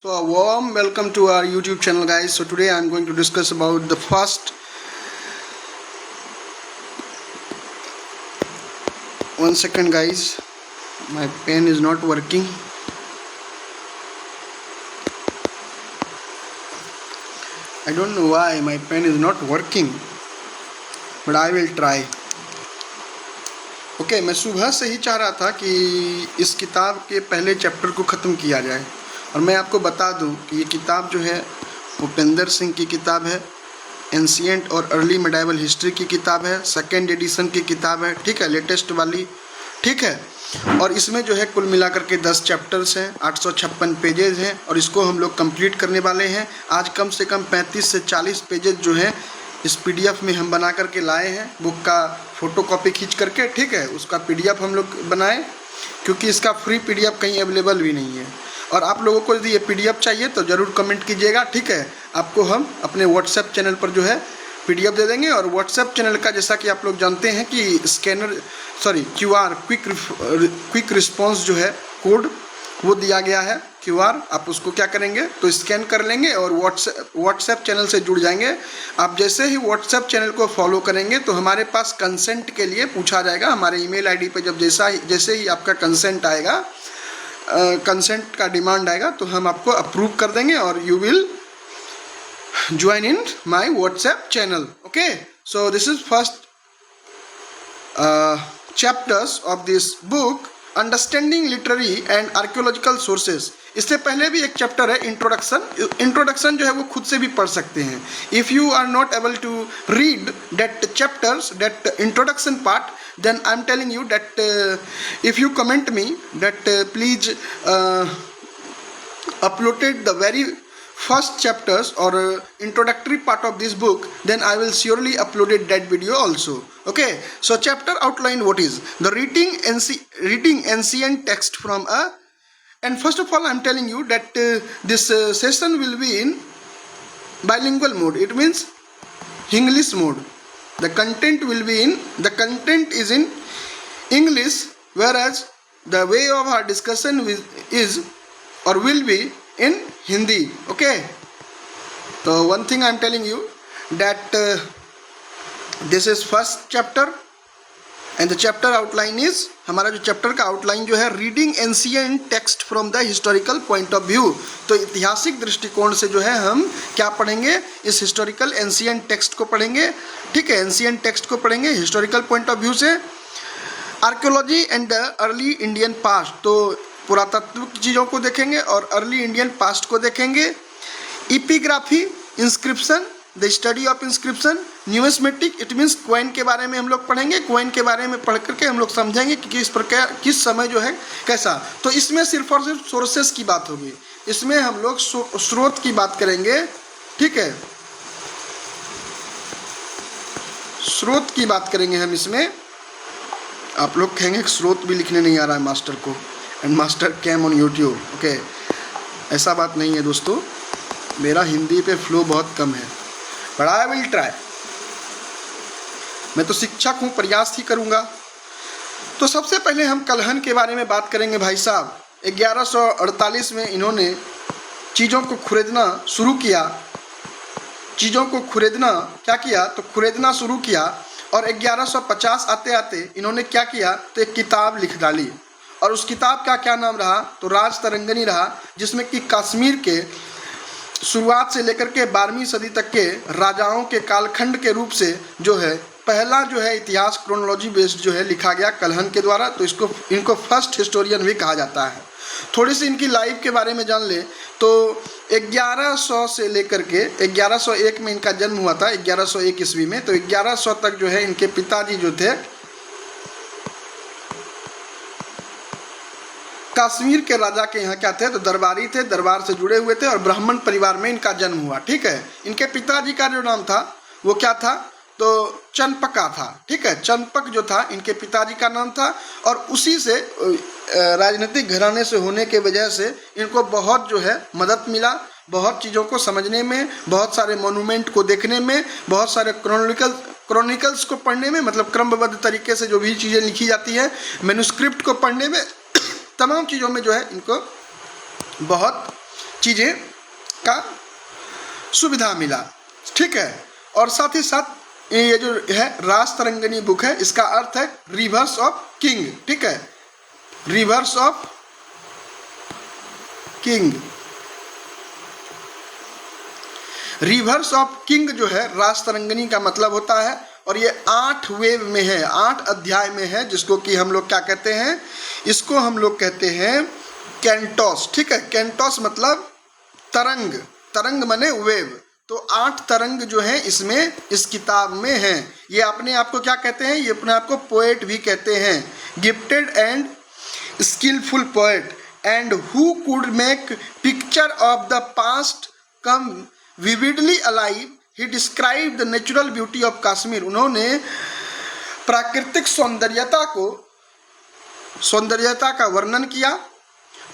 So a warm welcome to our YouTube channel, guys. So today I'm going to discuss about the first 1 second, guys. My pen is not working. I don't know why my pen is not working, but I will try. Okay, मैं सुबह से ही चाह रहा था कि इस किताब के पहले चैप्टर को ख़त्म किया जाए। और मैं आपको बता दूं कि ये किताब जो है भूपेंद्र सिंह की किताब है, एंशिएंट और अर्ली मेडाइवल हिस्ट्री की किताब है, सेकेंड एडिशन की किताब है, ठीक है, लेटेस्ट वाली, ठीक है। और इसमें जो है कुल मिलाकर के 10 चैप्टर्स हैं, 856 पेजेस हैं और इसको हम लोग कंप्लीट करने वाले हैं। आज कम से कम 35 से 40 पेजेस जो है इस पीडीएफ में हम बना करके लाए हैं, बुक का फ़ोटो कॉपी खींच करके, ठीक है। उसका पीडीएफ हम लोग बनाए क्योंकि इसका फ्री पीडीएफ कहीं अवेलेबल भी नहीं है। और आप लोगों को यदि ये पीडीएफ चाहिए तो ज़रूर कमेंट कीजिएगा, ठीक है। आपको हम अपने व्हाट्सएप चैनल पर जो है पीडीएफ दे देंगे। और व्हाट्सएप चैनल का जैसा कि आप लोग जानते हैं कि QR क्विक रिस्पॉन्स जो है कोड वो दिया गया है, QR। आप उसको क्या करेंगे तो स्कैन कर लेंगे और व्हाट्सएप चैनल से जुड़ जाएंगे। आप जैसे ही व्हाट्सएप चैनल को फॉलो करेंगे तो हमारे पास कंसेंट के लिए पूछा जाएगा। हमारे ईमेल आईडी पे जब जैसे ही आपका कंसेंट आएगा, कंसेंट का डिमांड आएगा तो हम आपको अप्रूव कर देंगे और you will join in my WhatsApp channel. Okay, so this is first chapters of this book, understanding literary and archaeological sources. इससे पहले भी एक चैप्टर है इंट्रोडक्शन जो है वो खुद से भी पढ़ सकते हैं। If you are not able to read that chapters, that introduction part, then I'm telling you that if you comment me that please uploaded the very first chapters or introductory part of this book, then I will surely uploaded that video also. Okay, so chapter outline what is the reading ancient text from a, and first of all I'm telling you that this session will be in bilingual mode. It means English mode. The content is in English, whereas the way of our discussion will be in Hindi. Okay, so one thing I am telling you that this is first chapter and the chapter outline is, हमारा जो chapter का outline जो है, reading ancient text from the historical point of view. तो ऐतिहासिक दृष्टिकोण से जो है हम क्या पढ़ेंगे, इस हिस्टोरिकल एंशिएंट टेक्स्ट को पढ़ेंगे, ठीक है, एंशिएंट टेक्स्ट को पढ़ेंगे हिस्टोरिकल पॉइंट ऑफ व्यू से। Archaeology and the early Indian past, तो पुरातत्विक चीज़ों को देखेंगे और अर्ली इंडियन पास्ट को देखेंगे। Epigraphy, inscription, the study of inscription, numismatic, it means coin के बारे में हम लोग पढ़ेंगे। क्वाइन के बारे में पढ़ करके हम लोग समझेंगे कि किस प्रकार, किस समय जो है कैसा। तो इसमें सिर्फ और सिर्फ सोर्सेस की बात होगी, इसमें हम लोग स्रोत की बात करेंगे, ठीक है, स्रोत की बात करेंगे हम इसमें। आप लोग कहेंगे स्रोत भी लिखने नहीं आ रहा है मास्टर को, and master came on YouTube. Okay, ऐसा बात नहीं है दोस्तों, मेरा हिंदी पे फ्लो बहुत कम है, बट आई विल ट्राई। मैं तो शिक्षक हूँ, प्रयास ही करूँगा। तो सबसे पहले हम कलहन के बारे में बात करेंगे। भाई साहब, 1148 में इन्होंने चीज़ों को खुरेदना शुरू किया, चीज़ों को खुरेदना क्या किया तो खुरेदना शुरू किया। और 1150 आते आते इन्होंने क्या किया तो एक किताब लिख डाली, और उस किताब का क्या नाम रहा तो राज तरंगनी रहा, जिसमें कि कश्मीर के शुरुआत से लेकर के 12वीं सदी तक के राजाओं के कालखंड के रूप से जो है पहला जो है इतिहास क्रोनोलॉजी बेस्ड जो है लिखा गया कलहन के द्वारा। तो इनको फर्स्ट हिस्टोरियन भी कहा जाता है। थोड़ी सी इनकी लाइफ के बारे में जान ले तो 1100 से लेकर के 1101 में इनका जन्म हुआ था, 1101 ईस्वी में। तो 1100 तक जो है इनके पिताजी जो थे कश्मीर के राजा के यहाँ क्या थे तो दरबारी थे, दरबार से जुड़े हुए थे और ब्राह्मण परिवार में इनका जन्म हुआ, ठीक है। इनके पिताजी का जो नाम था वो क्या था तो चंपका था, ठीक है, चंपक जो था इनके पिताजी का नाम था। और उसी से राजनीतिक घराने से होने के वजह से इनको बहुत जो है मदद मिला, बहुत चीज़ों को समझने में, बहुत सारे मोनूमेंट को देखने में, बहुत सारे क्रॉनिकल्स को पढ़ने में, मतलब क्रमबद्ध तरीके से जो भी चीज़ें लिखी जाती है, मैन्युस्क्रिप्ट को पढ़ने में, तमाम चीज़ों में जो है इनको बहुत चीज़ें का सुविधा मिला, ठीक है। और साथ ही साथ ये जो है राजतरंगिणी बुक है, इसका अर्थ है रिवर्स ऑफ किंग, ठीक है, reverse of king. Reverse of king जो है राजतरंगिणी का मतलब होता है, और ये 8 वेव में है, 8 अध्याय में है, जिसको कि हम लोग क्या कहते हैं, इसको हम लोग कहते हैं कैंटोस, ठीक है। कैंटोस मतलब तरंग, तरंग माने वेव, तो 8 तरंग जो है इसमें इस किताब में है। ये अपने आप को क्या कहते हैं, ये अपने आप को पोएट भी कहते हैं, gifted and skillful poet and who could make picture of the past come vividly alive. He describe the natural beauty of Kashmir. उन्होंने प्राकृतिक सौंदर्यता का वर्णन किया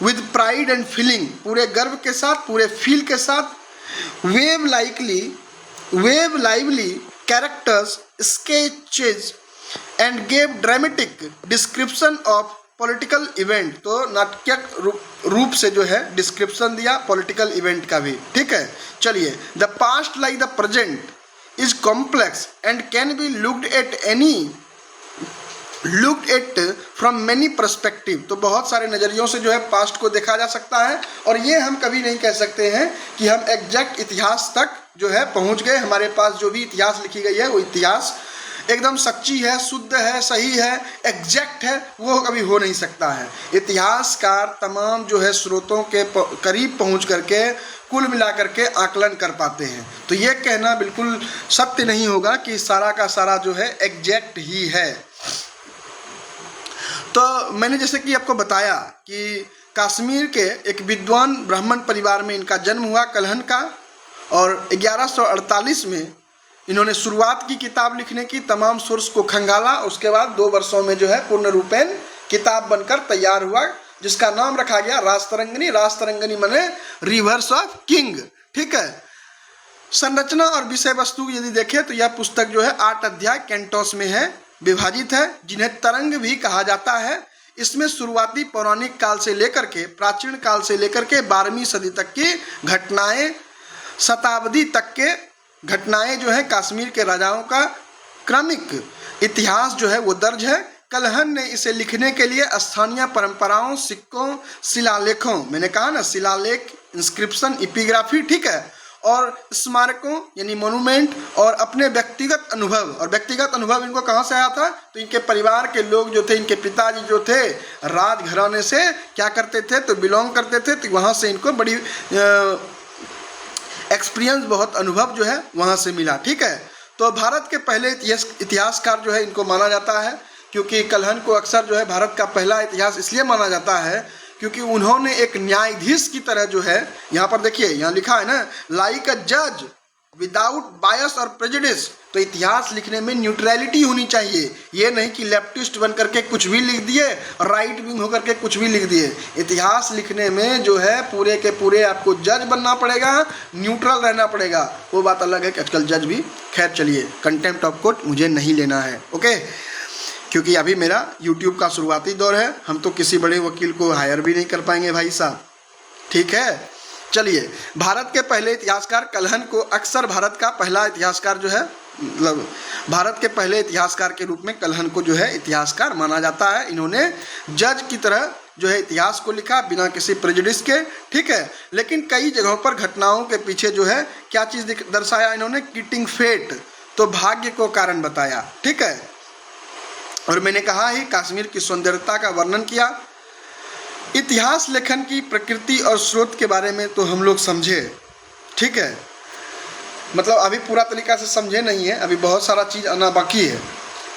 विद प्राइड एंड फीलिंग, पूरे गर्व के साथ, पूरे फील के साथ। Wave lively characters, sketches and gave dramatic description of political event. तो नाट्यक रूप से जो है डिस्क्रिप्शन दिया पॉलिटिकल इवेंट का भी, ठीक है। चलिए, the past like the present is complex and can be looked at from many perspective. तो बहुत सारे नज़रियों से जो है पास्ट को देखा जा सकता है, और ये हम कभी नहीं कह सकते हैं कि हम एग्जैक्ट इतिहास तक जो है पहुंच गए। हमारे पास जो भी इतिहास लिखी गई है वो इतिहास एकदम सच्ची है, शुद्ध है, सही है, एग्जैक्ट है, वो कभी हो नहीं सकता है। इतिहासकार तमाम जो है स्रोतों के करीब पहुंच करके कुल मिला करके आकलन कर पाते हैं। तो ये कहना बिल्कुल सत्य नहीं होगा कि सारा का सारा जो है एग्जैक्ट ही है। तो मैंने जैसे कि आपको बताया कि कश्मीर के एक विद्वान ब्राह्मण परिवार में इनका जन्म हुआ, कलहन का, और 1148 में इन्होंने शुरुआत की किताब लिखने की, तमाम सोर्स को खंगाला, उसके बाद 2 वर्षों में जो है पूर्ण रूपेण किताब बनकर तैयार हुआ, जिसका नाम रखा गया राजतरंगिणी। राजतरंगिणी माने रिवर्स ऑफ किंग, ठीक है। संरचना और विषय वस्तु यदि देखें तो यह पुस्तक जो है 8 अध्याय कैंटोस में है, विभाजित है, जिन्हें तरंग भी कहा जाता है। इसमें शुरुआती पौराणिक काल से लेकर के प्राचीन काल से लेकर के 12वीं सदी तक की घटनाएं, शताब्दी तक के घटनाएं जो है कश्मीर के राजाओं का क्रमिक इतिहास जो है वो दर्ज है। कलहन ने इसे लिखने के लिए स्थानीय परंपराओं, सिक्कों, शिलालेखों, मैंने कहा ना शिलालेख, इंस्क्रिप्शन, इपिग्राफी, ठीक है, और स्मारकों यानी मोनूमेंट, और अपने व्यक्तिगत अनुभव। और व्यक्तिगत अनुभव इनको कहाँ से आया था, तो इनके परिवार के लोग जो थे, इनके पिताजी जो थे राजघराने से क्या करते थे, तो बिलोंग करते थे, तो वहाँ से इनको बड़ी एक्सपीरियंस, बहुत अनुभव जो है वहाँ से मिला, ठीक है। तो भारत के पहले इतिहासकार जो है इनको माना जाता है, क्योंकि कलहन को अक्सर जो है भारत का पहला इतिहास इसलिए माना जाता है क्योंकि उन्होंने एक न्यायाधीश की तरह जो है, यहाँ पर देखिए यहाँ लिखा है ना, लाइक अ जज विदाउट बायस और प्रेजुडिस। तो इतिहास लिखने में न्यूट्रलिटी होनी चाहिए, ये नहीं कि लेफ्टिस्ट बन करके कुछ भी लिख दिए और राइट विंग होकर के कुछ भी लिख दिए। इतिहास लिखने में जो है पूरे के पूरे आपको जज बनना पड़ेगा, न्यूट्रल रहना पड़ेगा। वो बात अलग है कि आजकल जज भी, खैर चलिए, कंटेम्प्ट ऑफ कोर्ट मुझे नहीं लेना है, ओके, क्योंकि अभी मेरा YouTube का शुरुआती दौर है, हम तो किसी बड़े वकील को हायर भी नहीं कर पाएंगे भाई साहब, ठीक है। चलिए, भारत के पहले इतिहासकार कलहन को अक्सर भारत का पहला इतिहासकार जो है, मतलब भारत के पहले इतिहासकार के रूप में कलहन को जो है इतिहासकार माना जाता है। इन्होंने जज की तरह जो है इतिहास को लिखा बिना किसी प्रेजुडिस के, ठीक है। लेकिन कई जगहों पर घटनाओं के पीछे जो है क्या चीज़ दर्शाया इन्होंने, किटिंग फेट, तो भाग्य को कारण बताया, ठीक है। और मैंने कहा ही कश्मीर की सौंदर्यता का वर्णन किया। इतिहास लेखन की प्रकृति और स्रोत के बारे में तो हम लोग समझे, ठीक है, मतलब अभी पूरा तरीका से समझे नहीं है, अभी बहुत सारा चीज़ आना बाकी है।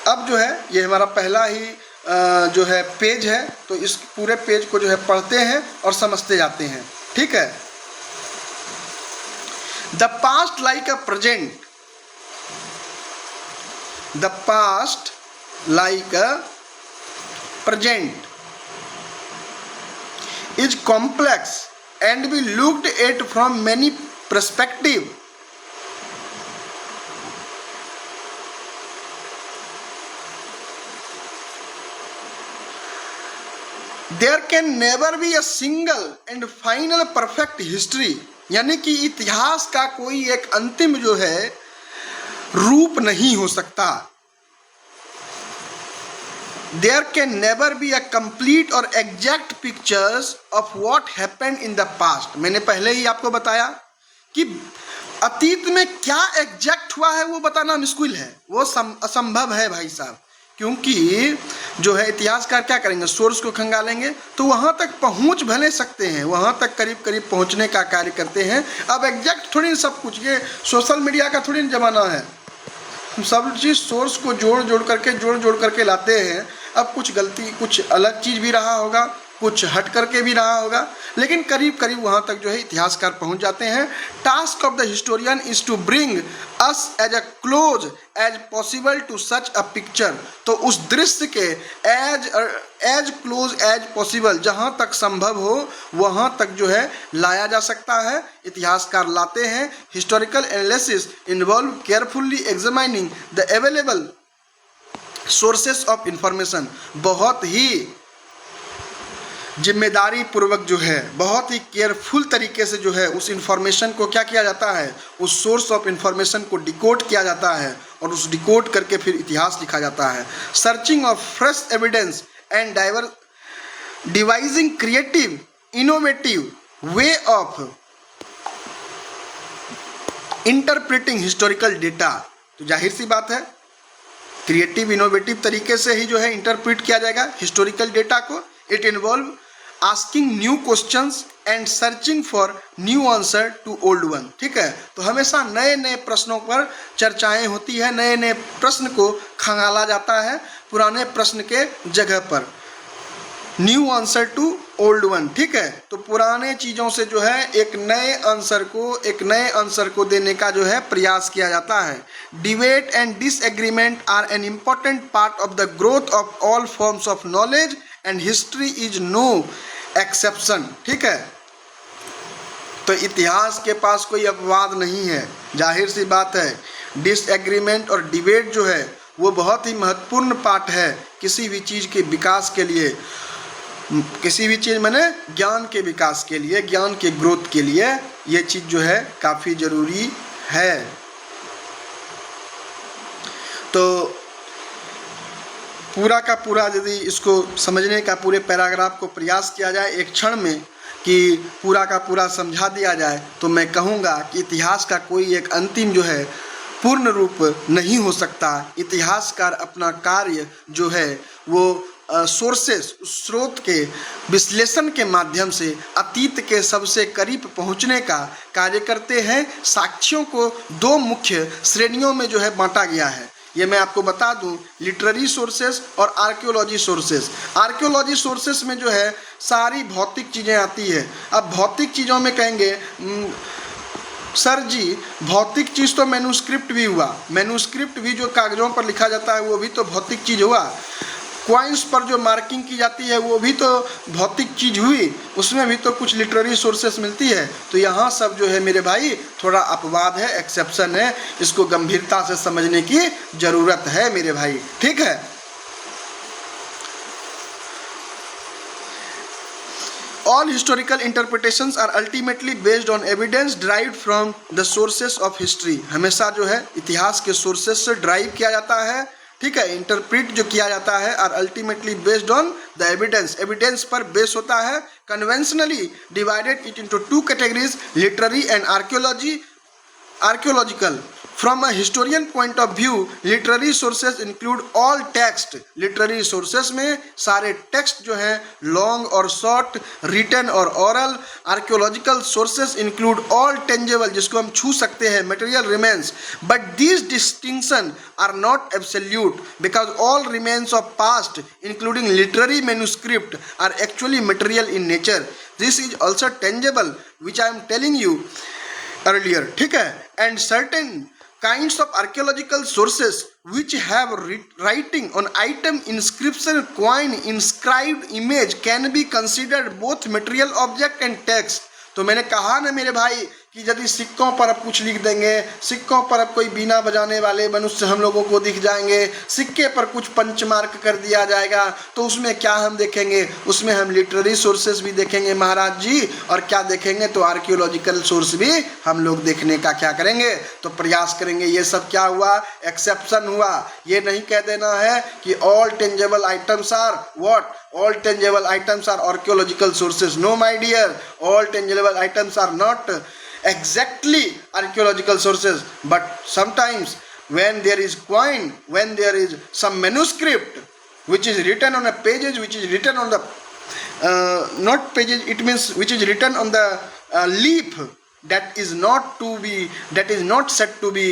अब जो है ये हमारा पहला ही जो है पेज है, तो इस पूरे पेज को जो है पढ़ते हैं और समझते जाते हैं, ठीक है। The past like a present, the past like a present is complex and be looked at from many perspectives. There can never be a single and final perfect history, यानी कि इतिहास का कोई एक अंतिम जो है रूप नहीं हो सकता। There can never be a complete or exact pictures of what happened in the past। मैंने पहले ही आपको बताया कि अतीत में क्या एग्जैक्ट हुआ है वो बताना मुश्किल है, वो असंभव है भाई साहब, क्योंकि जो है इतिहासकार क्या करेंगे, सोर्स को खंगालेंगे तो वहाँ तक पहुँच भले सकते हैं, वहाँ तक करीब करीब पहुँचने का कार्य करते हैं। अब एग्जैक्ट थोड़ी सब कुछ, ये सोशल मीडिया का थोड़ी जमाना है, सब चीज़ सोर्स को जोड़ करके लाते हैं। अब कुछ गलती, कुछ अलग चीज़ भी रहा होगा, कुछ हट करके भी रहा होगा, लेकिन करीब करीब वहाँ तक जो है इतिहासकार पहुँच जाते हैं। Task of the historian is to bring us as a close as possible to such a picture. तो उस दृश्य के एज क्लोज एज पॉसिबल, जहाँ तक संभव हो वहाँ तक जो है लाया जा सकता है, इतिहासकार लाते हैं। Historical analysis involve carefully examining the available sources of information. बहुत ही जिम्मेदारी पूर्वक जो है, बहुत ही केयरफुल तरीके से जो है उस इंफॉर्मेशन को क्या किया जाता है, उस सोर्स ऑफ इंफॉर्मेशन को डिकोड किया जाता है और उस डिकोड करके फिर इतिहास लिखा जाता है। Searching of fresh evidence and devising creative innovative way of interpreting historical data. तो जाहिर सी बात है क्रिएटिव इनोवेटिव तरीके से ही जो है इंटरप्रेट किया जाएगा हिस्टोरिकल डेटा को। It involve asking new questions and searching for new answer to old one. ठीक है, तो हमेशा नए नए प्रश्नों पर चर्चाएं होती है, नए नए प्रश्न को खंगाला जाता है पुराने प्रश्न के जगह पर। New answer to old one. ठीक है, तो पुराने चीज़ों से जो है एक नए आंसर को देने का जो है प्रयास किया जाता है। Debate and disagreement are an important part of the growth of all forms of knowledge and history is no exception. ठीक है, तो इतिहास के पास कोई अपवाद नहीं है, जाहिर सी बात है। डिसएग्रीमेंट और डिबेट जो है वो बहुत ही महत्वपूर्ण पार्ट है किसी भी चीज़ के विकास के लिए, किसी भी चीज़ माने ज्ञान के विकास के लिए, ज्ञान के ग्रोथ के लिए ये चीज़ जो है काफ़ी ज़रूरी है। तो पूरा का पूरा यदि इसको समझने का पूरे पैराग्राफ को प्रयास किया जाए एक क्षण में कि पूरा का पूरा समझा दिया जाए, तो मैं कहूँगा कि इतिहास का कोई एक अंतिम जो है पूर्ण रूप नहीं हो सकता। इतिहासकार अपना कार्य जो है वो सोर्सेस, स्रोत के विश्लेषण के माध्यम से अतीत के सबसे करीब पहुंचने का कार्य करते हैं। साक्ष्यों को दो मुख्य श्रेणियों में जो है बांटा गया है, ये मैं आपको बता दूं, लिटरेरी सोर्सेस और आर्कियोलॉजी सोर्सेस। आर्कियोलॉजी सोर्सेस में जो है सारी भौतिक चीज़ें आती है। अब भौतिक चीज़ों में कहेंगे सर जी भौतिक चीज़ तो मैन्यूस्क्रिप्ट भी हुआ, मैन्यूस्क्रिप्ट भी जो कागज़ों पर लिखा जाता है वो भी तो भौतिक चीज़ हुआ। क्वाइंस पर जो मार्किंग की जाती है वो भी तो भौतिक चीज़ हुई, उसमें भी तो कुछ लिटरेरी सोर्सेस मिलती है। तो यहाँ सब जो है मेरे भाई थोड़ा अपवाद है, एक्सेप्शन है, इसको गंभीरता से समझने की ज़रूरत है मेरे भाई। ठीक है, all historical interpretations are ultimately based on evidence derived from the sources of history। हमेशा जो है इतिहास के सोर्सेस से ड्राइव किया जाता है। ठीक है, इंटरप्रेट जो किया जाता है are ultimately based on the evidence, evidence पर बेस होता है। Conventionally divided it into two categories, literary and archaeological. From a historian point of view, literary sources include all text। literary sources में सारे text जो हैं long और short, written और oral। archaeological sources include all tangible, जिसको हम छू सकते हैं, material remains। but these distinctions are not absolute because all remains of past, including literary manuscript, are actually material in nature। this is also tangible, which I am telling you earlier। ठीक है, and certain kinds of archaeological sources which have writing on item, inscription, coin, inscribed image can be considered both material object and text। तो मैंने कहा ना मेरे भाई कि यदि सिक्कों पर अब कुछ लिख देंगे, सिक्कों पर अब कोई बीना बजाने वाले मनुष्य हम लोगों को दिख जाएंगे, सिक्के पर कुछ पंच मार्क कर दिया जाएगा, तो उसमें क्या हम देखेंगे? उसमें हम लिटरेरी सोर्सेज भी देखेंगे महाराज जी, और क्या देखेंगे? तो आर्कियोलॉजिकल सोर्स भी हम लोग देखने का क्या करेंगे? तो प्रयास करेंगे। ये सब क्या हुआ? एक्सेप्शन हुआ। ये नहीं कह देना है कि all tangible items are what? All tangible items are archaeological sources. No, my dear, all tangible items are not exactly archaeological sources. But sometimes when there is coin, when there is some manuscript which is written on a pages, which is written on the not pages, it means which is written on the leaf, that is not said to be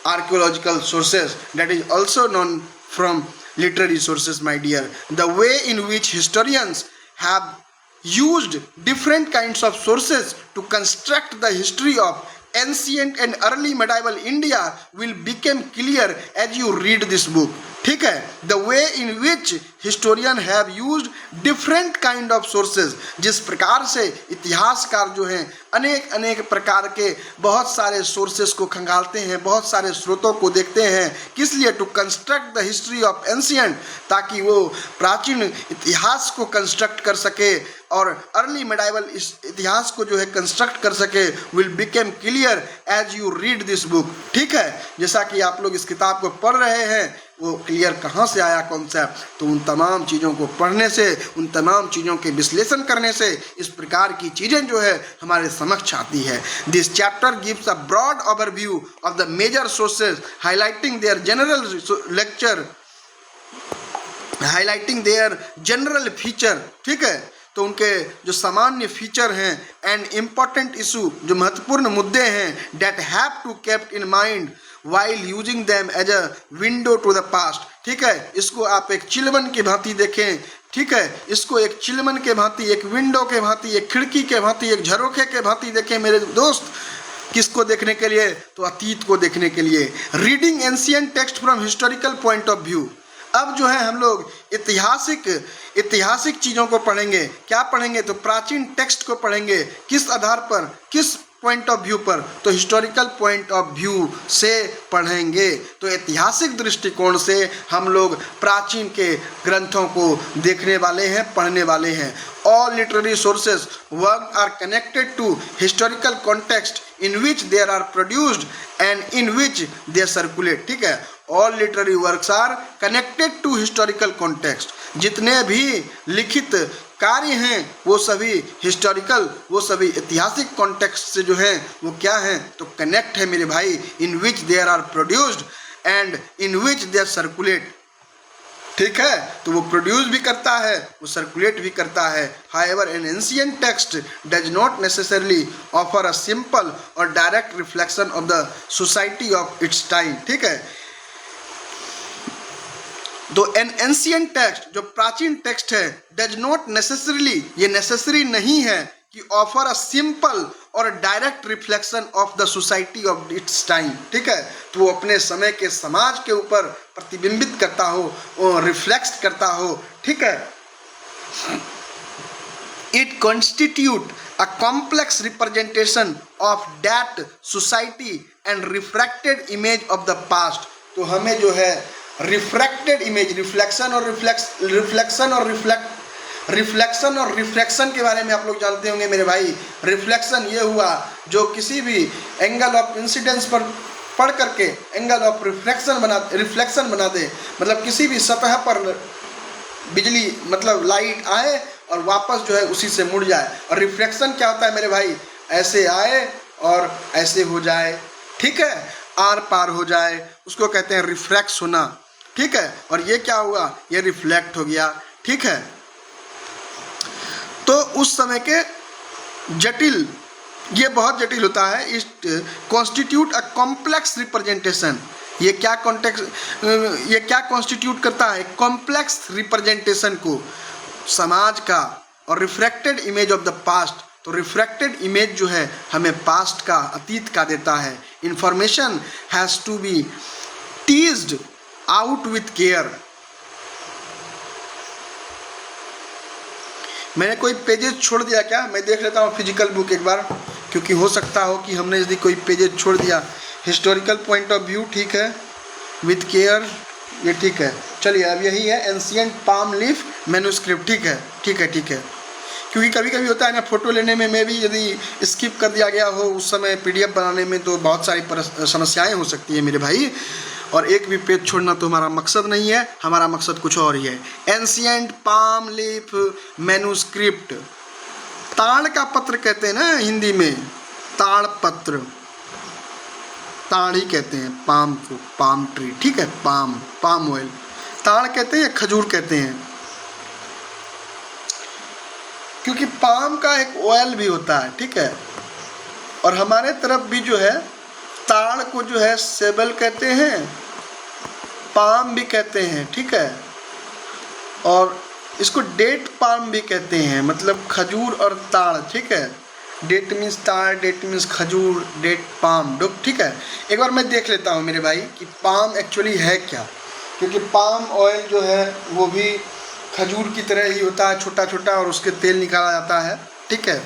archaeological sources. That is also known from literary sources, my dear. The way in which historians have used different kinds of sources to construct the history of ancient and early medieval India will become clear as you read this book. ठीक है? The way in which historian have used different kind of sources, जिस प्रकार से इतिहासकार जो हैं अनेक प्रकार के बहुत सारे सोर्सेस को खंगालते हैं, बहुत सारे स्रोतों को देखते हैं, किस लिए? To construct the history of ancient, ताकि वो प्राचीन इतिहास को कंस्ट्रक्ट कर सके और अर्ली मेडाइवल इस इतिहास को जो है कंस्ट्रक्ट कर सके। Will become clear as you read this book. ठीक है? जैसा कि आप लोग इस किताब को पढ़ रहे हैं, वो क्लियर कहाँ से आया कॉन्सेप्ट? तो उन तमाम चीज़ों को पढ़ने से, उन तमाम चीज़ों के विश्लेषण करने से इस प्रकार की चीज़ें जो है हमारे समक्ष आती है। This chapter gives a broad overview of the major sources highlighting their general feature. ठीक है? तो उनके जो सामान्य फीचर हैं एंड इम्पॉर्टेंट इशू, जो महत्वपूर्ण मुद्दे हैं, that have to kept in mind while using them as a window to the past। ठीक है? इसको आप एक चिलवन की भांति देखें। ठीक है? इसको एक चिलवन के भांति, एक विंडो के भांति, एक खिड़की के भांति, एक झरोखे के भांति देखें मेरे दोस्त। किसको देखने के लिए? तो अतीत को देखने के लिए। Reading ancient text from historical point of view. अब जो है हम लोग ऐतिहासिक चीज़ों को पढ़ेंगे। क्या पढ़ेंगे? तो प्राचीन टेक्स्ट को पढ़ेंगे। किस आधार पर? किस पॉइंट ऑफ व्यू पर? तो हिस्टोरिकल पॉइंट ऑफ व्यू से पढ़ेंगे। तो ऐतिहासिक दृष्टिकोण से हम लोग प्राचीन के ग्रंथों को देखने वाले हैं, पढ़ने वाले हैं। All literary sources work are connected to historical context in which they are produced and in which they circulate। ठीक है? All literary works are connected to historical context। जितने भी लिखित कार्य हैं वो सभी हिस्टोरिकल, वो सभी ऐतिहासिक कॉन्टेक्स्ट से जो है वो क्या है? तो कनेक्ट है मेरे भाई। In which there are produced and in which there circulate. ठीक है? तो वो प्रोड्यूस भी करता है, वो सर्कुलेट भी करता है। However an ancient text does not necessarily offer a simple और direct reflection of the society of its time. ठीक है? तो एन एंशिएंट टेक्स्ट, जो प्राचीन टेक्स्ट है, डज नॉट नेसेसरीली, ये नेसेसरी नहीं है कि ऑफर अ सिंपल और direct reflection of the society of its time. ठीक है? तो वो अपने समय के समाज के ऊपर प्रतिबिंबित करता हो, रिफ्लेक्ट करता हो। ठीक है? It constitute a complex representation of that society and refracted image of the past. तो हमें जो है रिफ्रैक्टेड इमेज, रिफ्लेक्शन और रिफ्रैक्शन के बारे में आप लोग जानते होंगे मेरे भाई। रिफ्लेक्शन ये हुआ जो किसी भी एंगल ऑफ इंसिडेंस पर पढ़ करके एंगल ऑफ रिफ्लेक्शन बना दे। मतलब किसी भी सतह पर बिजली, मतलब लाइट आए और वापस जो है उसी से मुड़ जाए। और रिफ्लेक्शन क्या होता है मेरे भाई? ऐसे आए और ऐसे हो जाए। ठीक है? आर पार हो जाए, उसको कहते हैं रिफ्रैक्ट होना। ठीक है? और ये क्या हुआ? ये रिफ्लेक्ट हो गया। ठीक है? तो उस समय के जटिल, ये बहुत जटिल होता है। इस कॉन्स्टिट्यूट अ कॉम्प्लेक्स रिप्रेजेंटेशन। ये क्या कॉन्स्टिट्यूट करता है? कॉम्प्लेक्स रिप्रेजेंटेशन को, समाज का। और refracted image of the past. तो रिफ्रैक्टेड इमेज जो है हमें पास्ट का, अतीत का देता है। Information has to be teased out with care. मैंने कोई पेजेस छोड़ दिया क्या? मैं देख लेता हूँ फिजिकल बुक एक बार। क्योंकि हो सकता हो कि हमने यदि कोई पेजेज छोड़ दिया। हिस्टोरिकल पॉइंट ऑफ व्यू ठीक है, विथ केयर ये ठीक है। चलिए अब यही है एंशिएंट पाम लीफ मैन्युस्क्रिप्ट, ठीक है ठीक है ठीक है। क्योंकि कभी कभी होता है ना, फ़ोटो लेने में भी यदि स्किप कर दिया गया हो उस समय PDF बनाने में, तो बहुत सारी समस्याएं हो सकती है मेरे भाई। और एक भी पेज छोड़ना तो हमारा मकसद नहीं है, हमारा मकसद कुछ और ही है। एंशिएंट पाम लीफ मैन्युस्क्रिप्ट, ताड़ का पत्र कहते हैं ना हिंदी में, ताड़ पत्र, ताड़ ही कहते हैं पाम को, पाम ट्री, ठीक है, पाम ऑयल, ताड़ कहते हैं या खजूर कहते हैं, क्योंकि पाम का एक ऑयल भी होता है, ठीक है। और हमारे तरफ भी जो है ताड़ को जो है सेबल कहते हैं, पाम भी कहते हैं, ठीक है। और इसको डेट पाम भी कहते हैं, मतलब खजूर और ताड़, ठीक है। डेट मीन्स ताड़, डेट मीन्स खजूर, डेट पाम, ठीक है। एक बार मैं देख लेता हूँ मेरे भाई कि पाम एक्चुअली है क्या, क्योंकि पाम ऑयल जो है वो भी खजूर की तरह ही होता है, छोटा छोटा, और उसके तेल निकाला जाता है, ठीक है।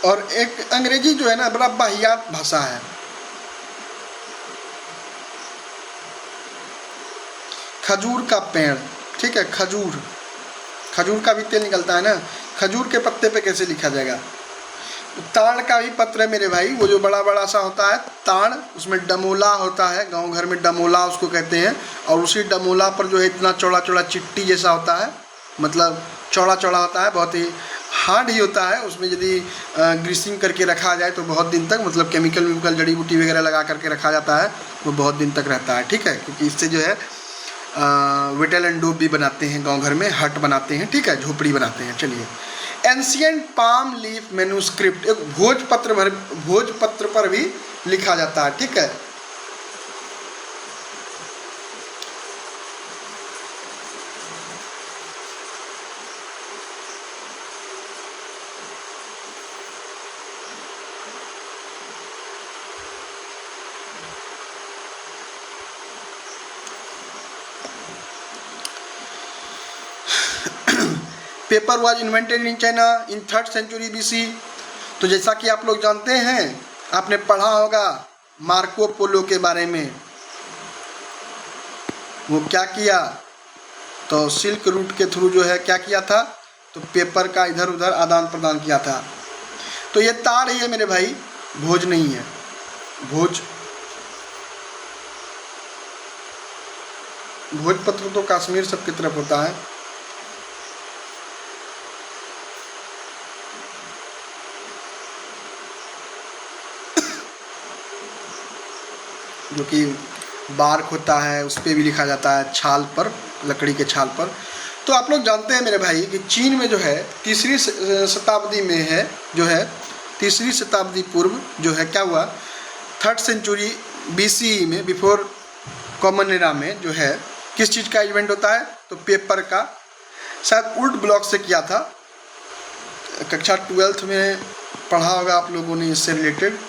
और एक अंग्रेजी जो है ना बड़ा वाहियात भाषा है। खजूर का पेड़, ठीक है, खजूर का भी तेल निकलता है ना, खजूर के पत्ते पे कैसे लिखा जाएगा। ताड़ का भी पत्र है मेरे भाई, वो जो बड़ा बड़ा सा होता है ताड़, उसमें डमोला होता है, गांव घर में डमोला उसको कहते हैं। और उसी डमोला पर जो है इतना चौड़ा चौड़ा चिट्टी जैसा होता है, मतलब चौड़ा चौड़ा होता है, बहुत ही हार्ड ही होता है। उसमें यदि ग्रीसिंग करके रखा जाए तो बहुत दिन तक, मतलब केमिकल जड़ी बूटी वगैरह लगा करके रखा जाता है, वो बहुत दिन तक रहता है, ठीक है। क्योंकि इससे जो है विटल एंड डोब भी बनाते हैं गांव घर में, हट बनाते हैं, ठीक है, झोपड़ी बनाते हैं। चलिए, एंशिएंट पाम लीफ मैन्युस्क्रिप्ट एक भोजपत्र पर भी लिखा जाता है, ठीक है। Paper was invented in China in 3rd century BC। तो जैसा कि आप लोग जानते हैं, आपने पढ़ा होगा मार्को पोलो के बारे में। वो क्या किया, तो सिल्क रूट के थ्रू जो है क्या किया था, तो पेपर का इधर उधर आदान प्रदान किया था। तो ये ताड़ ही है मेरे भाई, भोज नहीं है। भोजपत्र तो कश्मीर सबकी तरफ होता है। जो कि बार्क होता है उस पर भी लिखा जाता है, छाल पर, लकड़ी के छाल पर। तो आप लोग जानते हैं मेरे भाई कि चीन में जो है 3री शताब्दी में है, जो है 3री शताब्दी पूर्व जो है क्या हुआ, 3rd सेंचुरी BC में, बिफोर कॉमन एरा में जो है किस चीज़ का इवेंट होता है, तो पेपर का, शायद वुड ब्लॉक से किया था। कक्षा 12th में पढ़ा होगा आप लोगों ने इससे रिलेटेड,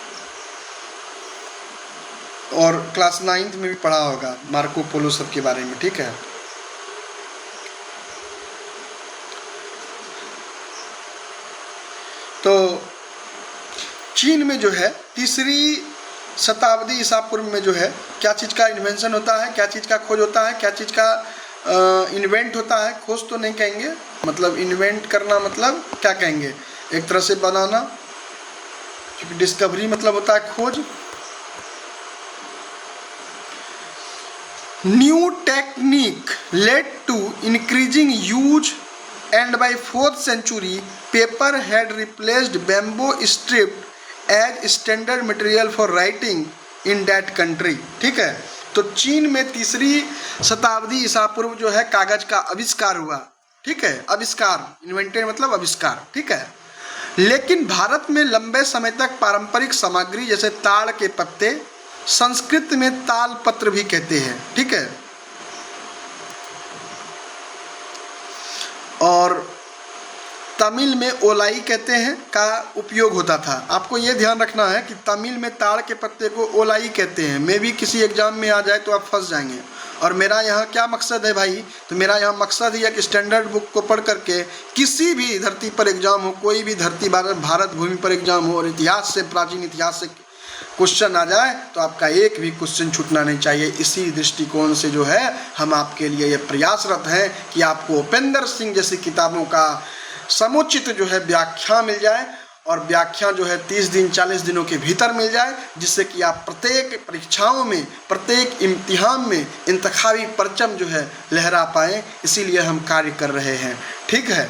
और क्लास 9th में भी पढ़ा होगा मार्को पोलो सब के बारे में, ठीक है। तो चीन में जो है 3री शताब्दी ईसा पूर्व में जो है क्या चीज़ का इन्वेंशन होता है, क्या चीज़ का खोज होता है, क्या चीज़ का इन्वेंट होता है। खोज तो नहीं कहेंगे, मतलब इन्वेंट करना मतलब क्या कहेंगे, एक तरह से बनाना, क्योंकि डिस्कवरी मतलब होता है खोज। New technique led to increasing use, and by 4th century paper had replaced bamboo strip as standard material for writing in that country, ठीक है। तो चीन में 3री शताब्दी ईसा पूर्व जो है कागज का आविष्कार हुआ, ठीक है। आविष्कार, इन्वेंटेड मतलब आविष्कार, ठीक है। लेकिन भारत में लंबे समय तक पारंपरिक सामग्री जैसे ताड़ के पत्ते, संस्कृत में ताल पत्र भी कहते हैं, ठीक है। और तमिल में ओलाई कहते हैं का उपयोग होता था। आपको ये ध्यान रखना है कि तमिल में ताड़ के पत्ते को ओलाई कहते हैं। मे भी किसी एग्जाम में आ जाए तो आप फंस जाएंगे। और मेरा यहाँ क्या मकसद है भाई, तो मेरा यहाँ मकसद ही है कि स्टैंडर्ड बुक को पढ़ करके किसी भी धरती पर एग्जाम हो, कोई भी धरती भारत भूमि पर एग्जाम हो, और इतिहास से, प्राचीन इतिहास से क्वेश्चन आ जाए तो आपका एक भी क्वेश्चन छूटना नहीं चाहिए। इसी दृष्टिकोण से जो है हम आपके लिए ये प्रयासरत हैं कि आपको उपेंद्र सिंह जैसी किताबों का समुचित जो है व्याख्या मिल जाए, और व्याख्या जो है 30 दिन 40 दिनों के भीतर मिल जाए, जिससे कि आप प्रत्येक परीक्षाओं में, प्रत्येक इम्तिहान में इंतखाबी परचम जो है लहरा पाएँ। इसीलिए हम कार्य कर रहे हैं। ठीक है,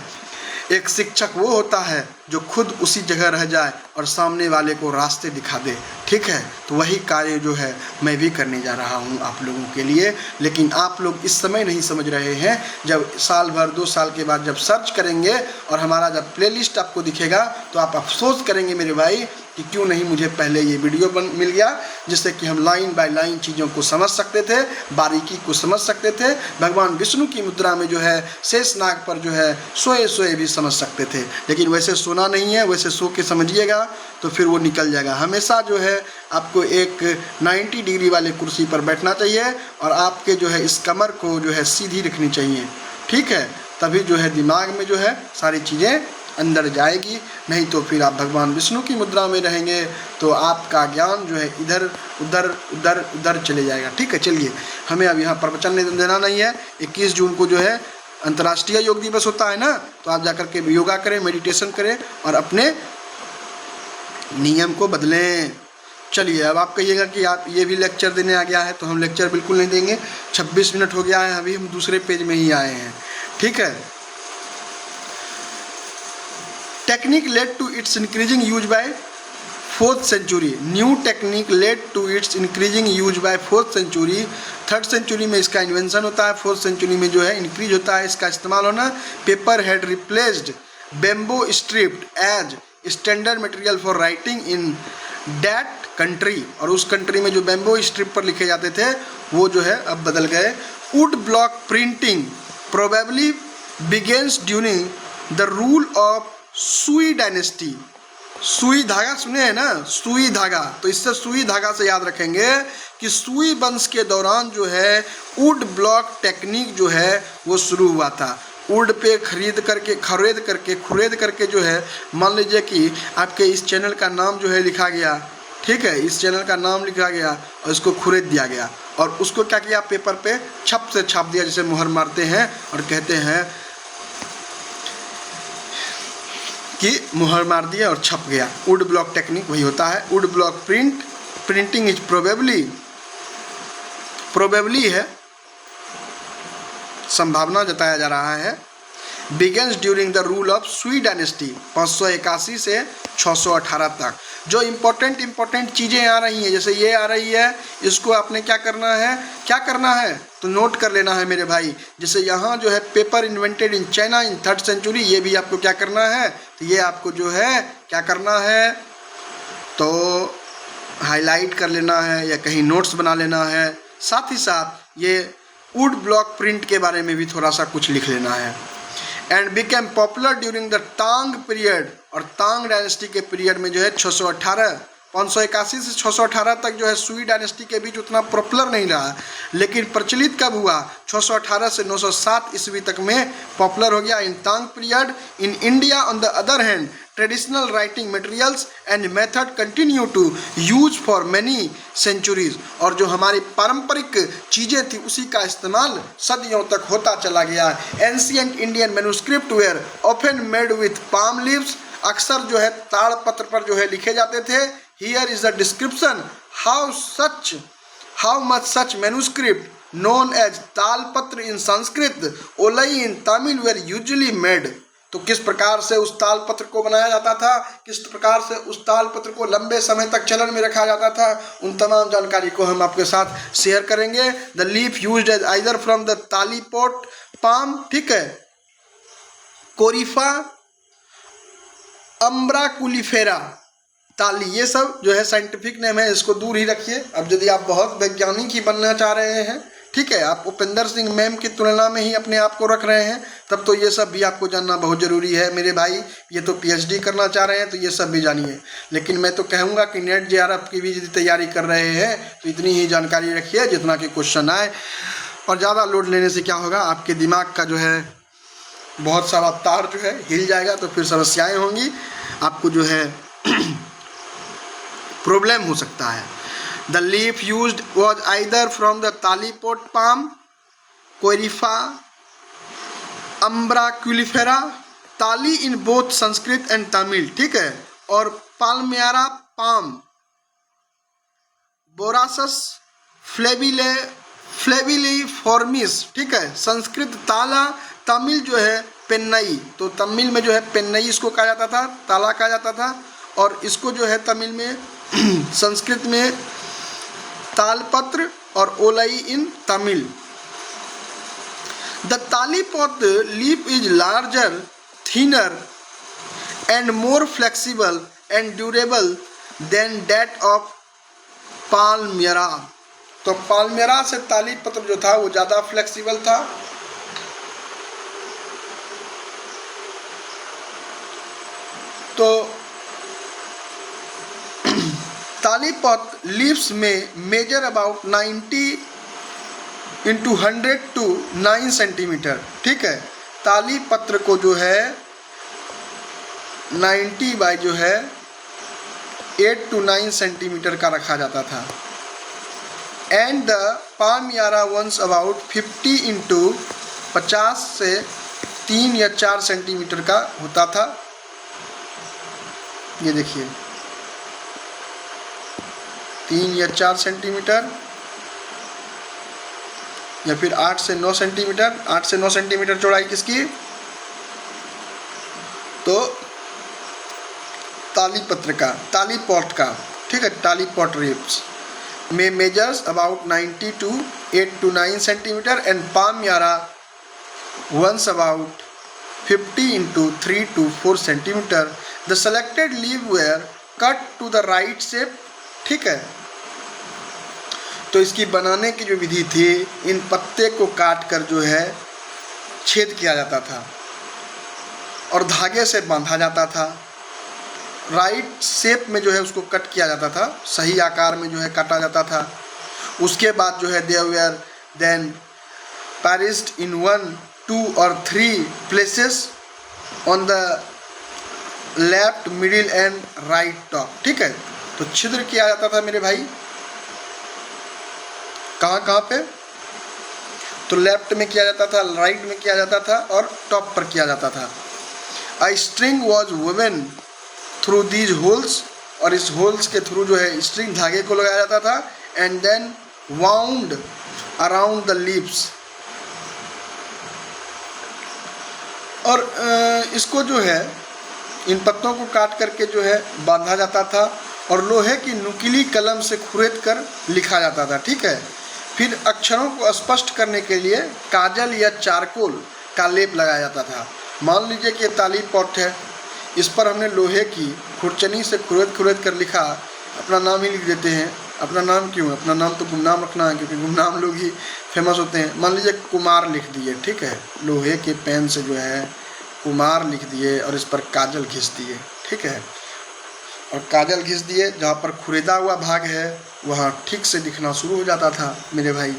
एक शिक्षक वो होता है जो खुद उसी जगह रह जाए और सामने वाले को रास्ते दिखा दे। ठीक है, तो वही कार्य जो है मैं भी करने जा रहा हूँ आप लोगों के लिए। लेकिन आप लोग इस समय नहीं समझ रहे हैं, जब साल भर 2 साल के बाद जब सर्च करेंगे और हमारा जब प्लेलिस्ट आपको दिखेगा तो आप अफसोस करेंगे मेरे भाई कि क्यों नहीं मुझे पहले ये वीडियो मिल गया, जिससे कि हम लाइन बाय लाइन चीज़ों को समझ सकते थे, बारीकी को समझ सकते थे। भगवान विष्णु की मुद्रा में जो है शेषनाग पर जो है सोए सोए भी समझ सकते थे। लेकिन वैसे सोना नहीं है, वैसे सो के समझिएगा तो फिर वो निकल जाएगा। हमेशा जो है आपको एक 90 डिग्री वाले कुर्सी पर बैठना चाहिए और आपके जो है इस कमर को जो है सीधी रखनी चाहिए। ठीक है, तभी जो है दिमाग में जो है सारी चीज़ें अंदर जाएगी। नहीं तो फिर आप भगवान विष्णु की मुद्रा में रहेंगे तो आपका ज्ञान जो है इधर उधर उधर उधर चले जाएगा। ठीक है, चलिए, हमें अब यहाँ प्रवचन देना नहीं है। 21 जून को जो है अंतर्राष्ट्रीय योग दिवस होता है ना, तो आप जाकर के योगा करें, मेडिटेशन करें और अपने नियम को बदलें। चलिए, अब आप कहिएगा कि आप ये भी लेक्चर देने आ गया है, तो हम लेक्चर बिल्कुल नहीं देंगे। 26 मिनट हो गया है, अभी हम दूसरे पेज में ही आए हैं। ठीक है, technique led to its increasing use by 4th century। New technique led to its increasing use by 4th century। 3rd century में इसका इन्वेंशन होता है, 4th century में जो है इंक्रीज होता है इसका इस्तेमाल होना। Paper had replaced bamboo stripped as standard material for writing in that country. और उस कंट्री में जो बेम्बो स्ट्रिप पर लिखे जाते थे वो जो है अब बदल गए। Would block printing probably begins during the rule of सुई डायनेस्टी। सुई धागा सुने हैं ना, सुई धागा, तो इससे सुई धागा से याद रखेंगे कि सुई वंश के दौरान जो है वुड ब्लॉक टेक्निक जो है वो शुरू हुआ था। वुड पे खरीद करके जो है, मान लीजिए कि आपके इस चैनल का नाम जो है लिखा गया। ठीक है, इस चैनल का नाम लिखा गया और इसको खरीद दिया गया और उसको क्या किया, पेपर पे छप से छाप दिया, जैसे मुहर मारते हैं और कहते हैं कि मुहर मार दिया और छप गया। वुड ब्लॉक टेक्निक वही होता है। Would block printing is probably है, संभावना जताया जा रहा है। Begins during the rule of सुई डायनेस्टी 581 से 618 तक। जो इम्पोर्टेंट चीज़ें आ रही हैं, जैसे ये आ रही है, इसको आपने क्या करना है तो नोट कर लेना है मेरे भाई। जैसे यहाँ जो है paper invented in China in 3rd century, ये भी आपको क्या करना है, तो ये आपको जो है क्या करना है तो हाईलाइट कर लेना है या कहीं नोट्स बना लेना है। साथ ही साथ ये वुड ब्लॉक प्रिंट के बारे में भी थोड़ा सा कुछ लिख लेना है। And became popular during the Thang period, और तांग डायनेस्टी के पीरियड में जो है 581 से 618 तक जो है सुई डायनेस्टी के बीच उतना पॉपुलर नहीं रहा, लेकिन प्रचलित कब हुआ, 618 से 907 ईस्वी तक में पॉपुलर हो गया। In Tang period in India on the other hand traditional writing materials and method continue to use for many centuries. और जो हमारी पारंपरिक चीज़ें थी उसी का इस्तेमाल सदियों तक होता चला गया। Ancient Indian manuscript were often made with palm leaves, अक्सर जो है ताड़ पत्र पर जो है लिखे जाते थे। Here is the description how much such manuscript known as talapatra in Sanskrit, olai in Tamil were usually made. तो किस प्रकार से उस तालपत्र को बनाया जाता था, किस प्रकार से उस तालपत्र को लंबे समय तक चलन में रखा जाता था, उन तमाम जानकारी को हम आपके साथ शेयर करेंगे। The leaf used as either from the talipot palm, ठीक है, कोरिफा, अम्ब्राकुलिफेरा, ताली, ये सब जो है साइंटिफिक नेम है, इसको दूर ही रखिए। अब यदि आप बहुत वैज्ञानिक ही बनना चाह रहे हैं, ठीक है, आप उपेंद्र सिंह मैम की तुलना में ही अपने आप को रख रहे हैं, तब तो ये सब भी आपको जानना बहुत ज़रूरी है मेरे भाई। ये तो पीएचडी करना चाह रहे हैं तो ये सब भी जानिए, लेकिन मैं तो कहूँगा कि नेट जेआरएफ की भी यदि तैयारी कर रहे हैं तो इतनी ही जानकारी रखिए जितना कि क्वेश्चन आए। और ज़्यादा लोड लेने से क्या होगा, आपके दिमाग का जो है बहुत सारा तार जो है हिल जाएगा, तो फिर समस्याएँ होंगी, आपको जो है प्रॉब्लम हो सकता है। The leaf used was either from the talipot palm, Corypha umbraculifera, ताली in both Sanskrit and Tamil, ठीक है, और पाल्मियारा पाम, बोरासस फ्लेविलिफॉर्मिस, ठीक है, संस्कृत ताला, तमिल जो है पेन्नई, तो तमिल में जो है पेन्नई इसको कहा जाता था, ताला कहा जाता था, और इसको जो है तमिल में संस्कृत में तालपत्र और olai in Tamil. The talipot leaf is larger, thinner and more flexible and durable than that of palmyra. तो पाल्मियरा से तालीपत्र जो था वो ज़्यादा फ्लेक्सिबल था, तो तालीपत लीव्स में measure about 90 into 100 to 9 centimetre, ठीक है, तालीपत्र को जो है 90 बाई जो है 8 टू 9 सेंटीमीटर का रखा जाता था। And the palmyra ones about 50 into 50 से 3 या 4 सेंटीमीटर का होता था। ये देखिए 3 या 4 सेंटीमीटर या फिर 8 से 9 सेंटीमीटर, 8 से 9 सेंटीमीटर चौड़ाई किसकी, तो तालीपत्र का, तालीपॉट का, ठीक है, तालीपॉट लीव्स में measures about 90 to 8 to 9 centimetre and palmyra ones about 50 into 3 to 4 centimetre. The selected leave were cut to the right shape, ठीक है, तो इसकी बनाने की जो विधि थी, इन पत्ते को काट कर जो है छेद किया जाता था और धागे से बांधा जाता था, राइट शेप में जो है उसको कट किया जाता था, सही आकार में जो है काटा जाता था। उसके बाद जो है दे वेयर देन पैरिस्ड इन 1, 2 और 3 places on the left, middle and right top, ठीक है, तो छिद्र किया जाता था मेरे भाई, कहाँ पे, तो लेफ्ट में किया जाता था, राइट में किया जाता था और टॉप पर किया जाता था। A string was woven through these holes, और इस होल्स के थ्रू जो है स्ट्रिंग धागे को लगाया जाता था, and then wound around the leaves, और इसको जो है इन पत्तों को काट करके जो है बांधा जाता था और लोहे की नुकीली कलम से खुरेद कर लिखा जाता था, ठीक है। फिर अक्षरों को स्पष्ट करने के लिए काजल या चारकोल का लेप लगाया जाता था। मान लीजिए कि ये तालीपॉट है, इस पर हमने लोहे की खुरचनी से खुरेद कर लिखा, अपना नाम ही लिख देते हैं। अपना नाम क्यों, अपना नाम तो गुमनाम रखना है, क्योंकि गुमनाम लोग ही फेमस होते हैं। मान लीजिए कुमार लिख दिए, ठीक है, लोहे के पेन से जो है कुमार लिख दिए और इस पर काजल घिस दिए, ठीक है, और काजल घिस दिए, जहाँ पर खुरेदा हुआ भाग है वहाँ ठीक से दिखना शुरू हो जाता था मेरे भाई।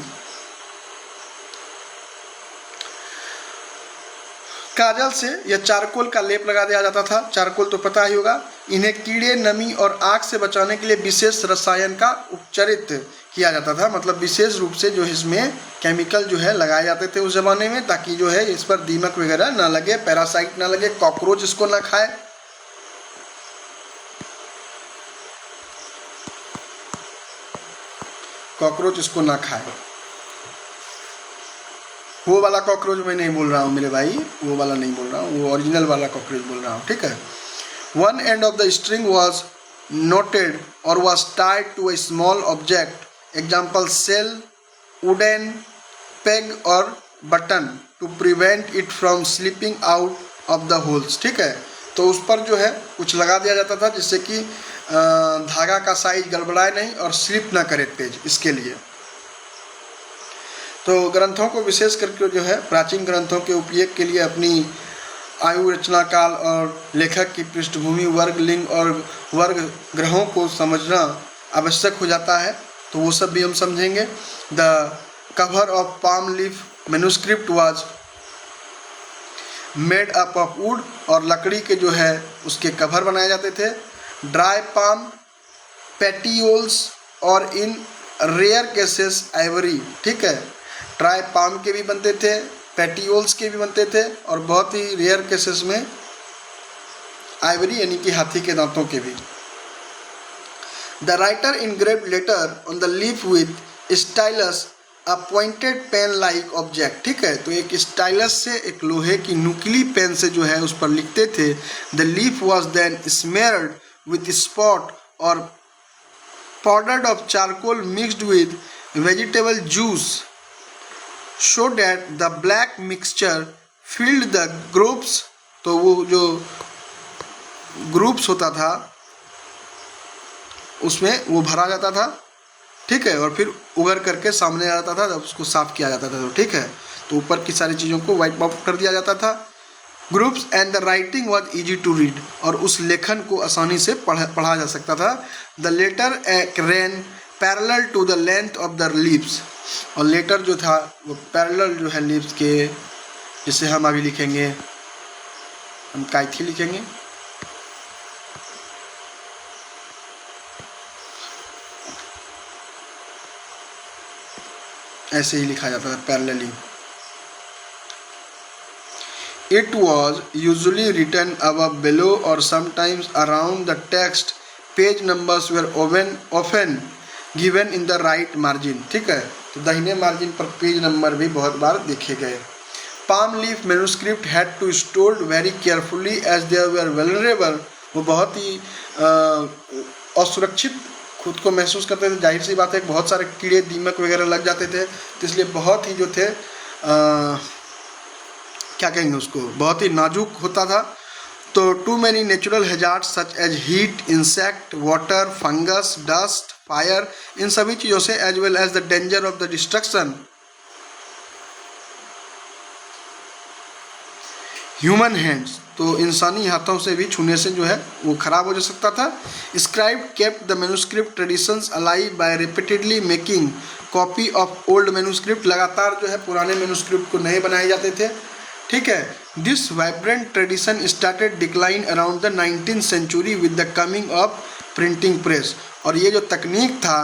काजल से या चारकोल का लेप लगा दिया जाता था। चारकोल तो पता ही होगा। इन्हें कीड़े, नमी और आग से बचाने के लिए विशेष रसायन का उपचारित किया जाता था, मतलब विशेष रूप से जो इसमें केमिकल जो है लगाए जाते थे उस ज़माने में, ताकि जो है इस पर दीमक वगैरह ना लगे, पैरासाइट ना लगे, कॉकरोच इसको ना खाए। कॉकरोच इसको ना खाए। वो वाला कॉकरोच मैं नहीं बोल रहा हूँ मेरे भाई, वो वाला नहीं बोल रहा हूँ, वो ओरिजिनल वाला कॉकरोच बोल रहा हूँ, ठीक है। One end of the string was knotted और was tied to a small object, example shell, wooden peg और button, to prevent it from slipping out of the holes, ठीक है। तो उस पर जो है कुछ लगा दिया जाता था जिससे कि धागा का साइज गड़बड़ाए नहीं और स्लिप ना करे पेज, इसके लिए। तो ग्रंथों को विशेष करके जो है प्राचीन ग्रंथों के उपयोग के लिए अपनी आयु, रचना काल और लेखक की पृष्ठभूमि, वर्ग, लिंग और वर्ग ग्रहों को समझना आवश्यक हो जाता है, तो वो सब भी हम समझेंगे। The cover of palm leaf manuscript was made up of would, और लकड़ी के जो है उसके कवर बनाए जाते थे। ड्राई पाम पेटियोल्स और इन रेयर केसेस आइवरी, ठीक है, ड्राई पाम के भी बनते थे, पेटियोल्स के भी बनते थे, और बहुत ही रेयर केसेस में आइवरी यानी कि हाथी के दांतों के भी। The writer engraved letter on the leaf with stylus a pointed pen like object, ठीक है, तो एक स्टाइलस से, एक लोहे की नुकीली पेन से जो है उस पर लिखते थे। The leaf was then smeared with spot और powdered of charcoal mixed with vegetable juice so that the black mixture filled the groups, तो वो जो ग्रुप्स होता था उसमें वो भरा जाता था, ठीक है, और फिर उगर करके सामने आ जाता था जब उसको साफ किया जाता था, तो ठीक है, तो ऊपर की सारी चीज़ों को वाइट आउट कर दिया जाता था। Groups and the writing was easy to read, और उस लेखन को आसानी से पढ़ा जा सकता था। The letter ran parallel to the length of the leaves, और लेटर जो था वो पैरेलल जो है लीव्स के, जिसे हम अभी लिखेंगे, हम काइथी लिखेंगे, ऐसे ही लिखा जाता था parallelly. It was usually written above, below or sometimes around the text. Page numbers were often given in the right margin, ठीक है, तो दाहिने मार्जिन पर पेज नंबर भी बहुत बार देखे गए। Palm leaf manuscript had to stored very carefully as they were vulnerable, वो बहुत ही असुरक्षित खुद को महसूस करते थे, जाहिर सी बात है, बहुत सारे कीड़े दीमक वगैरह लग जाते थे, तो इसलिए बहुत ही जो थे क्या कहेंगे उसको, बहुत ही नाजुक होता था। तो to many natural hazard such as heat, insect, water, fungus, dust, fire, इन सभी चीज़ों से as well as the danger of the destruction human hands, तो इंसानी हाथों से भी छूने से जो है वो खराब हो जा सकता था। Scribe kept the manuscript traditions alive bye repeatedly making copy of old manuscript, लगातार जो है पुराने मैन्युस्क्रिप्ट को नए बनाए जाते थे, ठीक है। This vibrant tradition started decline around the 19th century with the coming of printing press, और ये जो तकनीक था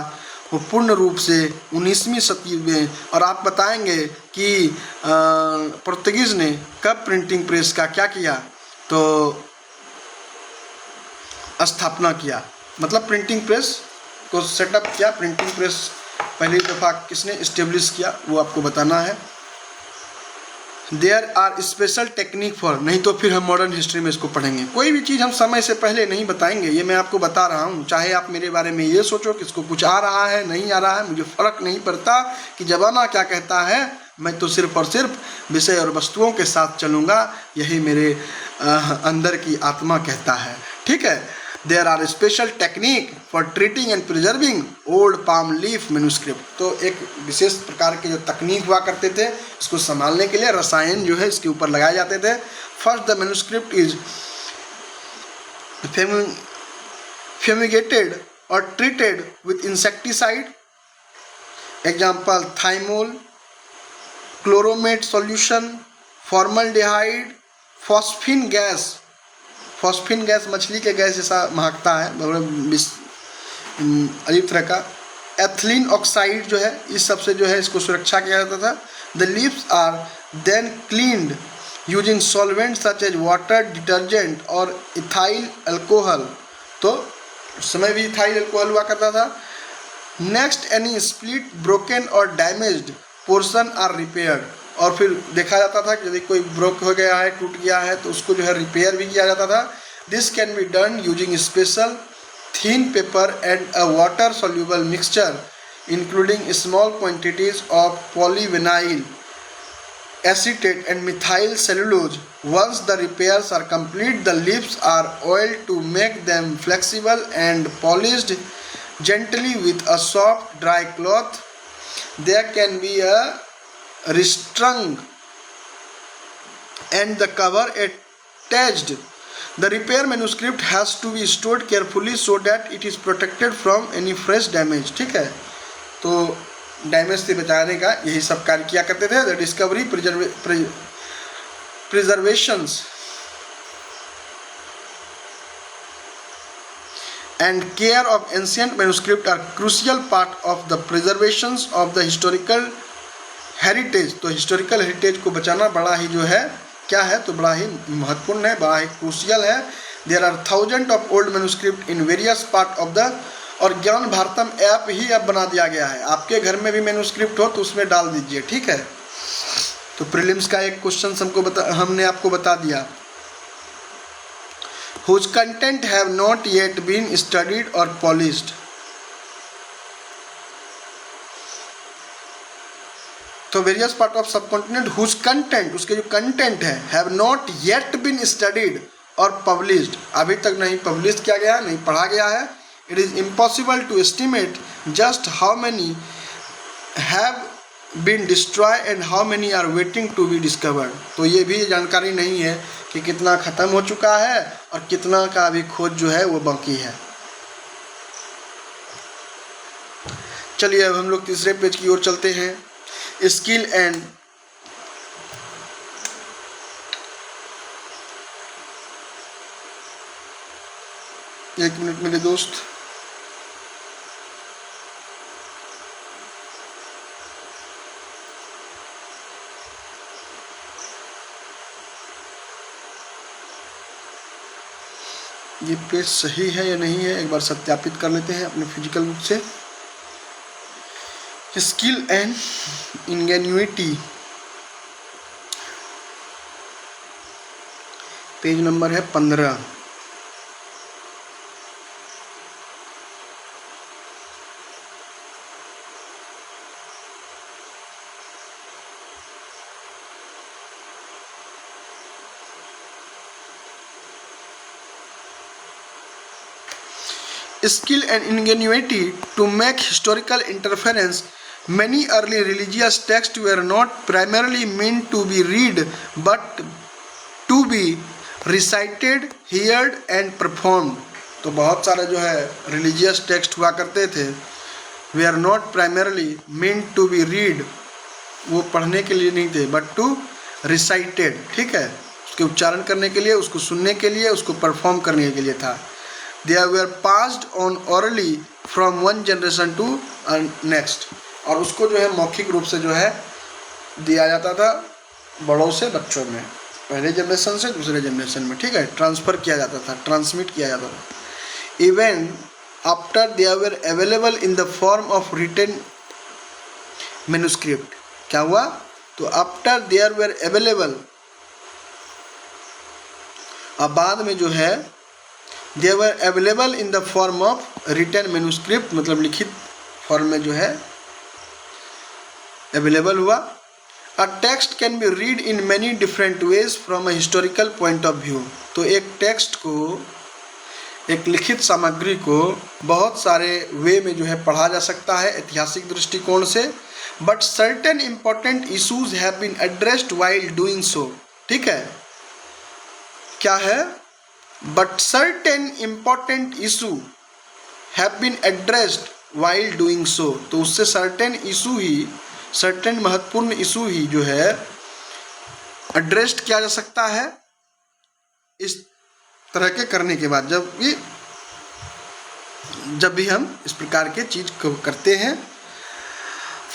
वो पूर्ण रूप से 19वीं सदी में, और आप बताएंगे कि पुर्तगीज़ ने कब प्रिंटिंग प्रेस का क्या किया, तो स्थापना किया, मतलब प्रिंटिंग प्रेस को सेटअप किया। प्रिंटिंग प्रेस पहली दफ़ा किसने इस्टेब्लिश किया वो आपको बताना है। There are special technique for, नहीं तो फिर हम मॉडर्न हिस्ट्री में इसको पढ़ेंगे, कोई भी चीज़ हम समय से पहले नहीं बताएंगे, ये मैं आपको बता रहा हूँ। चाहे आप मेरे बारे में ये सोचो कि इसको कुछ आ रहा है नहीं आ रहा है, मुझे फ़र्क नहीं पड़ता कि ज़माना क्या कहता है, मैं तो सिर्फ और सिर्फ विषय और वस्तुओं के साथ चलूँगा, यही मेरे अंदर की आत्मा कहता है, ठीक है। There are special technique for treating and preserving old palm leaf manuscript, तो एक विशेष प्रकार के जो तकनीक हुआ करते थे इसको संभालने के लिए रसायन जो है इसके ऊपर लगाए जाते थे। First the manuscript is fumigated और treated with insecticide, example thymol, chloromate solution, formaldehyde, phosphine gas, phosphine gas मछली के गैस जैसा महकता है, अजीब तरह का, एथिलीन ऑक्साइड जो है, इस सब से जो है इसको सुरक्षा किया जाता था। The leaves are then cleaned using solvent such as water, detergent और इथाइल अल्कोहल, तो उस समय भी इथाइल अल्कोहल हुआ करता था। नेक्स्ट एनी स्प्लिट, ब्रोकन और डैमेज्ड पोर्शन आर रिपेयर्ड, और फिर देखा जाता था कि यदि कोई ब्रोक हो गया है, टूट गया है, तो उसको जो है रिपेयर भी किया जाता था। This can be done using special thin paper and a water soluble mixture including small quantities of polyvinyl acetate and methyl cellulose. Once the repairs are complete, the leaves are oiled to make them flexible and polished gently with a soft dry cloth. There can be a restrung and the cover attached. The repair manuscript has to be stored carefully so that it is protected from any fresh damage. ठीक है, तो damage से बचाने का यही सब कार्य किया करते थे. The discovery, preservations and care of ancient manuscript are crucial part of the preservations of the historical heritage. तो historical heritage को बचाना बड़ा ही जो है क्या है, तो बड़ा ही महत्वपूर्ण है, बड़ा ही क्रूशियल है. There are thousands of old manuscript in various part of the, और ज्ञान भारतम ऐप ही अब बना दिया गया है. आपके घर में भी मैन्युस्क्रिप्ट हो तो उसमें डाल दीजिए. ठीक है, तो प्रीलिम्स का एक क्वेश्चन हमने आपको बता दिया. whose content have not yet been studied or polished. तो various part of subcontinent whose content, उसके जो कंटेंट है, have not yet been studied और published, अभी तक नहीं पब्लिश किया गया, नहीं पढ़ा गया है. It is impossible to estimate just how many have been destroyed and how many are waiting to be discovered. तो ये भी जानकारी नहीं है कि कितना ख़त्म हो चुका है और कितना का अभी खोज जो है वो बाकी है. चलिए अब हम लोग तीसरे पेज की ओर चलते हैं. स्किल एंड एक मिनट मेरे दोस्त. ये पेज सही है या नहीं है एक बार सत्यापित कर लेते हैं अपने फिजिकल बुक से. स्किल एंड इंगेन्यूटी, पेज नंबर है 15. Skill and ingenuity to make historical interference. Many early religious texts were not primarily meant to be read but to be recited, heard and performed. तो बहुत सारे जो है religious text हुआ करते थे, were not primarily meant to be read, वो पढ़ने के लिए नहीं थे, but to recited, ठीक है, उसके उच्चारण करने के लिए, उसको सुनने के लिए, उसको परफॉर्म करने के लिए था. They were passed on orally from one generation to next. और उसको जो है मौखिक रूप से जो है दिया जाता था बड़ों से बच्चों में, पहले जनरेशन से दूसरे जनरेशन में. ठीक है, ट्रांसफ़र किया जाता था, ट्रांसमिट किया जाता था. Even after they were available in the form of written manuscript. क्या हुआ, तो आफ्टर देयर वर अवेलेबल, अब बाद में जो है they were available in the form of written manuscript, मतलब लिखित फॉर्म में जो है अवेलेबल हुआ. A text can be read in many different ways from a historical point of view. तो एक टेक्स्ट को, एक लिखित सामग्री को बहुत सारे वे में जो है पढ़ा जा सकता है ऐतिहासिक दृष्टिकोण से. But certain important issues have been addressed while doing so. ठीक है, क्या है, but certain important issue have been addressed while doing so. तो उससे certain issue ही, certain महत्वपूर्ण issue ही जो है addressed किया जा सकता है इस तरह के करने के बाद, जब भी हम इस प्रकार के चीज को करते हैं.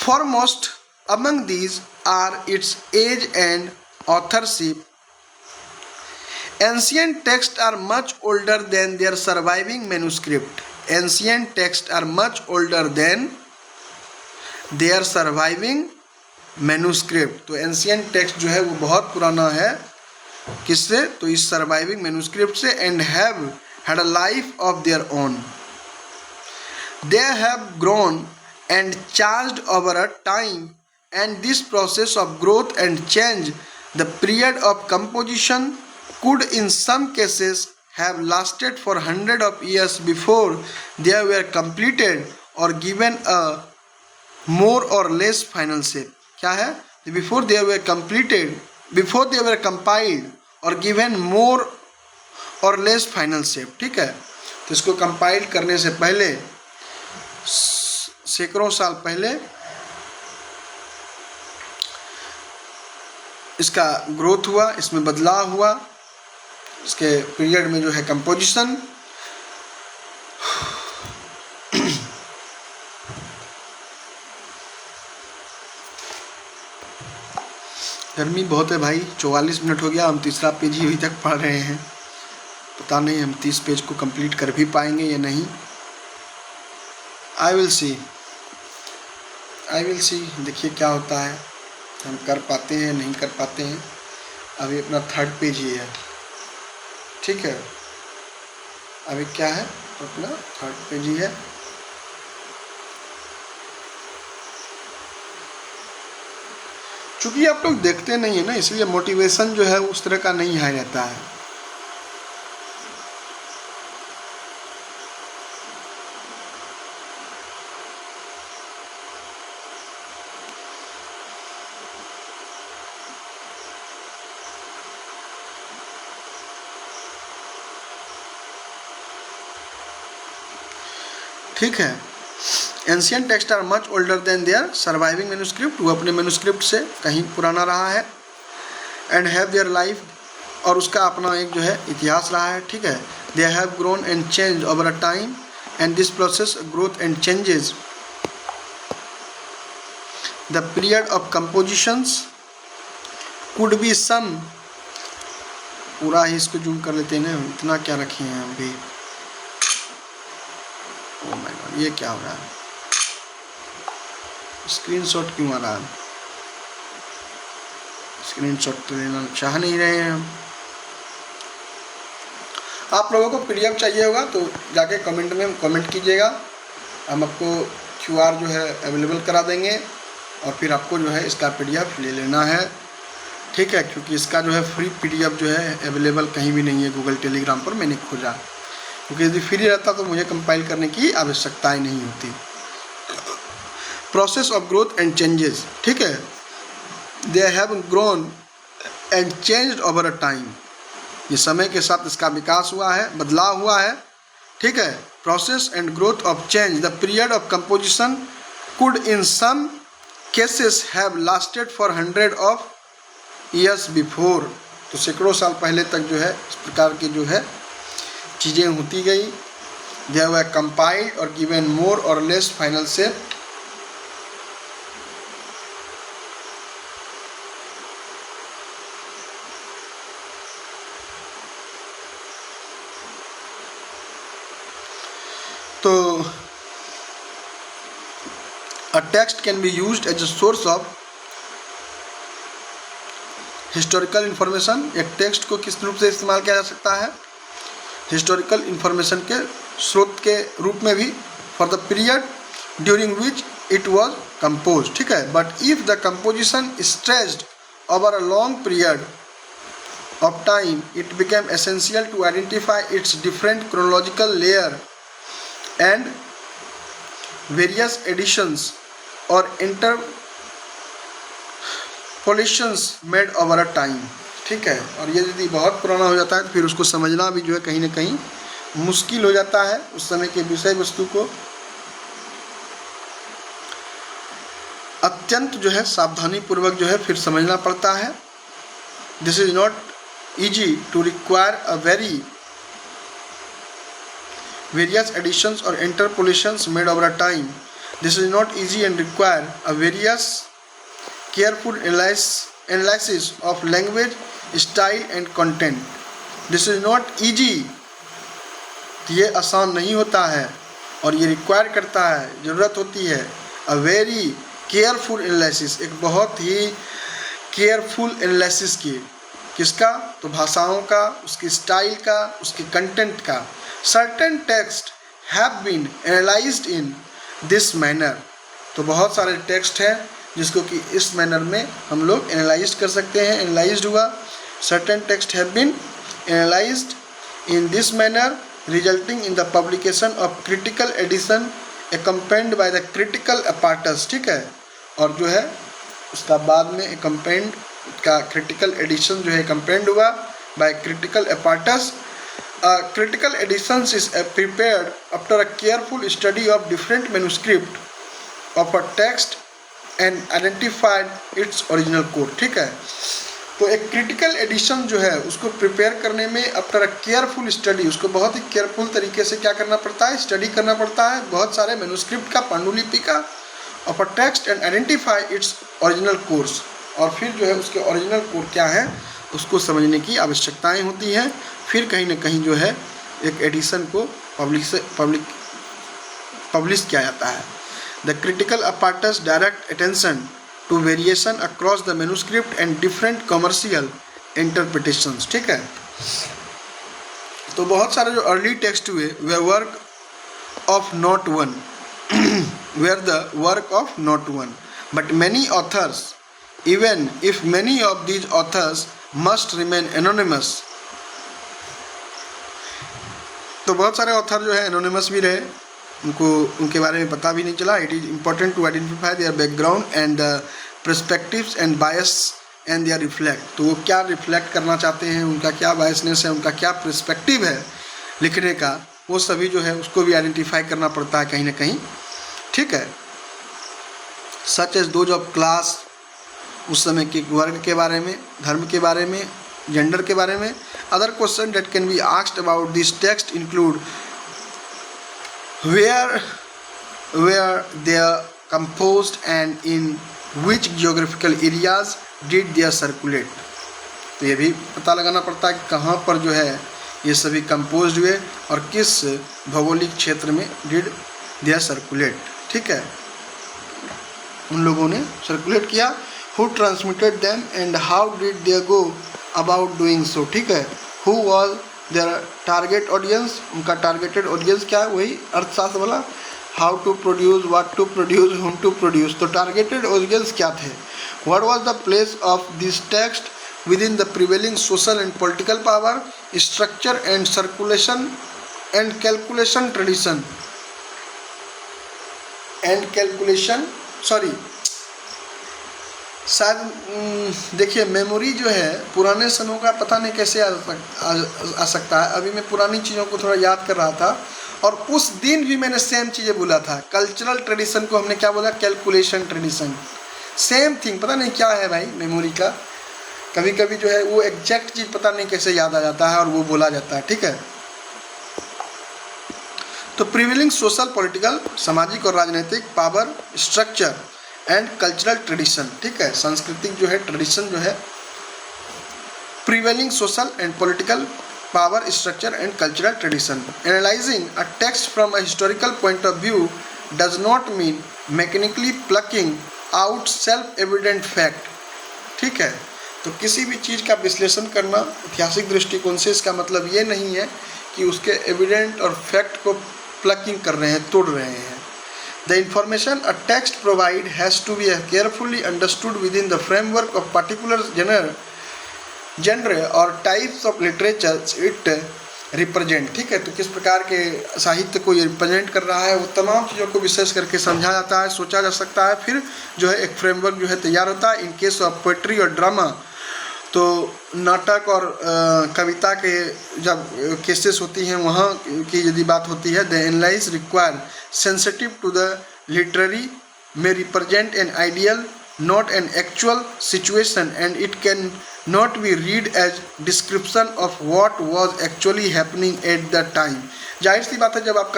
Foremost among these are its age and authorship. Ancient texts are much older than their surviving manuscript. Ancient texts are much older than their surviving manuscript. तो ancient text जो है वो बहुत पुराना है, किससे, तो इस surviving manuscript से, and have had a life of their own. They have grown and changed over a time, and this process of growth and change, the period of composition, could in some cases have lasted for hundreds of years before they were completed or given a more or less final shape. क्या है, before they were completed, before they were compiled or given more or less final shape. ठीक है, तो इसको compile करने से पहले, सैकड़ों साल पहले इसका ग्रोथ हुआ, इसमें बदलाव हुआ, इसके पीरियड में जो है कंपोजिशन। गर्मी बहुत है भाई, 44 मिनट हो गया, हम तीसरा पेज ही अभी तक पढ़ रहे हैं। पता नहीं हम 30 पेज को कंप्लीट कर भी पाएंगे या नहीं। आई विल सी, देखिए क्या होता है, हम कर पाते हैं नहीं कर पाते हैं। अभी अपना 3rd पेज ही है, ठीक है, अभी क्या है, अपना 3rd पेज ही है। चूँकि आप लोग देखते नहीं है ना, इसलिए मोटिवेशन जो है उस तरह का नहीं हाई रहता है। ठीक है, ancient text are much older than their surviving manuscript, वो अपने मैन्युस्क्रिप्ट से कहीं पुराना रहा है। एंड हैव देयर लाइफ, और उसका अपना एक जो है इतिहास रहा है। ठीक है, they have grown and change over a time and this process growth and changes the period of compositions could be some, पूरा ही इसको जूम कर लेते हैं ना, इतना क्या रखे हैं हम भी। ओह माय गॉड, ये क्या हो रहा है, स्क्रीनशॉट क्यों आ रहा है, स्क्रीनशॉट तो लेना चाह नहीं रहे हैं हम। आप लोगों को पीडीएफ चाहिए होगा तो जाके कमेंट में कमेंट कीजिएगा, हम आपको क्यूआर जो है अवेलेबल करा देंगे और फिर आपको जो है इसका पीडीएफ ले लेना है। ठीक है, क्योंकि इसका जो है फ्री पीडीएफ जो है अवेलेबल कहीं भी नहीं है, गूगल टेलीग्राम पर मैंने खोजा, क्योंकि यदि फ्री रहता तो मुझे कंपाइल करने की आवश्यकता ही नहीं होती। Process of growth and changes, ठीक है, they have grown and changed over a time, ये समय के साथ इसका विकास हुआ है, बदलाव हुआ है। ठीक है, process and growth of change the period of composition could in some cases have lasted for 100 of years before, तो सैकड़ों साल पहले तक जो है इस प्रकार की जो है चीज़ें होती गई। दे वर कंपाइल्ड और गिवन मोर और लेस फाइनल शेप। तो a text can be used as a source of historical information, एक टेक्स्ट को किस रूप से इस्तेमाल किया जा सकता है, हिस्टोरिकल इंफॉर्मेशन के स्रोत के रूप में भी, for the period during which it was compose. ठीक है, but if the composition stretched over a long period of time, it became essential to identify its different chronological layer and various additions or interpolations made over a time। ठीक है, और ये यदि बहुत पुराना हो जाता है तो फिर उसको समझना भी जो है कहीं ना कहीं मुश्किल हो जाता है, उस समय के विषय वस्तु को अत्यंत जो है सावधानी पूर्वक जो है फिर समझना पड़ता है। This is not easy to require a various additions or interpolations made over a time. This is not easy and require a various careful analysis of language, style and content. This is not easy, ये आसान नहीं होता है और ये require करता है, ज़रूरत होती है a very careful analysis, एक बहुत ही केयरफुल एनालिसिस की। किसका? तो भाषाओं का, उसकी स्टाइल का, उसके कंटेंट का। Certain text have been analysed in this manner, तो बहुत सारे टेक्स्ट हैं जिसको कि इस मैनर में हम लोग एनालाइज कर सकते हैं। एनालाइज्ड हुआ, certain text have been analysed in this manner resulting in the publication of critical edition accompanied by the critical apparatus। ठीक है, और जो है उसका बाद में कंपेंड का क्रिटिकल एडिशन जो है कंपेंड हुआ bye critical apparatus. Critical editions is prepared after a careful study of different manuscript of a text and identified its original code. ठीक है, तो एक क्रिटिकल एडिशन जो है उसको प्रिपेयर करने में आफ्टर अ केयरफुल स्टडी, उसको बहुत ही केयरफुल तरीके से क्या करना पड़ता है, स्टडी करना पड़ता है बहुत सारे मैन्युस्क्रिप्ट का, पांडुलिपि का, of a text and identify its original course, और फिर जो है उसके ओरिजिनल कोड क्या है उसको समझने की आवश्यकताएं होती हैं. फिर कहीं ना कहीं जो है एक एडिशन को पब्लिश किया जाता है. The critical apparatus direct attention to variation across the manuscript and different commercial interpretations. ठीक है, तो बहुत सारे जो अर्ली टेक्स्ट हुए वे work of not one were the work of not one but many authors, even if many of these authors must remain anonymous. तो बहुत सारे ऑथर जो है एनोनिमस भी रहे, उनको उनके बारे में पता भी नहीं चला. It is important to identify their background and the perspectives and bias and their reflect. तो वो क्या रिफ्लेक्ट करना चाहते हैं, उनका क्या बायसनेस है, उनका क्या पर्सपेक्टिव है लिखने का, वो सभी जो है उसको भी आइडेंटिफाई करना पड़ता है कहीं ना कहीं. ठीक है, such as those of class, उस समय के वर्ग के बारे में, धर्म के बारे में, जेंडर के बारे में. Other question that can be asked about this text include where they are composed and in which geographical areas did they circulate. तो ये भी पता लगाना पड़ता है कि कहाँ पर जो है ये सभी कंपोज हुए और किस भौगोलिक क्षेत्र में डिड दे सर्कुलेट. ठीक है, उन लोगों ने सर्कुलेट किया. Who transmitted them and how did they go about doing so. ठीक है, Who was their target audience, उनका targeted audience क्या है, वही अर्थशास्त्र वाला. How to produce, what to produce, whom to produce. तो targeted audience क्या थे. What was the place of this text within the prevailing social and political power, structure and circulation and calculation tradition and calculation शायद देखिए memory जो है पुराने समयों का पता नहीं कैसे आ सकता है. अभी मैं पुरानी चीज़ों को थोड़ा याद कर रहा था और उस दिन भी मैंने सेम चीज़ें बोला था. कल्चरल ट्रेडिशन को हमने क्या बोला, कैलकुलेशन ट्रेडिशन. सेम थिंग, पता नहीं क्या है भाई मेमोरी का. कभी कभी जो है वो एग्जैक्ट चीज़ पता नहीं कैसे याद आ जाता है और वो बोला जाता है. ठीक है, तो प्रिवेलिंग सोशल पॉलिटिकल, सामाजिक और राजनीतिक power structure and cultural tradition. ठीक है, सांस्कृतिक जो है ट्रेडिशन जो है, prevailing social and political power structure and cultural tradition. Analysing a text from a historical point of view does not mean mechanically plucking out self evident fact. ठीक है, तो किसी भी चीज़ का विश्लेषण करना ऐतिहासिक दृष्टिकोण से, इसका मतलब ये नहीं है कि उसके एविडेंट और फैक्ट को प्लकिंग कर रहे हैं, तोड़ रहे हैं. The information a text provide has to be carefully understood within the framework of particular genre or types of literature it represent. ठीक है, तो किस प्रकार के साहित्य को ये रिप्रेजेंट कर रहा है, वो तमाम चीज़ों को विशेष करके समझा जाता है, सोचा जा सकता है. फिर जो है एक फ्रेमवर्क जो है तैयार होता है. इन केस ऑफ पोइट्री और ड्रामा, तो नाटक और कविता के जब केसेस होती हैं वहाँ की यदि बात होती है, the analyse require sensitive to the literary may represent an ideal, not an actual situation, and it can not be read as description of what was actually happening at the time. जाहिर सी बात है, जब आप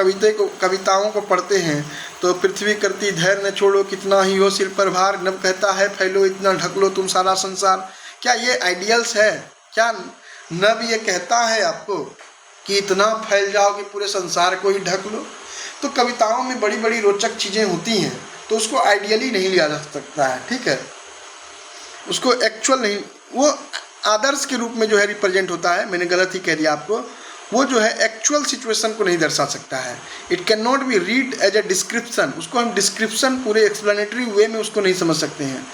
कविताओं को पढ़ते हैं तो पृथ्वी करती धैर्य न छोड़ो, कितना ही हो सिर पर भार, नभ कहता है फैलो इतना ढक लो तुम सारा संसार. क्या ये आइडियल्स है? क्या नब ये कहता है आपको कि इतना फैल जाओ कि पूरे संसार को ही ढक लो? तो कविताओं में बड़ी बड़ी रोचक चीज़ें होती हैं, तो उसको आइडियली नहीं लिया जा सकता है. ठीक है, उसको एक्चुअल नहीं, वो आदर्श के रूप में जो है रिप्रेजेंट होता है. मैंने गलत ही कह दिया आपको. वो जो है एक्चुअल सिचुएशन को नहीं दर्शा सकता है. It can not be read as a description. उसको हम डिस्क्रिप्शन पूरे एक्सप्लेनेटरी वे में उसको नहीं समझ सकते हैं.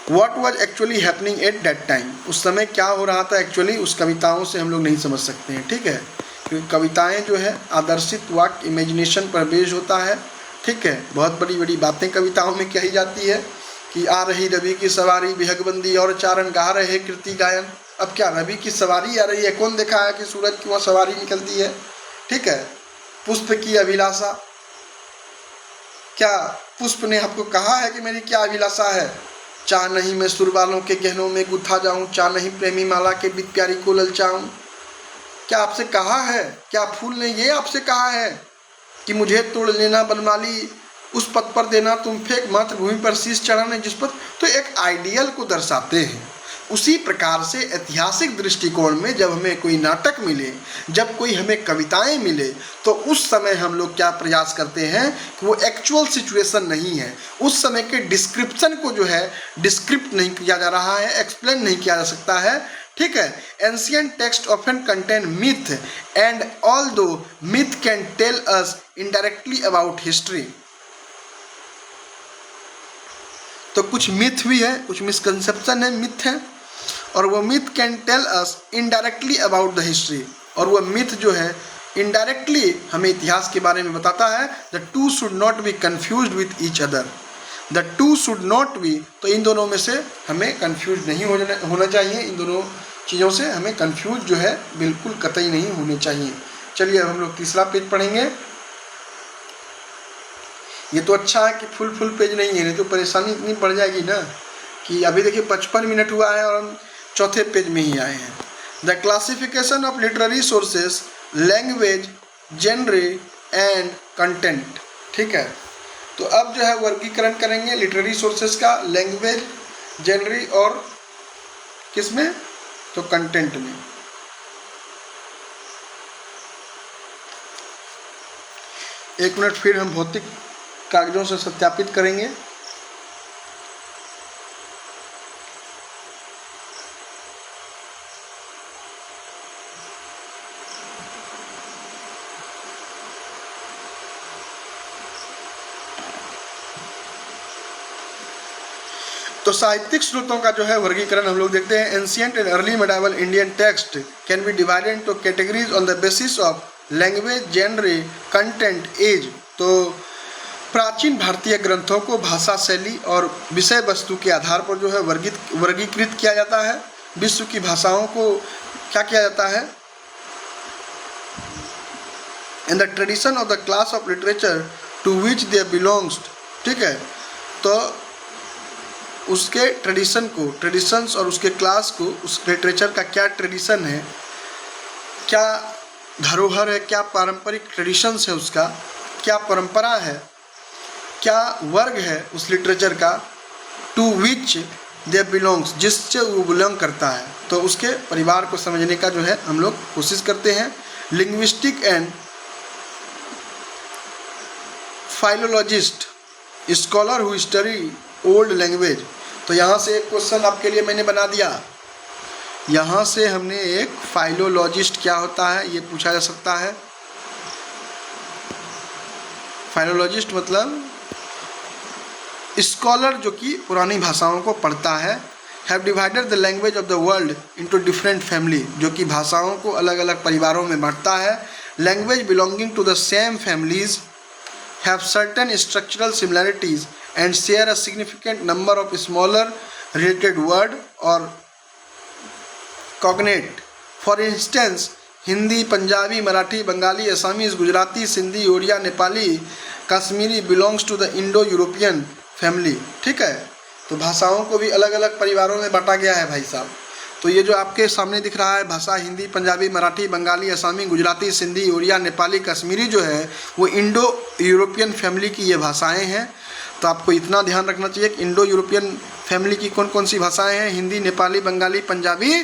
What was actually happening at that time, उस समय क्या हो रहा था एक्चुअली, उस कविताओं से हम लोग नहीं समझ सकते हैं. ठीक है, क्योंकि कविताएं जो है आदर्शित वाक्य इमेजिनेशन पर बेस्ड होता है. ठीक है, बहुत बड़ी बड़ी बातें कविताओं में कही जाती है कि आ रही रवि की सवारी विहगबंदी और चारण गा रहे कृति गायन। अब क्या रवि की सवारी आ रही है? कौन देखा है कि सूरज की वहाँ सवारी निकलती है? ठीक है। पुष्प की अभिलाषा, क्या पुष्प ने आपको कहा है कि मेरी क्या अभिलाषा है? चाह नहीं मैं सुर वालों के गहनों में गुथा जाऊं, चाह नहीं प्रेमी माला के बीच प्यारी को ललचाऊं। क्या आपसे कहा है? क्या फूल ने ये आपसे कहा है कि मुझे तोड़ लेना बनमाली, उस पद पर देना तुम फेंक, मातृभूमि पर शीश चढ़ाने जिस पर। तो एक आइडियल को दर्शाते हैं। उसी प्रकार से ऐतिहासिक दृष्टिकोण में जब हमें कोई नाटक मिले, जब कोई हमें कविताएं मिले, तो उस समय हम लोग क्या प्रयास करते हैं कि वो एक्चुअल सिचुएशन नहीं है, उस समय के डिस्क्रिप्शन को जो है डिस्क्रिप्ट नहीं किया जा रहा है, एक्सप्लेन नहीं किया जा सकता है। ठीक है। Ancient text often contain myth and although myth can tell us indirectly about history. तो कुछ मिथ भी है, कुछ मिसकंसेप्शन है, मिथ है, और वो myth can tell us indirectly about the history. और वो मिथ जो है इनडायरेक्टली हमें इतिहास के बारे में बताता है। The two should not B confused with each other. The two should not B, तो इन दोनों में से हमें कन्फ्यूज नहीं होना चाहिए। इन दोनों चीज़ों से हमें कन्फ्यूज जो है बिल्कुल कतई नहीं होने चाहिए। चलिए अब हम लोग तीसरा पेज पढ़ेंगे। ये तो अच्छा है कि फुल पेज नहीं है, नहीं तो परेशानी इतनी बढ़ जाएगी ना कि अभी देखिए 55 मिनट हुआ है और हम चौथे पेज में ही आए हैं। The classification of literary sources, language, genre and content. ठीक है। तो अब जो है वर्गीकरण करेंगे लिटरेरी सोर्सेस का, लैंग्वेज, जेनरे और किस में? तो कंटेंट में। एक मिनट फिर हम भौतिक कागजों से सत्यापित करेंगे। तो साहित्यिक स्रोतों का जो है वर्गीकरण हम लोग देखते हैं। Ancient and early medieval Indian text can be divided into categories on the basis of language, genre, content, age. तो प्राचीन भारतीय ग्रंथों को भाषा शैली और विषय वस्तु के आधार पर जो है वर्गीकृत किया जाता है। विश्व की भाषाओं को क्या किया जाता है? In the tradition of the class of literature to which they belongs. ठीक है। तो उसके ट्रेडिशन को, ट्रेडिशंस और उसके क्लास को, उस लिटरेचर का क्या ट्रेडिशन है, क्या धरोहर है, क्या पारंपरिक ट्रेडिशंस है, उसका क्या परंपरा है, क्या वर्ग है उस लिटरेचर का, टू विच दे बिलोंग्स, जिससे वो बिलोंग करता है। तो उसके परिवार को समझने का जो है हम लोग कोशिश करते हैं। Linguistic and philologist, scholar who study old language. तो यहाँ से एक क्वेश्चन आपके लिए मैंने बना दिया। यहाँ से हमने एक फाइलोलॉजिस्ट क्या होता है ये पूछा जा सकता है। फाइलोलॉजिस्ट मतलब स्कॉलर जो कि पुरानी भाषाओं को पढ़ता है। Have divided the language of the world into different family, जो कि भाषाओं को अलग अलग परिवारों में बांटता है। Language belonging to the same families have certain structural similarities and share a significant number of smaller related word or cognate. For instance, Hindi, Punjabi, Marathi, Bengali, Assamese, Gujarati, Sindhi, Odia, Nepali, Kashmiri belongs to the Indo European family. ठीक है। तो भाषाओं को भी अलग अलग परिवारों में बांटा गया है भाई साहब। तो ये जो आपके सामने दिख रहा है भाषा, हिंदी, पंजाबी, मराठी, बंगाली, असमी, गुजराती, सिंधी, ओडिया, नेपाली, कश्मीरी जो है वो इंडो यूरोपियन फैमिली की ये भाषाएँ हैं। तो आपको इतना ध्यान रखना चाहिए कि इंडो यूरोपियन फैमिली की कौन कौन सी भाषाएं हैं? हिंदी, नेपाली, बंगाली, पंजाबी,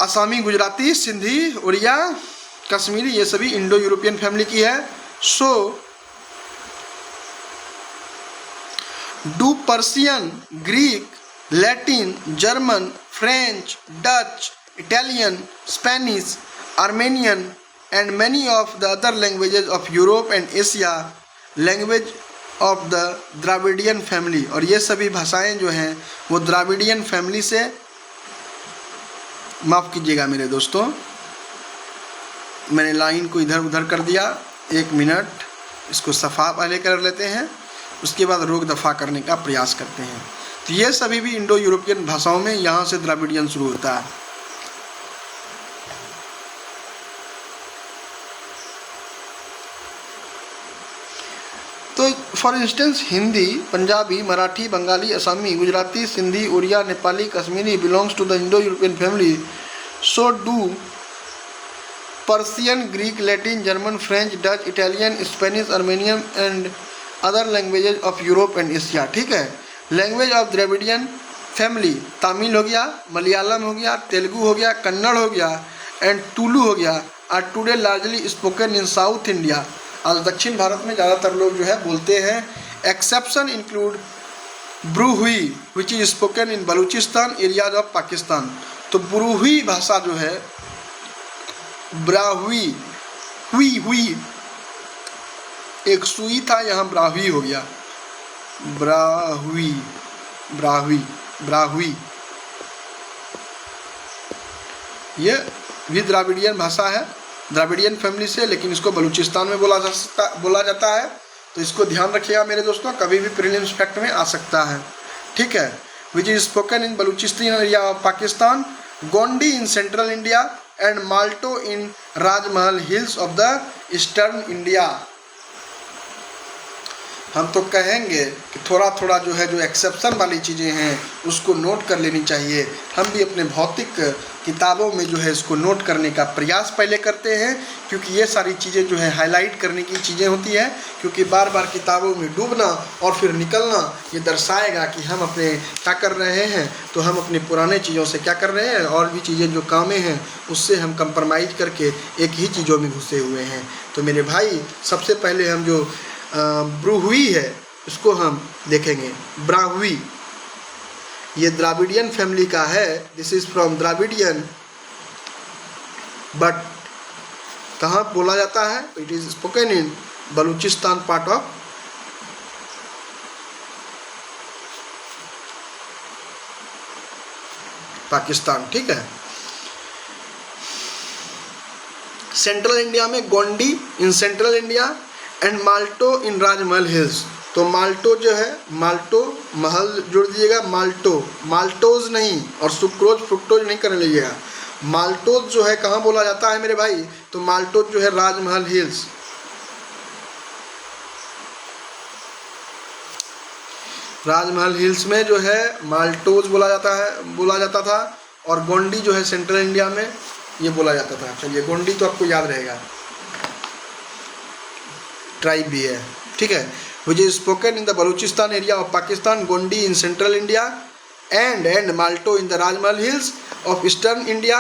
असमी, गुजराती, सिंधी, उड़िया, कश्मीरी, ये सभी इंडो यूरोपियन फैमिली की है। So do Persian, Greek, Latin, German, French, Dutch, Italian, Spanish, Armenian and many of the other languages of Europe and Asia language of the Dravidian family. और ये सभी भाषाएं जो हैं वो द्राविडियन फैमिली से, माफ़ कीजिएगा मेरे दोस्तों, मैंने लाइन को इधर उधर कर दिया। एक मिनट, इसको सफ़ा पहले कर लेते हैं, उसके बाद रोक दफा करने का प्रयास करते हैं। तो ये सभी भी इंडो यूरोपियन भाषाओं में यहाँ से द्रविडियन शुरू होता है। तो for instance Hindi, Punjabi, Marathi, Bengali, Assamese, Gujarati, Sindhi, Oriya, Nepali, Kashmiri belongs to the Indo European family. So do Persian, Greek, Latin, German, French, Dutch, Italian, Spanish, Armenian and other languages of Europe and Asia. ठीक है। Language of Dravidian family, Tamil हो गया, मलयालम हो गया, तेलुगु हो गया, कन्नड़ हो गया एंड तुलु हो गया, are today largely spoken in South India. आज दक्षिण भारत में ज़्यादातर लोग जो है बोलते हैं। Exception include Brahui which is spoken in Balochistan areas of Pakistan. तो ब्रूहुई भाषा जो है, ब्राहुई, हुई एक सुई था, यहाँ ब्राहुई हो गया, ब्राहुई ये भी द्राविडियन भाषा है, द्राविडियन फैमिली से, लेकिन इसको बलूचिस्तान में बोला जाता है। तो इसको ध्यान रखिएगा मेरे दोस्तों, कभी भी प्रीलिम्स फैक्ट में आ सकता है। ठीक है। Which is spoken in Balochistan area of Pakistan, Gondi in central India and Malto in Rajmahal hills of the eastern India. हम तो कहेंगे कि थोड़ा थोड़ा जो है, जो एक्सेप्शन वाली चीज़ें हैं उसको नोट कर लेनी चाहिए। हम भी अपने भौतिक किताबों में जो है इसको नोट करने का प्रयास पहले करते हैं, क्योंकि ये सारी चीज़ें जो है हाईलाइट करने की चीज़ें होती हैं, क्योंकि बार बार किताबों में डूबना और फिर निकलना ये दर्शाएगा कि हम अपने क्या कर रहे हैं। तो हम अपने पुराने चीज़ों से क्या कर रहे हैं, और भी चीज़ें जो कामें हैं उससे हम कंप्रोमाइज़ करके एक ही चीज़ों में घुसे हुए हैं। तो मेरे भाई, सबसे पहले हम जो ब्रूहुई है इसको हम देखेंगे। ब्राहुई ये द्राविडियन फैमिली का है, this is from Dravidian, but कहाँ बोला जाता है? It is spoken in Balochistan part of Pakistan. ठीक है। सेंट्रल इंडिया में Gondi in central India and Malto in Rajmahal hills. तो माल्टो जो है, माल्टो महल जोड़ दीजिएगा, माल्टो, माल्टोज नहीं, और सुक्रोज फ्रुक्टोज नहीं करने लीजिएगा। माल्टोज जो है कहाँ बोला जाता है मेरे भाई? तो माल्टोज जो है राजमहल हिल्स, राजमहल हिल्स में जो है माल्टोज बोला जाता था। और गोंडी जो है सेंट्रल इंडिया में ये बोला जाता था। चलिए, गोंडी तो आपको याद रहेगा, ट्राइब भी है। ठीक है। Which is spoken in the Balochistan area of Pakistan, Gondi in central India and Malto in the Rajmahal hills of eastern India.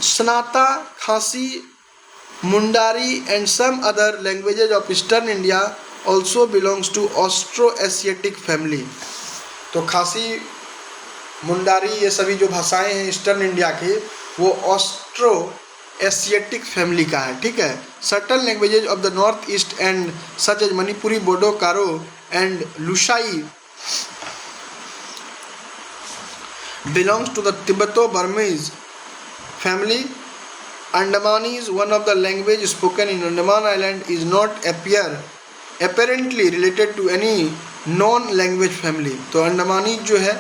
Santali, Khasi, Mundari and some other languages of eastern India also belongs to Austro Asiatic family. तो खासी, मुंडारी ये सभी जो भाषाएं हैं ईस्टर्न इंडिया की, वो Austro Asiatic family का है। ठीक है। Certain languages of the north east and such as Manipuri, Bodo, Garo and Lushai belongs to the Tibeto Burmese family. Andamani is one of the language spoken in Andaman Island is not apparently related to any known language family। तो अंडमानी जो है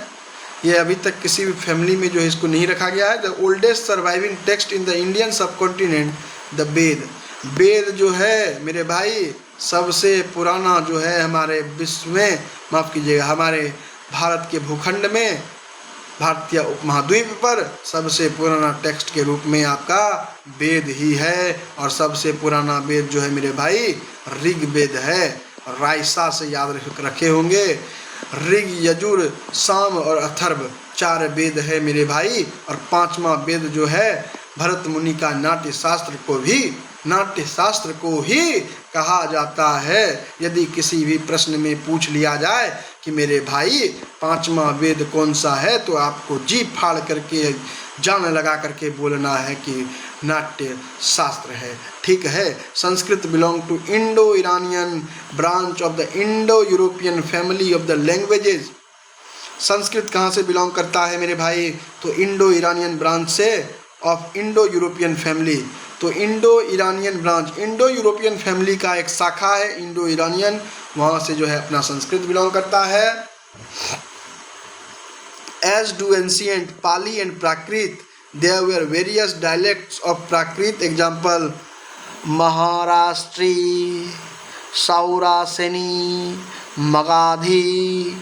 ये अभी तक किसी भी family में जो है इसको नहीं रखा गया है। The oldest surviving text in the Indian subcontinent, the Veda. Veda जो है मेरे भाई सबसे पुराना जो है हमारे विश्व में, माफ़ कीजिएगा, हमारे भारत के भूखंड में, भारतीय उपमहाद्वीप पर सबसे पुराना टेक्स्ट के रूप में आपका वेद ही है। और सबसे पुराना वेद जो है मेरे भाई ऋग्वेद है। रायसा से याद रखे होंगे, ऋग, यजुर, साम और अथर्व 4 वेद है मेरे भाई। और 5वां वेद जो है भरत मुनि का नाट्य शास्त्र को ही कहा जाता है। यदि किसी भी प्रश्न में पूछ लिया जाए कि मेरे भाई 5वां वेद कौन सा है, तो आपको जी फाड़ करके, जान लगा करके बोलना है कि नाट्य शास्त्र है। ठीक है। Sanskrit belong to Indo Iranian branch of the Indo European family of the languages. Sanskrit कहाँ से बिलोंग करता है मेरे भाई? तो इंडो ईरानियन ब्रांच से ऑफ इंडो यूरोपियन फैमिली। तो Indo Iranian branch, Indo European family का एक शाखा है इंडो ईरानियन, वहाँ से जो है अपना संस्कृत बिलोंग करता है। As do ancient Pali and Prakrit, there were various dialects of Prakrit, example Maharashtri, Sauraseni, Magadhi।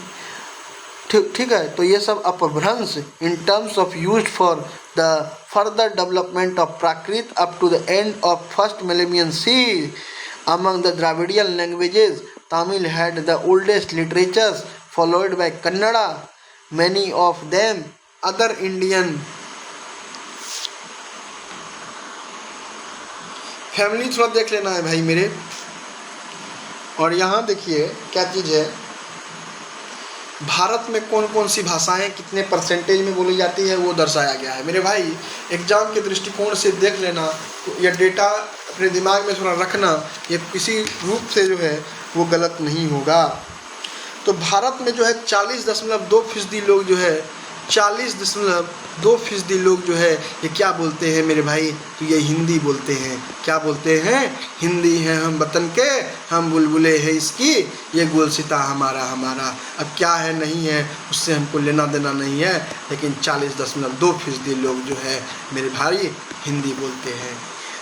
ठीक है, तो ये सब Apabhramsha in terms of used for the further development of Prakrit up to the end of first millennium C. Among the Dravidian languages Tamil had the oldest literatures followed by Kannada, many of them other Indian. Family थोड़ा देख लेना है भाई मेरे। और यहाँ देखिए क्या चीज़ है, भारत में कौन कौन सी भाषाएं कितने परसेंटेज में बोली जाती है वो दर्शाया गया है मेरे भाई। एग्जाम के दृष्टिकोण से देख लेना, तो यह डेटा अपने दिमाग में थोड़ा रखना, ये किसी रूप से जो है वो गलत नहीं होगा। तो भारत में जो है 40.2% लोग जो है 40.2% लोग जो है ये क्या बोलते हैं मेरे भाई, तो ये हिंदी बोलते हैं। क्या बोलते हैं? हिंदी है हम वतन के, हम बुलबुले हैं इसकी, ये गुलसिता हमारा हमारा। अब क्या है नहीं है उससे हमको लेना देना नहीं है, लेकिन 40.2% लोग जो है मेरे भाई हिंदी बोलते हैं।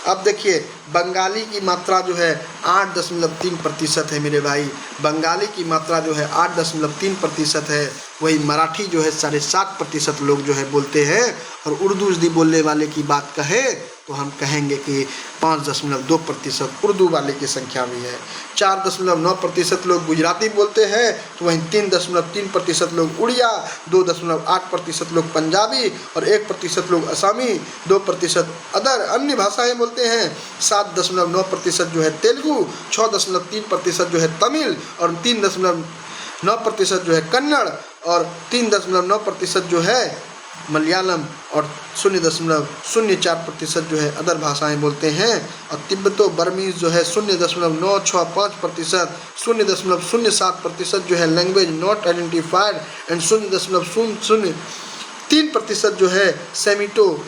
अब देखिए बंगाली की मात्रा जो है 8.3% है मेरे भाई, बंगाली की मात्रा जो है 8.3% है। वही मराठी जो है 7.5% लोग जो है बोलते हैं। और उर्दू यदि बोलने वाले की बात कहें तो हम कहेंगे कि 5.2% उर्दू वाले की संख्या भी है। 4.9% लोग गुजराती बोलते हैं, तो वहीं 3.3% लोग उड़िया, 2.8% लोग पंजाबी और 1% लोग असमी, 2% अदर अन्य भाषाएं बोलते हैं। 7.9% जो है तेलुगु, 6.3% जो है तमिल और 3.9% जो है कन्नड़ और 3.9% जो है मलयालम और 0.04% जो है अदर भाषाएं बोलते हैं। और तिब्बतो बर्मीज जो है 0.965%, 0.07% जो है लैंग्वेज नॉट आइडेंटिफाइड एंड 0.03% जो है सेमिटो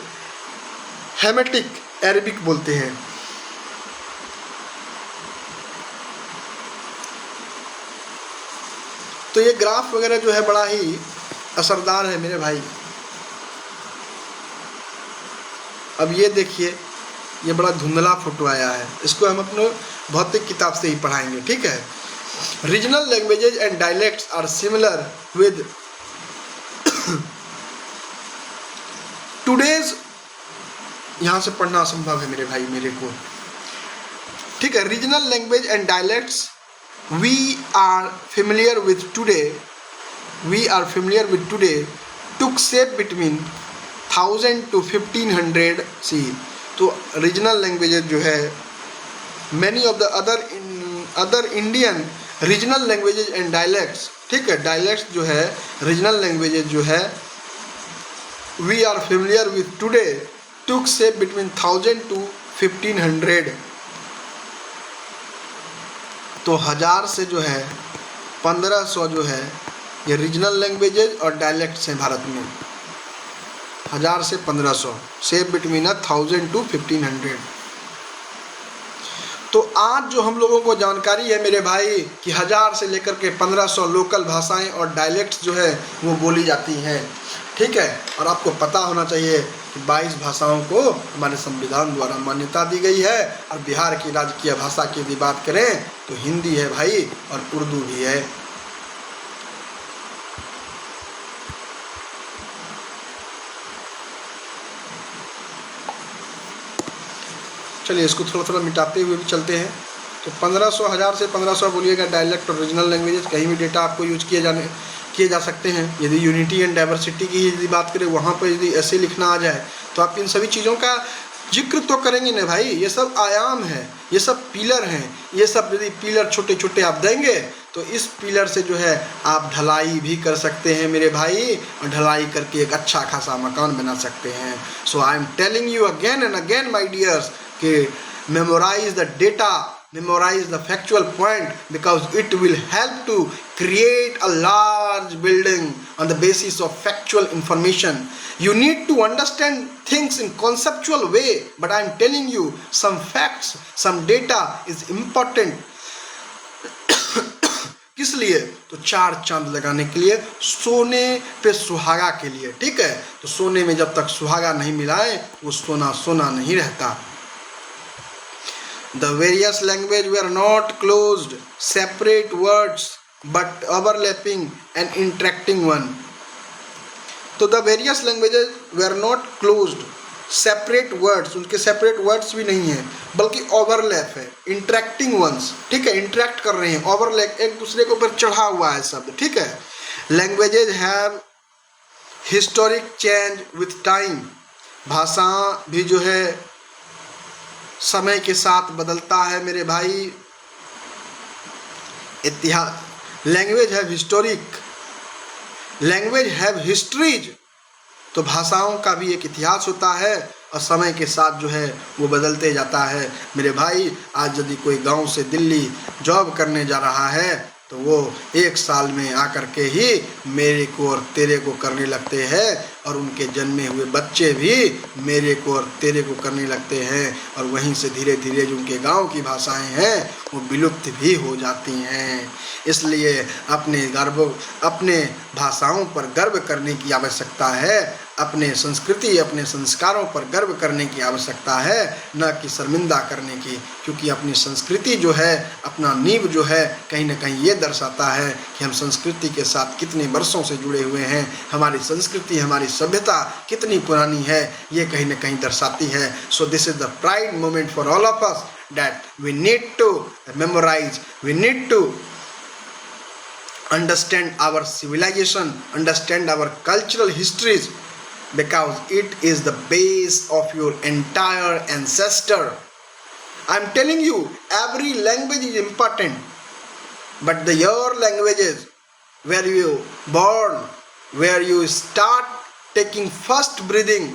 हेमेटिक अरबिक बोलते हैं। तो ये ग्राफ वगैरह जो है बड़ा ही असरदार है मेरे भाई। अब ये देखिए, ये बड़ा धुंधला फोटो आया है, इसको हम अपने भौतिक किताब से ही पढ़ाएंगे, ठीक है। Regional languages and dialects are similar with today's, यहाँ से पढ़ना असंभव है मेरे भाई मेरे को, ठीक है। Regional language and dialects we are familiar with today took shape between 1000 to 1500 CE। तो रीजनल लैंग्वेजेज जो है many of the other Indian regional languages and dialects, ठीक है, डायलेक्ट्स जो है रीजनल लैंग्वेजेज जो है we are familiar with today took shape between 1000 to 1500। तो 1000 से जो है 1500 जो है ये रीजनल लैंग्वेजेज और डायलेक्ट्स हैं भारत में। 1000 से 1500 शेप बिटवीन 1000 to 1500। तो आज जो हम लोगों को जानकारी है मेरे भाई कि 1000 से लेकर के 1500 लोकल भाषाएं और डायलेक्ट्स जो है वो बोली जाती हैं, ठीक है। और आपको पता होना चाहिए कि 22 भाषाओं को हमारे संविधान द्वारा मान्यता दी गई है। और बिहार की राजकीय भाषा की यदि बात करें तो हिंदी है भाई और उर्दू भी है। चलिए इसको थोड़ा थोड़ा मिटाते हुए भी चलते हैं। तो 1500 1000 से 1500 बोलिएगा डायलेक्ट और रीजनल लैंग्वेजेस, कहीं भी डेटा आपको यूज किए जा सकते हैं। यदि यूनिटी एंड डाइवर्सिटी की यदि बात करें वहाँ पर यदि ऐसे लिखना आ जाए तो आप इन सभी चीज़ों का जिक्र तो करेंगे ना भाई। ये सब आयाम है, ये सब पिलर हैं। ये सब यदि पिलर छोटे छोटे आप देंगे तो इस पिलर से जो है आप ढलाई भी कर सकते हैं मेरे भाई, और ढलाई करके एक अच्छा खासा मकान बना सकते हैं। So I am telling you again and again my dears कि memorise the data memorize the factual point because it will help to create a large building on the basis of factual information. You need to understand things in conceptual way, but I am telling you some facts, some data is important. किस लिए? तो 4 चांद लगाने के लिए, सोने पे सुहागा के लिए, ठीक है। तो सोने में जब तक सुहागा नहीं मिलाए वो सोना सोना नहीं रहता। The various language were not closed, separate words, but overlapping and interacting one. तो the various languages were not closed, separate words, उनके सेपरेट वर्ड्स भी नहीं है बल्कि ओवरलैप है, इंटरेक्टिंग वंस, ठीक है, इंटरेक्ट कर रहे हैं, ओवरलैप, एक दूसरे के ऊपर चढ़ा हुआ है शब्द, ठीक है। Languages have historic change with time, भाषा भी जो है समय के साथ बदलता है मेरे भाई। इतिहास, language have historic, language have histories, तो भाषाओं का भी एक इतिहास होता है और समय के साथ जो है वो बदलते जाता है मेरे भाई। आज यदि कोई गांव से दिल्ली जॉब करने जा रहा है तो वो 1 साल में आकर के ही मेरे को और तेरे को करने लगते हैं, और उनके जन्मे हुए बच्चे भी मेरे को और तेरे को करने लगते हैं, और वहीं से धीरे धीरे जो उनके गांव की भाषाएं हैं वो विलुप्त भी हो जाती हैं। इसलिए अपने भाषाओं पर गर्व करने की आवश्यकता है, अपने संस्कृति, अपने संस्कारों पर गर्व करने की आवश्यकता है, न कि शर्मिंदा करने की, क्योंकि अपनी संस्कृति जो है, अपना नींव जो है, कहीं ना कहीं ये दर्शाता है कि हम संस्कृति के साथ कितने वर्षों से जुड़े हुए हैं, हमारी संस्कृति, हमारी सभ्यता कितनी पुरानी है, ये कहीं ना कहीं दर्शाती है। So this is the pride moment for all of us that we need to memorize, we need to understand our civilization, understand our cultural histories, because it is the base of your entire ancestor. I am telling you, every language is important, but your languages, where you born, where you start taking first breathing,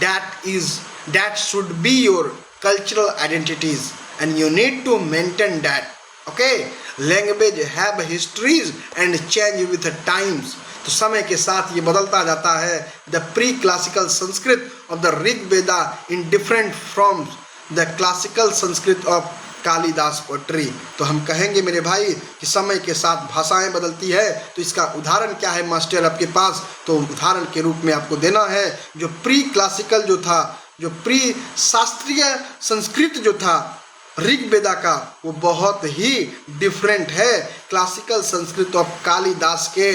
that should be your cultural identities, and you need to maintain that. Okay, language have histories and change with the times. तो समय के साथ ये बदलता जाता है। The pre classical Sanskrit of the Rig Veda in different from the classical Sanskrit of Kalidasa poetry. तो हम कहेंगे मेरे भाई कि समय के साथ भाषाएं बदलती है, तो इसका उदाहरण क्या है मास्टर आपके पास? तो उदाहरण के रूप में आपको देना है जो प्री क्लासिकल जो था, जो प्री शास्त्रीय संस्कृत जो था ऋग वेदा का, वो बहुत ही डिफरेंट है क्लासिकल संस्कृत ऑफ कालिदास के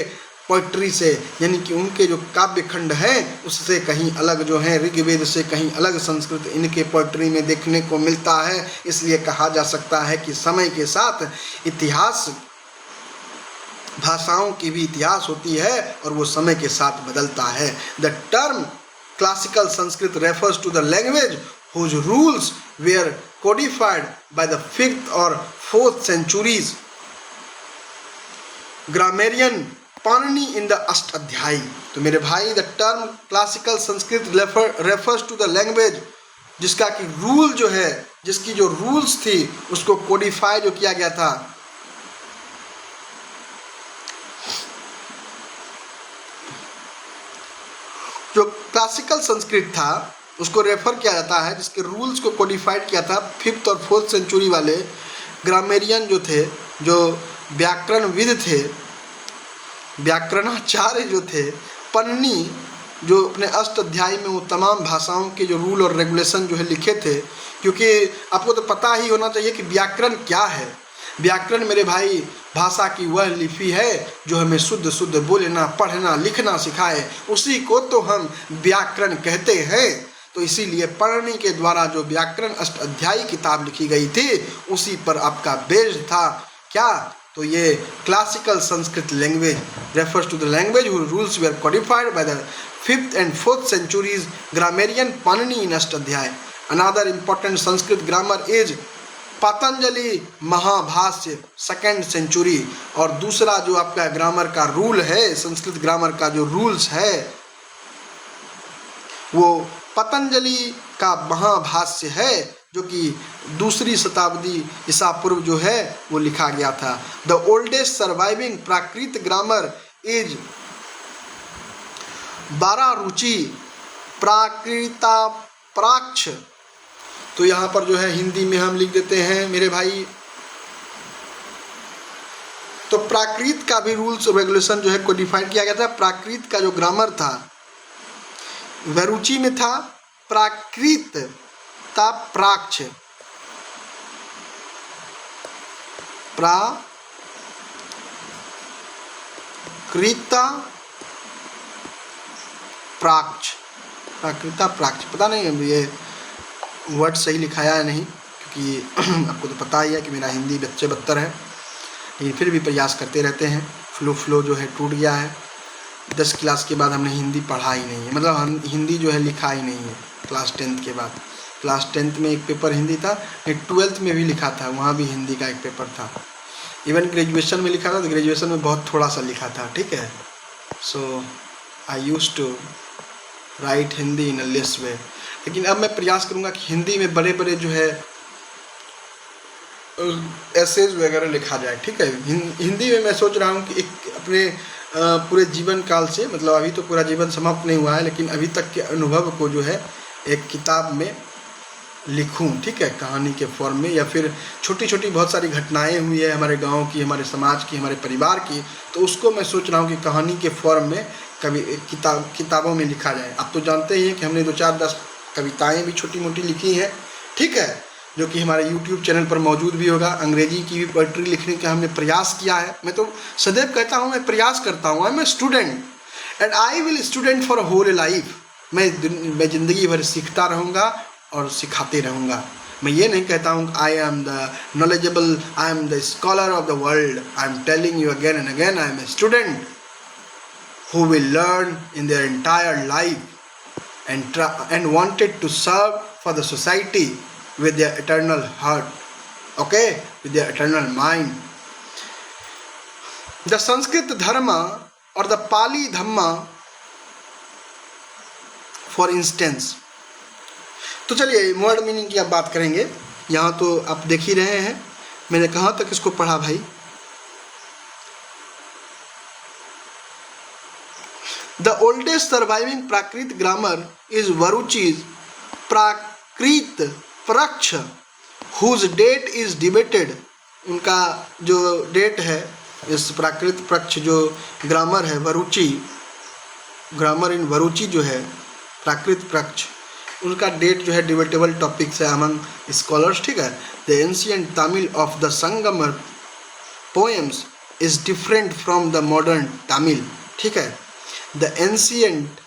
पोइट्री से, यानी कि उनके जो काव्य खंड हैं उससे कहीं अलग जो है, ऋग्वेद से कहीं अलग संस्कृत इनके पोइट्री में देखने को मिलता है। इसलिए कहा जा सकता है कि समय के साथ इतिहास, भाषाओं की भी इतिहास होती है और वो समय के साथ बदलता है। The term classical Sanskrit refers to the language whose rules were codified by the 5th or 4th centuries. Grammarian Panini in the Ashtadhyayi. तो मेरे भाई the term classical Sanskrit refers to the language, जिसका कि रूल जो है, जिसकी जो रूल्स थी उसको कोडिफाई जो किया गया था, जो क्लासिकल संस्कृत था उसको रेफर किया जाता है, जिसके रूल्स को कोडिफाइड किया था 5th और 4th सेंचुरी वाले ग्रामेरियन जो थे, जो व्याकरणविद थे, व्याकरणाचार्य जो थे, पन्नी जो अपने अष्टाध्यायी में वो तमाम भाषाओं के जो रूल और रेगुलेशन जो है लिखे थे। क्योंकि आपको तो पता ही होना चाहिए कि व्याकरण क्या है। व्याकरण मेरे भाई भाषा की वह लिपि है जो हमें शुद्ध शुद्ध बोलना, पढ़ना, लिखना सिखाए, उसी को तो हम व्याकरण कहते हैं। तो इसीलिए पढ़ने के द्वारा जो व्याकरण अष्टाध्यायी किताब लिखी गई थी उसी पर आपका बेस था क्या? तो ये classical Sanskrit language refers to the language whose rules were codified by the 5th and 4th centuries grammarian Panini in Ashtadhyayi. Another important Sanskrit grammar is Patanjali Mahabhashya 2nd century. और दूसरा जो आपका ग्रामर का रूल है, संस्कृत ग्रामर का जो रूल्स है, वो पतंजलि का महाभाष्य है जो कि दूसरी शताब्दी ईसा पूर्व जो है वो लिखा गया था। The oldest surviving Prakrit grammar is Vararuchi Prakritaprakasha. तो यहाँ पर जो है हिंदी में हम लिख देते हैं मेरे भाई। तो प्राकृत का भी रूल्स और रेगुलेशन जो है कोडिफाइड किया गया था। प्राकृत का जो ग्रामर था वरुचि में था, प्राकृत था प्राक्ष, प्राकृता प्राक्ष, प्राकृता प्राक्ष। पता नहीं अब ये वर्ड सही लिखाया है नहीं, क्योंकि आपको तो पता ही है कि मेरा हिंदी बच्चे बदतर है, लेकिन फिर भी प्रयास करते रहते हैं। फ्लो जो है टूट गया है। 10 क्लास के बाद हमने हिंदी पढ़ा ही नहीं है, मतलब हम हिंदी जो है लिखा ही नहीं है क्लास 10th के बाद। क्लास 10th में एक पेपर हिंदी था, 12th में भी लिखा था, वहाँ भी हिंदी का एक पेपर था। इवन ग्रेजुएशन में लिखा था, तो ग्रेजुएशन में बहुत थोड़ा सा लिखा था, ठीक है। So I used to write Hindi in a less way. लेकिन अब मैं प्रयास करूँगा कि हिंदी में बड़े बड़े जो है एसेज वगैरह लिखा जाए, ठीक है। हिंदी में मैं सोच रहा हूँ कि एक अपने पूरे जीवन काल से, मतलब अभी तो पूरा जीवन समाप्त नहीं हुआ है, लेकिन अभी तक के अनुभव को जो है एक किताब में लिखूं, ठीक है, कहानी के फॉर्म में, या फिर छोटी छोटी बहुत सारी घटनाएं हुई है हमारे गांव की, हमारे समाज की, हमारे परिवार की, तो उसको मैं सोच रहा हूँ कि कहानी के फॉर्म में कभी किताबों में लिखा जाए। आप तो जानते ही हैं कि हमने 2-4-10 कविताएं भी छोटी मोटी लिखी हैं, ठीक है, जो कि हमारे YouTube चैनल पर मौजूद भी होगा। अंग्रेजी की भी पोइट्री लिखने का हमने प्रयास किया है। मैं तो सदैव कहता हूँ मैं प्रयास करता हूँ, I am a student and I will student for whole life. मैं ज़िंदगी भर सीखता रहूँगा और सिखाते रहूँगा। मैं ये नहीं कहता हूँ I am the knowledgeable, I am the scholar of the world. I am telling you again and again, I am a student who will learn in their entire life and wanted to serve for the society with their eternal heart, okay, with their eternal mind. The Sanskrit dharma or the Pali dhamma for instance. तो चलिए word meaning की आप बात करेंगे। यहाँ तो आप देख ही रहे हैं, मैंने कहाँ तक इसको पढ़ा भाई। The oldest surviving Prakrit grammar is Varuchi's Prakrit Praksh, whose date is debated. उनका जो डेट है इस प्राकृत प्रक्ष जो ग्रामर है वरुचि, ग्रामर इन वरुचि जो है प्राकृत प्रक्ष, उनका डेट जो है डिबेटेबल टॉपिक्स है अमंग स्कॉलर्स, ठीक है। The ancient Tamil of the Sangam poems is different from the modern Tamil, ठीक है। The ancient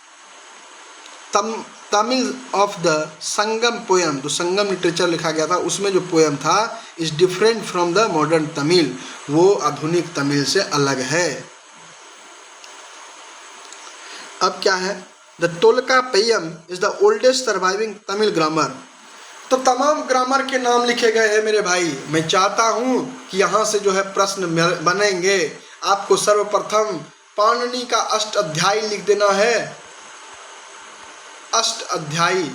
Tamil of the Sangam poem, जो संगम लिटरेचर लिखा गया था उसमें जो पोएम था, is different from the modern Tamil, वो आधुनिक तमिल से अलग है। अब क्या है, the Tolkappiyam is the oldest surviving Tamil grammar. तो तमाम ग्रामर के नाम लिखे गए हैं मेरे भाई। मैं चाहता हूं कि यहाँ से जो है प्रश्न बनेंगे। आपको सर्वप्रथम पाणिनि का अष्ट अध्यायी लिख देना है, अष्ट अध्यायी,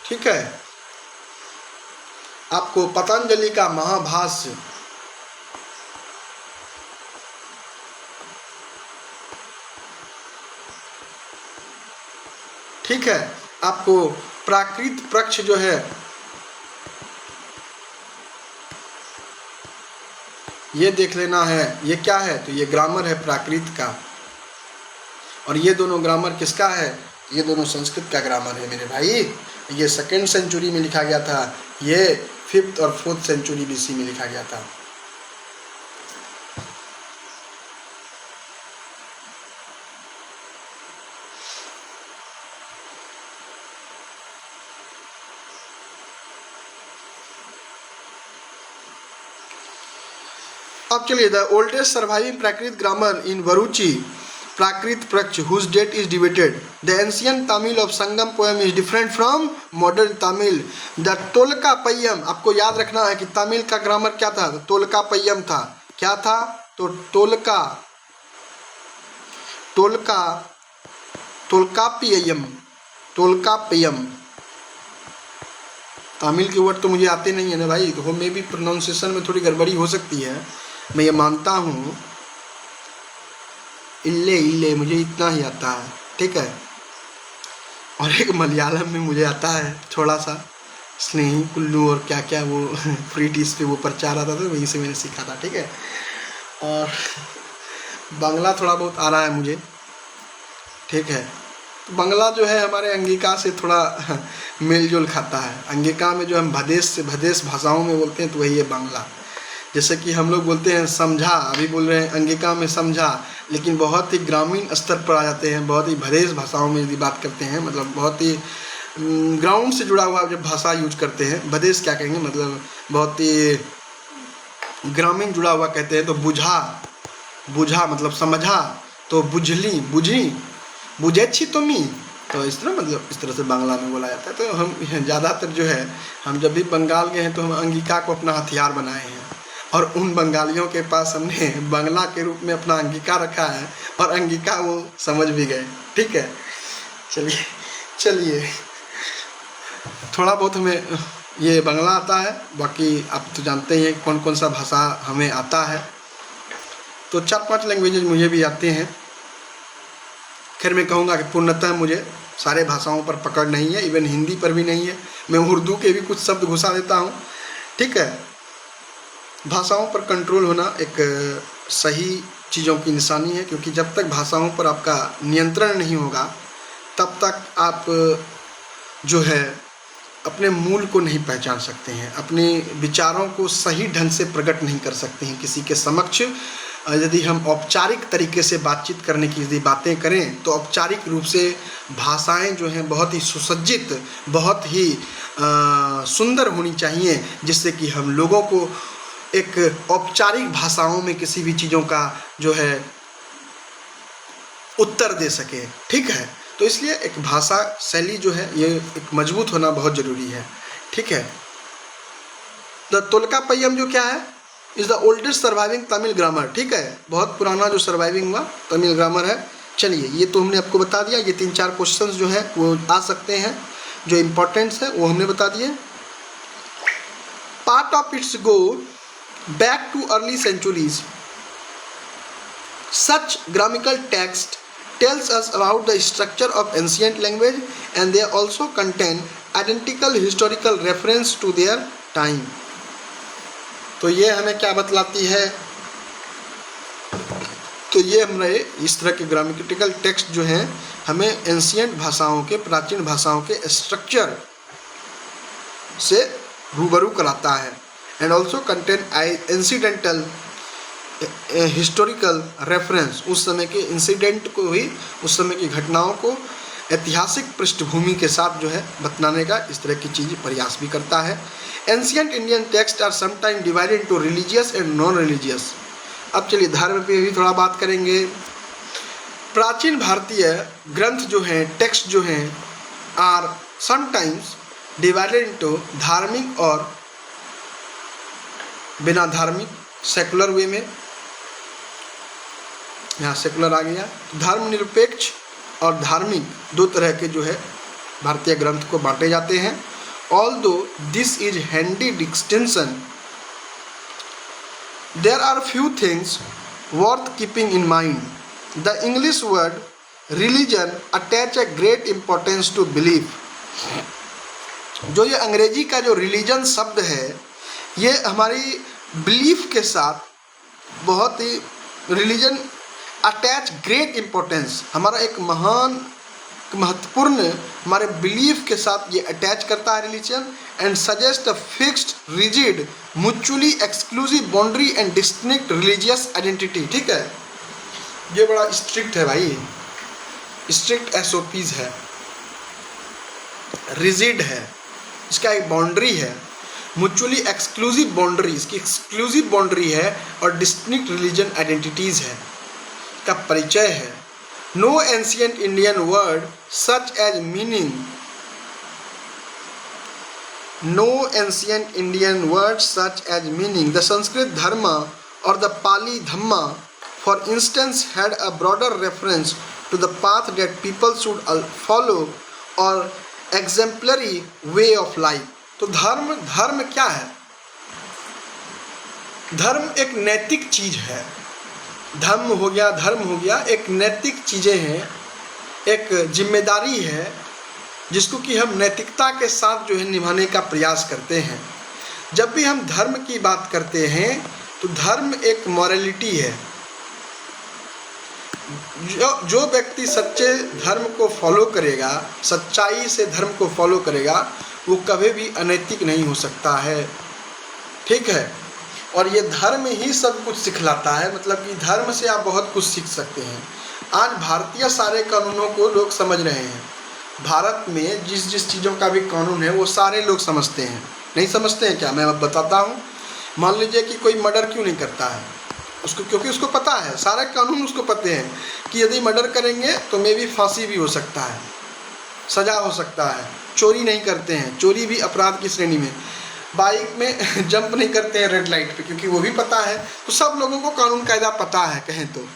ठीक है। आपको पतंजलि का महाभाष्य, ठीक है। आपको प्राकृत प्रक्ष जो है ये देख लेना है। ये क्या है, तो ये ग्रामर है प्राकृत का, और ये दोनों ग्रामर किसका है, ये दोनों संस्कृत का ग्रामर है मेरे भाई। ये 2nd सेंचुरी में लिखा गया था, ये 5th और 4th सेंचुरी BC में लिखा गया था। अब चलिए, the oldest surviving Prakrit grammar in Vararuchi Prakrita Prakasha whose date is debated. The ancient Tamil of Sangam poem is different from modern Tamil. The Tolkappiyam, आपको याद रखना है कि तमिल का ग्रामर क्या था, तोलकाप्पयम था। क्या था, तो तोलकाप्पयम, तोल्काप्पियम। तमिल के वर्ड तो मुझे आते नहीं है ना भाई, तो मे भी प्रोनाउंसिएशन में थोड़ी गड़बड़ी हो सकती है, मैं ये मानता हूँ। इल्ले इल्ले मुझे इतना ही आता है, ठीक है। और एक मलयालम में मुझे आता है थोड़ा सा, स्नेही कुल्लू और क्या क्या वो फ्री टीज पे वो प्रचार आता था, वहीं से मैंने सीखा था, ठीक है। और बांग्ला थोड़ा बहुत आ रहा है मुझे, ठीक है। तो बांग्ला जो है हमारे अंगिका से थोड़ा मेल जोल खाता है। अंगिका में जो हम भदेश भाषाओं में बोलते हैं तो वही है बांग्ला। जैसे कि हम लोग बोलते हैं समझा, अभी बोल रहे हैं अंगिका में समझा, लेकिन बहुत ही ग्रामीण स्तर पर आ जाते हैं, बहुत ही भदेश भाषाओं में यदि बात करते हैं, मतलब बहुत ही ग्राउंड से जुड़ा हुआ जब भाषा यूज करते हैं। भदेश क्या कहेंगे, मतलब बहुत ही ग्रामीण जुड़ा हुआ कहते हैं। तो बुझा मतलब समझा, तो बुझली बुझी बुझेच्छी तुम्ही, तो इस तरह मतलब इस तरह से बांग्ला में बोला जाता है। तो हम ज़्यादातर जो है, हम जब भी बंगाल गए हैं तो हम अंगिका को अपना हथियार बनाए हैं, और उन बंगालियों के पास हमने बांग्ला के रूप में अपना अंगिका रखा है, और अंगिका वो समझ भी गए, ठीक है। चलिए थोड़ा बहुत हमें ये बांग्ला आता है, बाकी आप तो जानते हैं कौन कौन सा भाषा हमें आता है। तो 4-5 लैंग्वेजेज मुझे भी आते हैं। खैर मैं कहूँगा कि पूर्णतः मुझे सारे भाषाओं पर पकड़ नहीं है, इवन हिंदी पर भी नहीं है। मैं उर्दू के भी कुछ शब्द घुसा देता हूँ, ठीक है। भाषाओं पर कंट्रोल होना एक सही चीज़ों की निशानी है, क्योंकि जब तक भाषाओं पर आपका नियंत्रण नहीं होगा तब तक आप जो है अपने मूल को नहीं पहचान सकते हैं, अपने विचारों को सही ढंग से प्रकट नहीं कर सकते हैं किसी के समक्ष। यदि हम औपचारिक तरीके से बातचीत करने की यदि बातें करें तो औपचारिक रूप से भाषाएं जो हैं बहुत ही सुसज्जित, बहुत ही सुंदर होनी चाहिए, जिससे कि हम लोगों को एक औपचारिक भाषाओं में किसी भी चीज़ों का जो है उत्तर दे सके, ठीक है। तो इसलिए एक भाषा शैली जो है ये एक मजबूत होना बहुत ज़रूरी है, ठीक है। द तोल्काप्पियम जो क्या है, is the oldest surviving Tamil grammar, ठीक है। बहुत पुराना जो सर्वाइविंग हुआ तमिल ग्रामर है। चलिए ये तो हमने आपको बता दिया। ये 3-4 क्वेश्चंस जो है वो आ सकते हैं, जो इम्पोर्टेंट्स है वो हमने बता दिए। Part of its go back to early centuries. Such grammatical text tells us about the structure of ancient language, and they also contain identical historical reference to their time. तो ये हमें क्या बतलाती है, तो ये हमारे इस तरह के ग्रामेटिकल टेक्स्ट जो हैं हमें एंशियंट भाषाओं के, प्राचीन भाषाओं के स्ट्रक्चर से रूबरू कराता है। And also contain incidental historical reference, उस समय के इंसिडेंट को ही, उस समय की घटनाओं को ऐतिहासिक पृष्ठभूमि के साथ जो है बतलाने का इस तरह की चीज़ प्रयास भी करता है। Ancient Indian text are sometime divided into religious and non religious. अब चलिए धर्म पे भी थोड़ा बात करेंगे। प्राचीन भारतीय ग्रंथ जो हैं, टेक्स्ट जो हैं, आर समटाइम्स डिवाइडेड इनटू धार्मिक और बिना धार्मिक, सेकुलर वे में, यहाँ सेकुलर आ गया। धर्मनिरपेक्ष और धार्मिक दो तरह के जो है भारतीय ग्रंथ को बांटे जाते हैं। Although this is handy distinction, there are few things worth keeping in mind. The English word religion attach a great importance to belief. जो ये अंग्रेजी का जो रिलीजन शब्द है, ये हमारी बिलीफ के साथ बहुत ही, रिलीजन अटैच ग्रेट इम्पोर्टेंस, हमारा एक महान महत्वपूर्ण हमारे बिलीफ के साथ ये अटैच करता है religion. And suggest a fixed rigid mutually exclusive boundary and distinct religious identity, ठीक है। ये बड़ा स्ट्रिक्ट है भाई, स्ट्रिक्ट एसओपीज है, रिजिड है, इसका एक बाउंड्री है, म्यूचुअली एक्सक्लूसिव बाउंड्री, इसकी एक्सक्लूसिव बाउंड्री है, और डिस्टिंक्ट रिलीजन आइडेंटिटीज है, का परिचय है। No ancient Indian word such as meaning, no ancient Indian word such as meaning. The Sanskrit dharma और the Pali dhamma for instance had a broader reference to the path that people should follow और exemplary way of life. तो धर्म क्या है? धर्म एक नैतिक चीज है। धर्म हो गया एक नैतिक चीज़ें हैं, एक जिम्मेदारी है जिसको कि हम नैतिकता के साथ जो है निभाने का प्रयास करते हैं। जब भी हम धर्म की बात करते हैं तो धर्म एक मॉरलिटी है। जो व्यक्ति सच्चे धर्म को फॉलो करेगा, सच्चाई से धर्म को फॉलो करेगा, वो कभी भी अनैतिक नहीं हो सकता है। ठीक है, और ये धर्म ही सब कुछ सिखलाता है। मतलब कि धर्म से आप बहुत कुछ सीख सकते हैं। आज भारतीय सारे कानूनों को लोग समझ रहे हैं। भारत में जिस चीज़ों का भी कानून है वो सारे लोग समझते हैं। नहीं समझते हैं क्या? मैं अब बताता हूँ। मान लीजिए कि कोई मर्डर क्यों नहीं करता है उसको, क्योंकि उसको पता है, सारे कानून उसको पते हैं कि यदि मर्डर करेंगे तो मे भी फांसी भी हो सकता है, सज़ा हो सकता है। चोरी नहीं करते हैं, चोरी भी अपराध की श्रेणी में। बाइक में जंप नहीं करते हैं रेड लाइट पे, क्योंकि वो भी पता है। तो सब लोगों को कानून कायदा पता है कहें तो।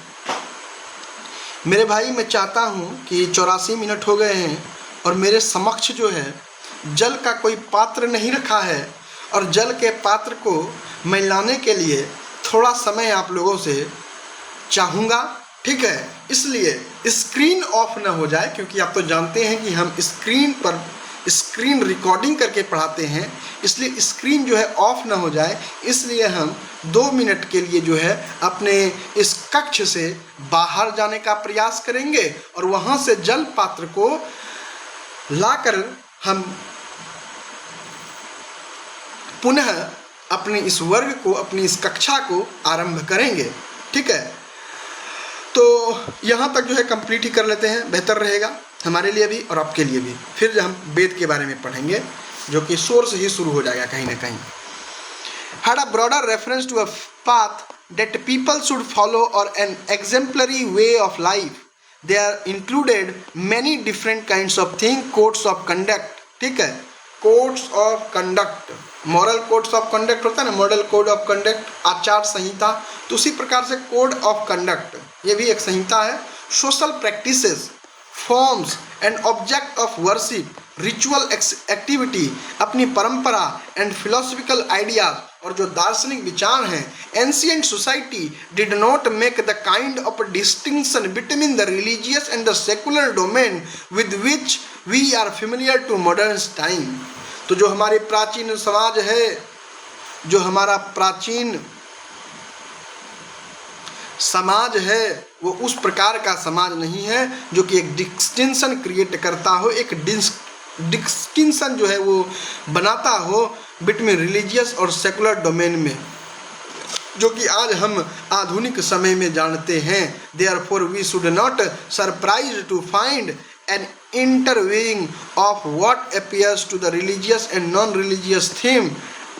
मेरे भाई, मैं चाहता हूँ कि 84 मिनट हो गए हैं और मेरे समक्ष जो है जल का कोई पात्र नहीं रखा है, और जल के पात्र को मैं लाने के लिए थोड़ा समय आप लोगों से चाहूँगा। ठीक है, इसलिए स्क्रीन ऑफ ना हो जाए, क्योंकि आप तो जानते हैं कि हम स्क्रीन रिकॉर्डिंग करके पढ़ाते हैं, इसलिए स्क्रीन जो है ऑफ ना हो जाए। इसलिए हम 2 मिनट के लिए जो है अपने इस कक्ष से बाहर जाने का प्रयास करेंगे और वहाँ से जल पात्र को लाकर हम पुनः अपने इस वर्ग को, अपनी इस कक्षा को आरंभ करेंगे। ठीक है, तो यहाँ तक जो है कंप्लीट ही कर लेते हैं, बेहतर रहेगा हमारे लिए भी और आपके लिए भी। फिर हम वेद के बारे में पढ़ेंगे, जो कि सोर्स ही शुरू हो जाएगा कहीं ना कहीं। Had a broader reference to a path that people should follow or an exemplary way of life. There included many different kinds of things, codes of conduct. ठीक है, codes of conduct, moral codes of conduct होता है ना, model code of conduct, आचार संहिता। तो उसी प्रकार से कोड ऑफ कंडक्ट ये भी एक संहिता है। Social practices, forms and object of worship, ritual activity, अपनी परंपरा एंड फिलोसफिकल आइडियाज, और जो दार्शनिक विचार हैं। Ancient society did not make the kind of distinction between the religious and the secular domain with which we are familiar to modern time. तो जो हमारे प्राचीन समाज है, जो हमारा प्राचीन समाज है, वो उस प्रकार का समाज नहीं है जो कि एक डिस्टिंक्शन क्रिएट करता हो, एक डिस्टिंक्शन जो है वो बनाता हो बिटवीन रिलीजियस और सेकुलर डोमेन में, जो कि आज हम आधुनिक समय में जानते हैं। Therefore we should not surprise to find an interweaving of what appears to the religious and non-religious theme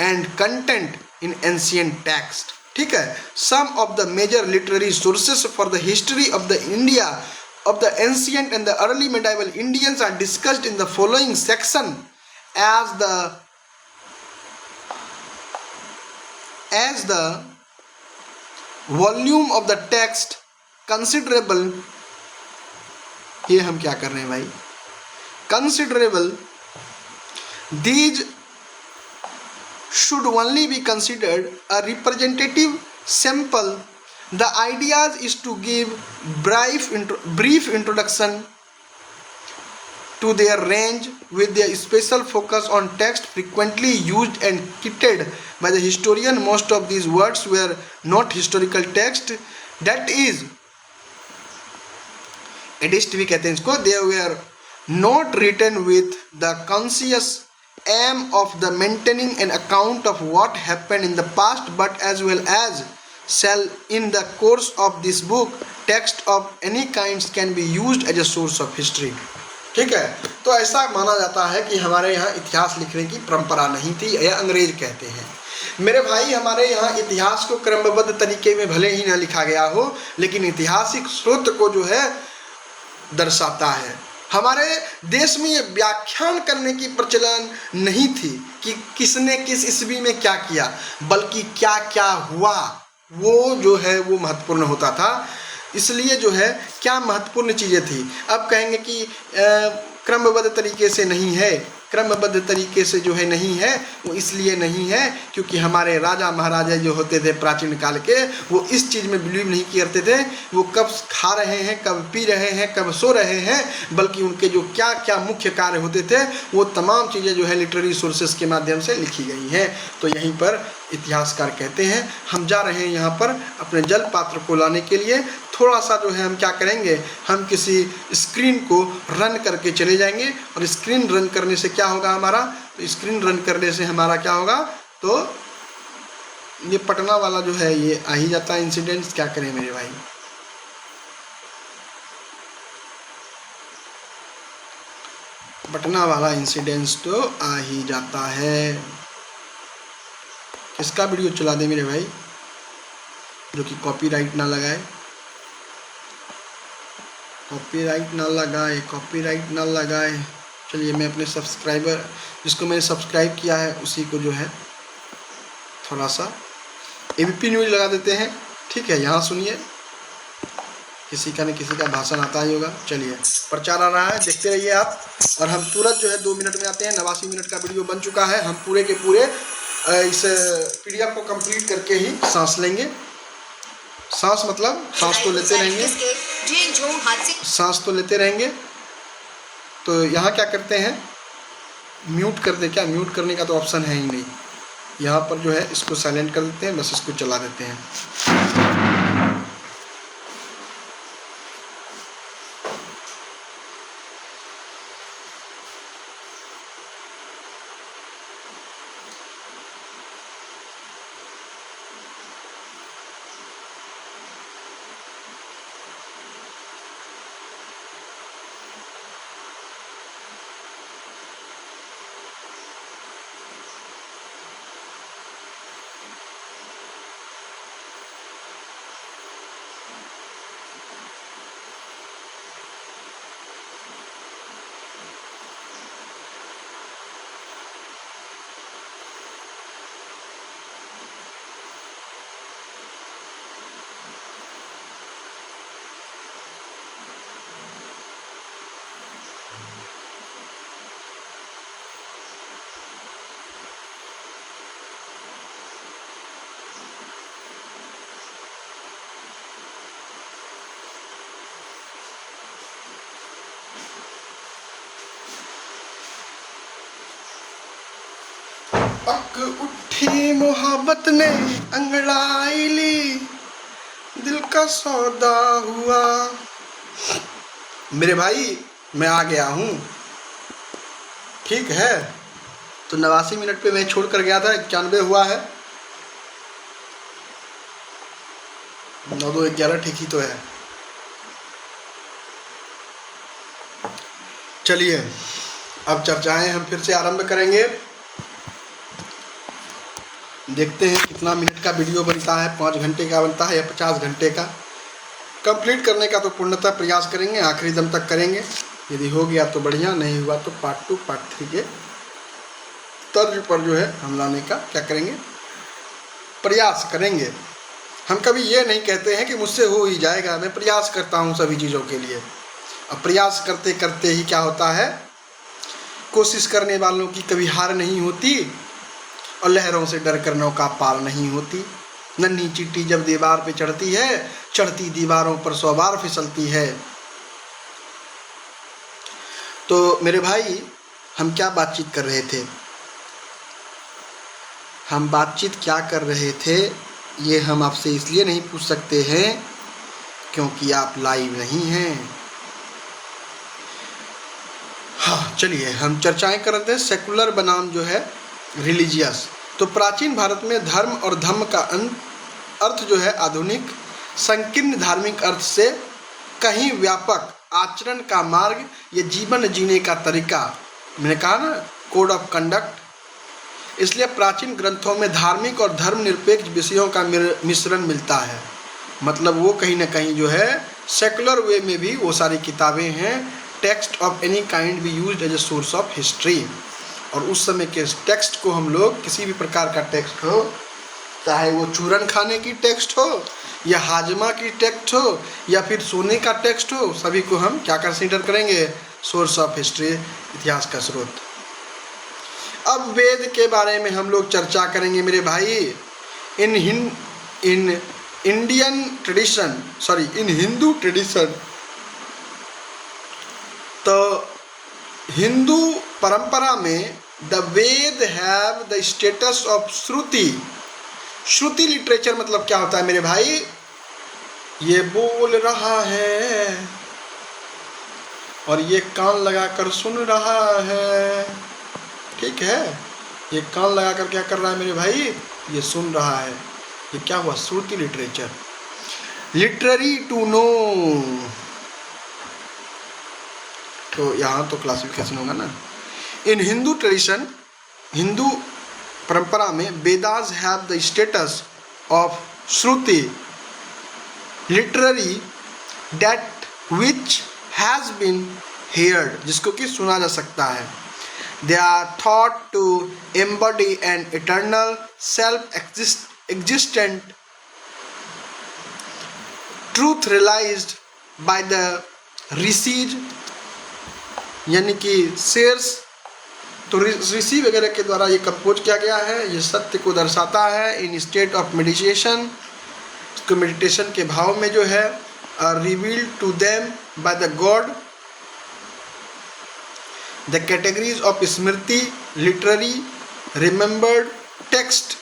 and content in ancient text. ठीक है, some of the major literary sources for the history of the India of the ancient and the early medieval Indians are discussed in the following section as the volume of the text considerable. ये हम क्या कर रहे हैं भाई? Considerable. These should only be considered a representative sample. The idea is to give brief introduction to their range with their special focus on text frequently used and cited by the historian. Most of these words were not historical text, that is एडिस्ट भी कहते हैं इसको। They were not written with the conscious aim of the maintaining an account of what happened in the past, but as well as shall in the course of this book text of any kinds can be used as a source of history. ठीक है, तो ऐसा माना जाता है कि हमारे यहाँ इतिहास लिखने की परंपरा नहीं थी, यह अंग्रेज कहते हैं। मेरे भाई, हमारे यहाँ इतिहास को क्रमबद्ध तरीके में भले ही ना लिखा गया हो, लेकिन ऐतिहासिक स्रोत को जो है दर्शाता है। हमारे देश में ये व्याख्यान करने की प्रचलन नहीं थी कि किसने किस ईस्वी में क्या किया, बल्कि क्या क्या हुआ वो जो है वो महत्वपूर्ण होता था। इसलिए जो है क्या महत्वपूर्ण चीज़ें थी। अब कहेंगे कि क्रमबद्ध तरीके से नहीं है। क्रमबद्ध तरीके से जो है नहीं है, वो इसलिए नहीं है क्योंकि हमारे राजा महाराजा जो होते थे प्राचीन काल के, वो इस चीज़ में बिलीव नहीं करते थे वो कब खा रहे हैं, कब पी रहे हैं, कब सो रहे हैं, बल्कि उनके जो क्या क्या मुख्य कार्य होते थे वो तमाम चीज़ें जो है लिटरेरी सोर्सेस के माध्यम से लिखी गई हैं। तो यहीं पर इतिहासकार कहते हैं हम जा रहे हैं यहाँ पर अपने जल पात्र को लाने के लिए, थोड़ा सा जो है हम क्या करेंगे, हम किसी स्क्रीन को रन करके चले जाएंगे। और स्क्रीन रन करने से क्या होगा हमारा, तो स्क्रीन रन करने से हमारा क्या होगा, तो ये पटना वाला जो है ये आ ही जाता है इंसिडेंट्स। क्या करें मेरे भाई, पटना वाला इंसिडेंट्स तो आ ही जाता है। इसका वीडियो चला दे मेरे भाई, जो कि कॉपीराइट ना लगाए, कॉपीराइट ना लगाए, कॉपीराइट ना लगाए। चलिए मैं अपने सब्सक्राइबर जिसको मैंने सब्सक्राइब किया है उसी को जो है थोड़ा सा एबीपी न्यूज़ लगा देते हैं। ठीक है, यहाँ सुनिए, किसी का न किसी का भाषण आता ही होगा। चलिए प्रचार आ रहा है, देखते रहिए आप। और हम तुरंत जो है 2 मिनट में आते हैं। 89 मिनट का वीडियो बन चुका है। हम पूरे के पूरे इस पीडीएफ को कंप्लीट करके ही सांस लेंगे। सांस मतलब सांस तो लेते रहेंगे, सांस तो लेते रहेंगे। तो यहाँ क्या करते हैं, म्यूट कर दे। क्या म्यूट करने का तो ऑप्शन है ही नहीं यहाँ पर, जो है इसको साइलेंट कर देते हैं, बस इसको चला देते हैं। पक उठी मोहब्बत ने अंगड़ाई ली, दिल का सौदा हुआ। मेरे भाई मैं आ गया हूँ, ठीक है। तो 89 मिनट पे मैं छोड़ कर गया था, 91 हुआ है। 9 2 11 ठीक ही तो है। चलिए अब चर्चाएं हम फिर से आरंभ करेंगे। देखते हैं कितना मिनट का वीडियो बनता है, 5 घंटे का बनता है या 50 घंटे का। कंप्लीट करने का तो पूर्णतः प्रयास करेंगे, आखिरी दम तक करेंगे। यदि हो गया तो बढ़िया, नहीं हुआ तो पार्ट 2 पार्ट 3 के तर्ज पर जो है हम लाने का क्या करेंगे, प्रयास करेंगे। हम कभी ये नहीं कहते हैं कि मुझसे हो ही जाएगा, मैं प्रयास करता हूँ सभी चीज़ों के लिए। अब प्रयास करते करते ही क्या होता है, कोशिश करने वालों की कभी हार नहीं होती और लहरों से डर कर नौका पार नहीं होती। नन्ही चींटी जब दीवार पे चढ़ती है, चढ़ती दीवारों पर 100 बार फिसलती है। तो मेरे भाई हम क्या बातचीत कर रहे थे, हम बातचीत क्या कर रहे थे ये हम आपसे इसलिए नहीं पूछ सकते हैं क्योंकि आप लाइव नहीं हैं। हाँ चलिए हम चर्चाएं कर रहे थे सेकुलर बनाम जो है रिलीजियस। तो प्राचीन भारत में धर्म और धम्म का अर्थ जो है आधुनिक संकीर्ण धार्मिक अर्थ से कहीं व्यापक आचरण का मार्ग, ये जीवन जीने का तरीका, मैंने कहा ना कोड ऑफ कंडक्ट। इसलिए प्राचीन ग्रंथों में धार्मिक और धर्मनिरपेक्ष विषयों का मिश्रण मिलता है। मतलब वो कहीं ना कहीं जो है सेकुलर वे में भी वो सारी किताबें हैं। Text of any kind be used as a source of history. और उस समय के टेक्स्ट को हम लोग, किसी भी प्रकार का टेक्स्ट हो, चाहे वो चूरन खाने की टेक्स्ट हो या हाजमा की टेक्स्ट हो या फिर सोने का टेक्स्ट हो, सभी को हम क्या कंसीडर करेंगे, सोर्स ऑफ हिस्ट्री, इतिहास का स्रोत। अब वेद के बारे में हम लोग चर्चा करेंगे मेरे भाई। In Indian tradition, sorry in Hindu tradition, तो हिंदू परंपरा में the Veda have the status of shruti. Shruti literature मतलब क्या होता है मेरे भाई? ये बोल रहा है और ये कान लगाकर सुन रहा है, ठीक है। ये कान लगाकर क्या कर रहा है मेरे भाई? ये सुन रहा है। ये क्या हुआ? श्रुति लिटरेचर। लिटरेरी टू नो, तो यहाँ तो क्लासिफिकेशन होगा ना। इन हिंदू ट्रेडिशन, हिंदू परंपरा में Vedas have the status of shruti literally that which has been heard, जिसको कि सुना जा सकता है। They are thought to embody an eternal self existent truth realized by the rishis, यानी कि शेर्स, तो ऋषि वगैरह के द्वारा ये कंपोज किया गया है। ये सत्य को दर्शाता है इन स्टेट ऑफ मेडिटेशन, इसको मेडिटेशन के भाव में जो है, revealed to them by the god. The categories of smriti literary remembered text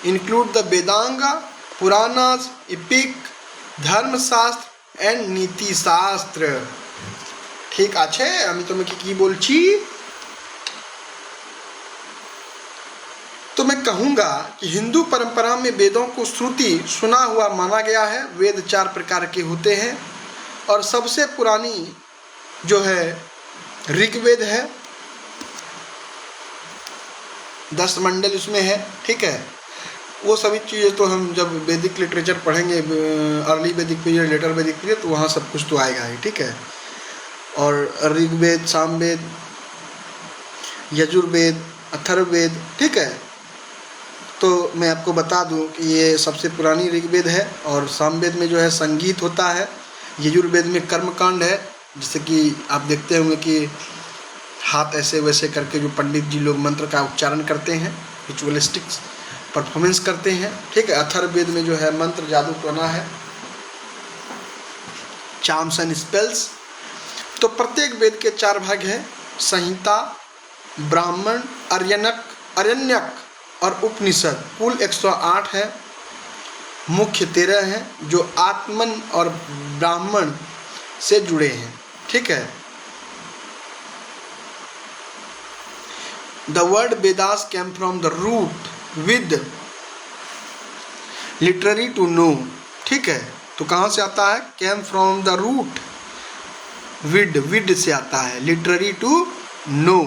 include the Vedanga, Puranas, epic, Dharmashastra and Niti Shastra. ठीक আছে, আমি তোমাকে কি বলছি? तो मैं कहूँगा कि हिंदू परंपरा में वेदों को श्रुति सुना हुआ माना गया है। वेद 4 प्रकार के होते हैं और सबसे पुरानी जो है ऋग्वेद है, 10 मंडल उसमें है, ठीक है। वो सभी चीज़ें तो हम जब वैदिक लिटरेचर पढ़ेंगे, अर्ली वैदिक पीरियड, लेटर वैदिक पीरियड, तो वहाँ सब कुछ तो आएगा ही, ठीक है। और ऋग्वेद, सामवेद, यजुर्वेद, अथर्ववेद, ठीक है। तो मैं आपको बता दूं कि ये सबसे पुरानी ऋग्वेद है और सामवेद में जो है संगीत होता है, यजुर्वेद में कर्मकांड है, जैसे कि आप देखते होंगे कि हाथ ऐसे वैसे करके जो पंडित जी लोग मंत्र का उच्चारण करते हैं, रिचुअलिस्टिक परफॉर्मेंस करते हैं, ठीक है। अथर्ववेद में जो है मंत्र जादू टोना है, चार्म्स एंड स्पेल्स। तो प्रत्येक वेद के 4 भाग हैं, संहिता, ब्राह्मण, अरण्यक और उपनिषद। कुल 108 है, मुख्य 13 हैं जो आत्मन और ब्राह्मण से जुड़े हैं, ठीक है। The word Vedas came from the root vid literally to know, ठीक है। तो कहाँ से आता है? केम फ्रॉम द रूट, विद से आता है, literally to know.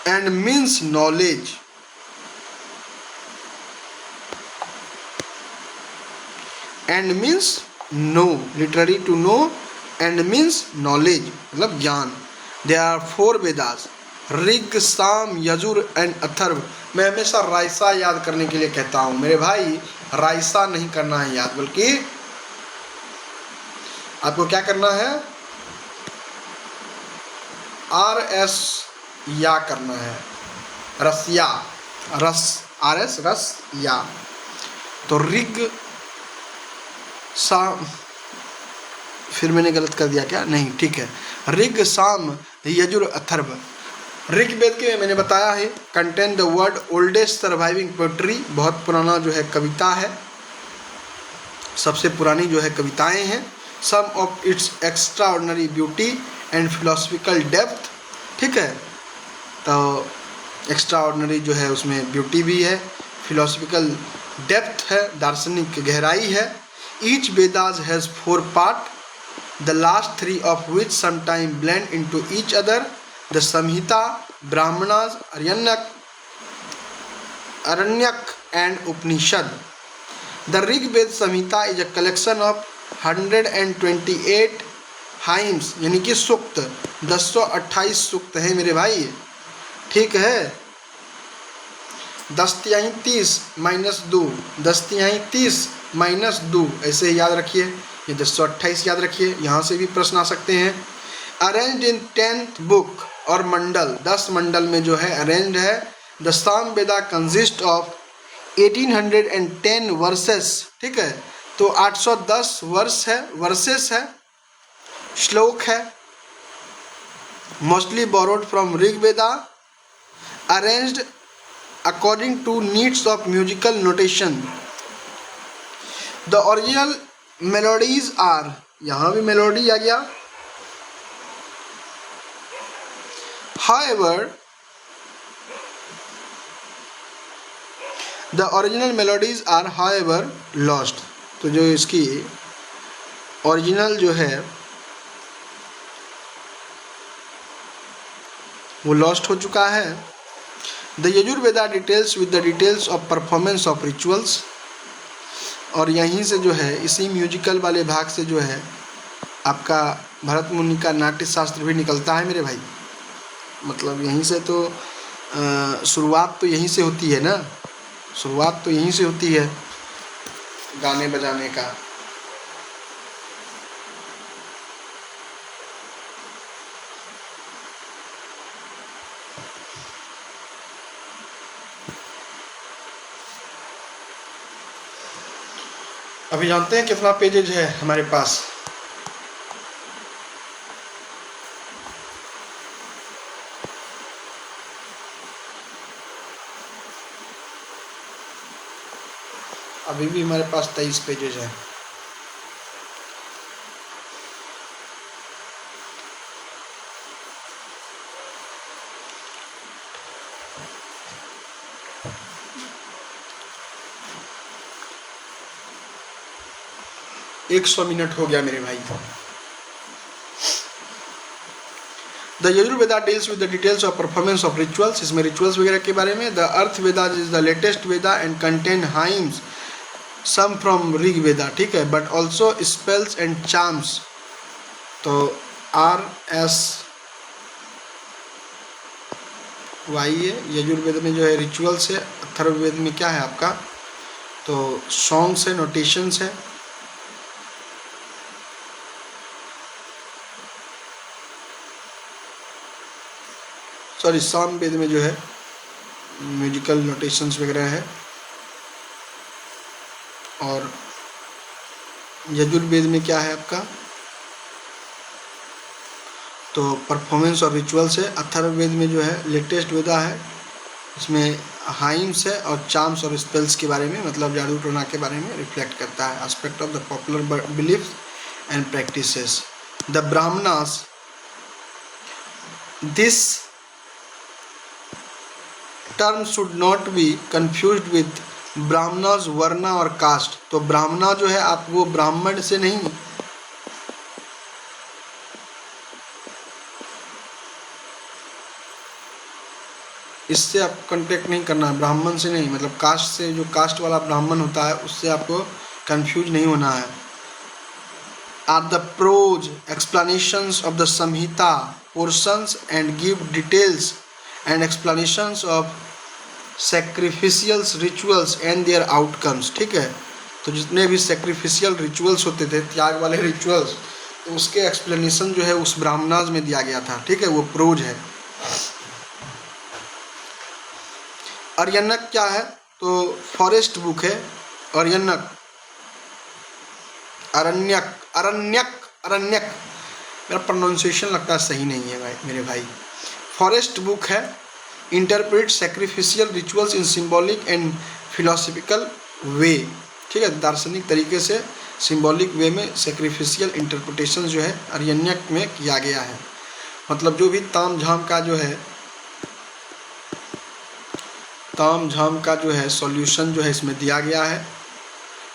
And means knowledge, and means know, literally to know and means knowledge मतलब ज्ञान। दे आर 4 वेदास, ऋग, साम, यजुर एंड अथर्व। मैं हमेशा राइसा याद करने के लिए कहता हूँ मेरे भाई, राइसा नहीं करना है याद, बल्कि आपको क्या करना है? RS या करना है, रसिया, रस, RS रस या। तो ऋग, साम, फिर मैंने गलत कर दिया क्या? नहीं, ठीक है। ऋग, साम, यजुर, अथर्व। ऋग्वेद के मैंने बताया है contain the word oldest surviving poetry, बहुत पुराना जो है कविता है, सबसे पुरानी जो है कविताएं हैं। Some of its extraordinary beauty and philosophical depth, ठीक है। तो एक्स्ट्रा ऑर्डिनरी जो है उसमें ब्यूटी भी है, फिलोसफिकल डेप्थ है, दार्शनिक गहराई है। Each Vedas has 4 part, the last 3 of which sometime blend into each other, the Samhita, Brahmanas, Aranyak and Upanishad. The Rig Veda Samhita is a collection of 128 hymns, यानी कि सूक्त, 1028 सूक्त हैं मेरे भाई, ठीक है। 10 तिहाई 30 माइनस 2, 10 तिहाई 30 माइनस 2, ऐसे याद रखिए। ये 1028 याद रखिए, यहाँ से भी प्रश्न आ सकते हैं। अरेंज्ड इन 10th बुक और मंडल, 10 मंडल में जो है अरेंज्ड है। The Samaveda consist of 1810 versus, ठीक है, तो 810 वर्ष है, वर्सेस है, श्लोक है, mostly borrowed from Rigveda, arranged according to needs of musical notation. The original melodies are, यहाँ भी मेलोडी आ गया। However, the original melodies are however lost, तो जो इसकी ओरिजिनल जो है वो लॉस्ट हो चुका है। The Yajurveda details with the details of performance of rituals, और यहीं से जो है इसी म्यूजिकल वाले भाग से जो है आपका भरत मुनि का नाट्य शास्त्र भी निकलता है मेरे भाई। मतलब यहीं से तो शुरुआत तो यहीं से होती है ना, शुरुआत तो यहीं से होती है गाने बजाने का। अभी जानते हैं कितना पेजेज है हमारे पास। अभी भी हमारे पास 23 पेजेज है। एक 100 मिनट हो गया मेरे भाई। The Yajurveda deals with the details of performance of rituals, इसमें रिचुअल्स वगैरह के बारे में। द अर्थ Veda is the latest Veda and contain hymns some from Rig Veda, ठीक है, but also spells and charms. तो RSY है, यजुर्वेद में जो है रिचुअल्स है, अथर्ववेद में क्या है आपका, तो सॉन्ग्स है, नोटेशंस है। सॉरी, सामवेद में जो है म्यूजिकल नोटेशंस वगैरह है, और यजुर्वेद में क्या है आपका, तो परफॉर्मेंस और रिचुअल्स है। अथर्ववेद में जो है लेटेस्ट वेदा है, इसमें हाइम्स है और चार्म्स और स्पेल्स के बारे में, मतलब जादू टोना के बारे में रिफ्लेक्ट करता है। Aspect of the popular beliefs and practices. The Brahmanas, this term should not be confused with Brahmanas varna और कास्ट। तो ब्राह्मणा जो है आप वो ब्राह्मण से नहीं, इससे आप कांटेक्ट नहीं करना है, ब्राह्मण से नहीं, मतलब कास्ट से, जो कास्ट वाला ब्राह्मण होता है उससे आपको कंफ्यूज नहीं होना है। Are the prose explanations of the Samhita portions and give details and explanations of sacrificials rituals and their outcomes, ठीक है। तो जितने भी सैक्रिफिशियल रिचुअल्स होते थे, त्याग वाले रिचुअल्स, तो उसके एक्सप्लेनेशन जो है उस ब्राह्मणाज में दिया गया था, ठीक है, वो प्रोज है। अर्यनक क्या है, तो फॉरेस्ट बुक है अर्यनक, अरण्यक, अरण्यक, अरण्यक, मेरा प्रोनाउंसिएशन लगता है सही नहीं है भाई मेरे भाई। फॉरेस्ट बुक है, interpret sacrificial rituals in symbolic and philosophical way, ठीक है, दार्शनिक तरीके से सिंबॉलिक वे में सैक्रिफिशियल इंटरप्रिटेशन जो है अर्यन्यक में किया गया है। मतलब जो भी ताम झाम का जो है, ताम झाम का जो है सॉल्यूशन जो है इसमें दिया गया है।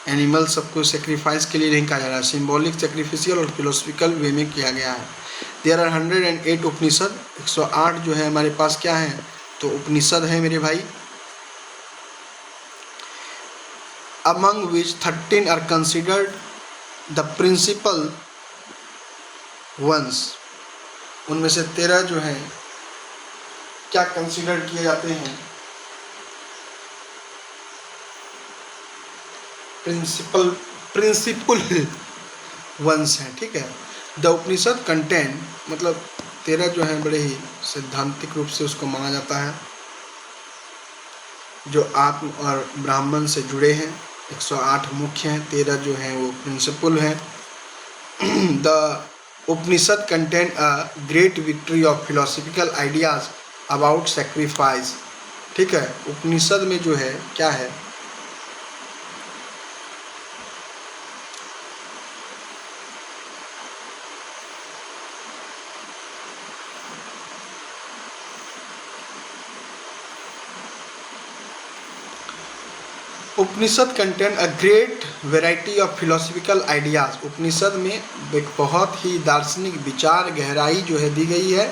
एनिमल सबको सेक्रीफाइस के लिए नहीं कहा जा रहा है, सिंबॉलिक सैक्रिफिशियल और फिलोसफिकल वे में किया गया है। देयर आर 108 उपनिषद, 108 जो है हमारे पास क्या है, तो उपनिषद है मेरे भाई। Among which 13 are considered the principal ones, उनमें से 13 जो हैं क्या कंसिडर किए जाते हैं, प्रिंसिपल वंश हैं, ठीक है। द उपनिषद कंटेंट मतलब 13 जो हैं बड़े ही सैद्धांतिक रूप से उसको माना जाता है, जो आत्म और ब्राह्मण से जुड़े हैं। 108 मुख्य हैं, 13 जो हैं वो प्रिंसिपल हैं। The Upanishad content a great victory of philosophical ideas about sacrifice, ठीक है। उपनिषद में जो है क्या है, Upanishad content a great variety of philosophical ideas. Upanishad में एक बहुत ही दार्शनिक विचार गहराई जो है दी गई है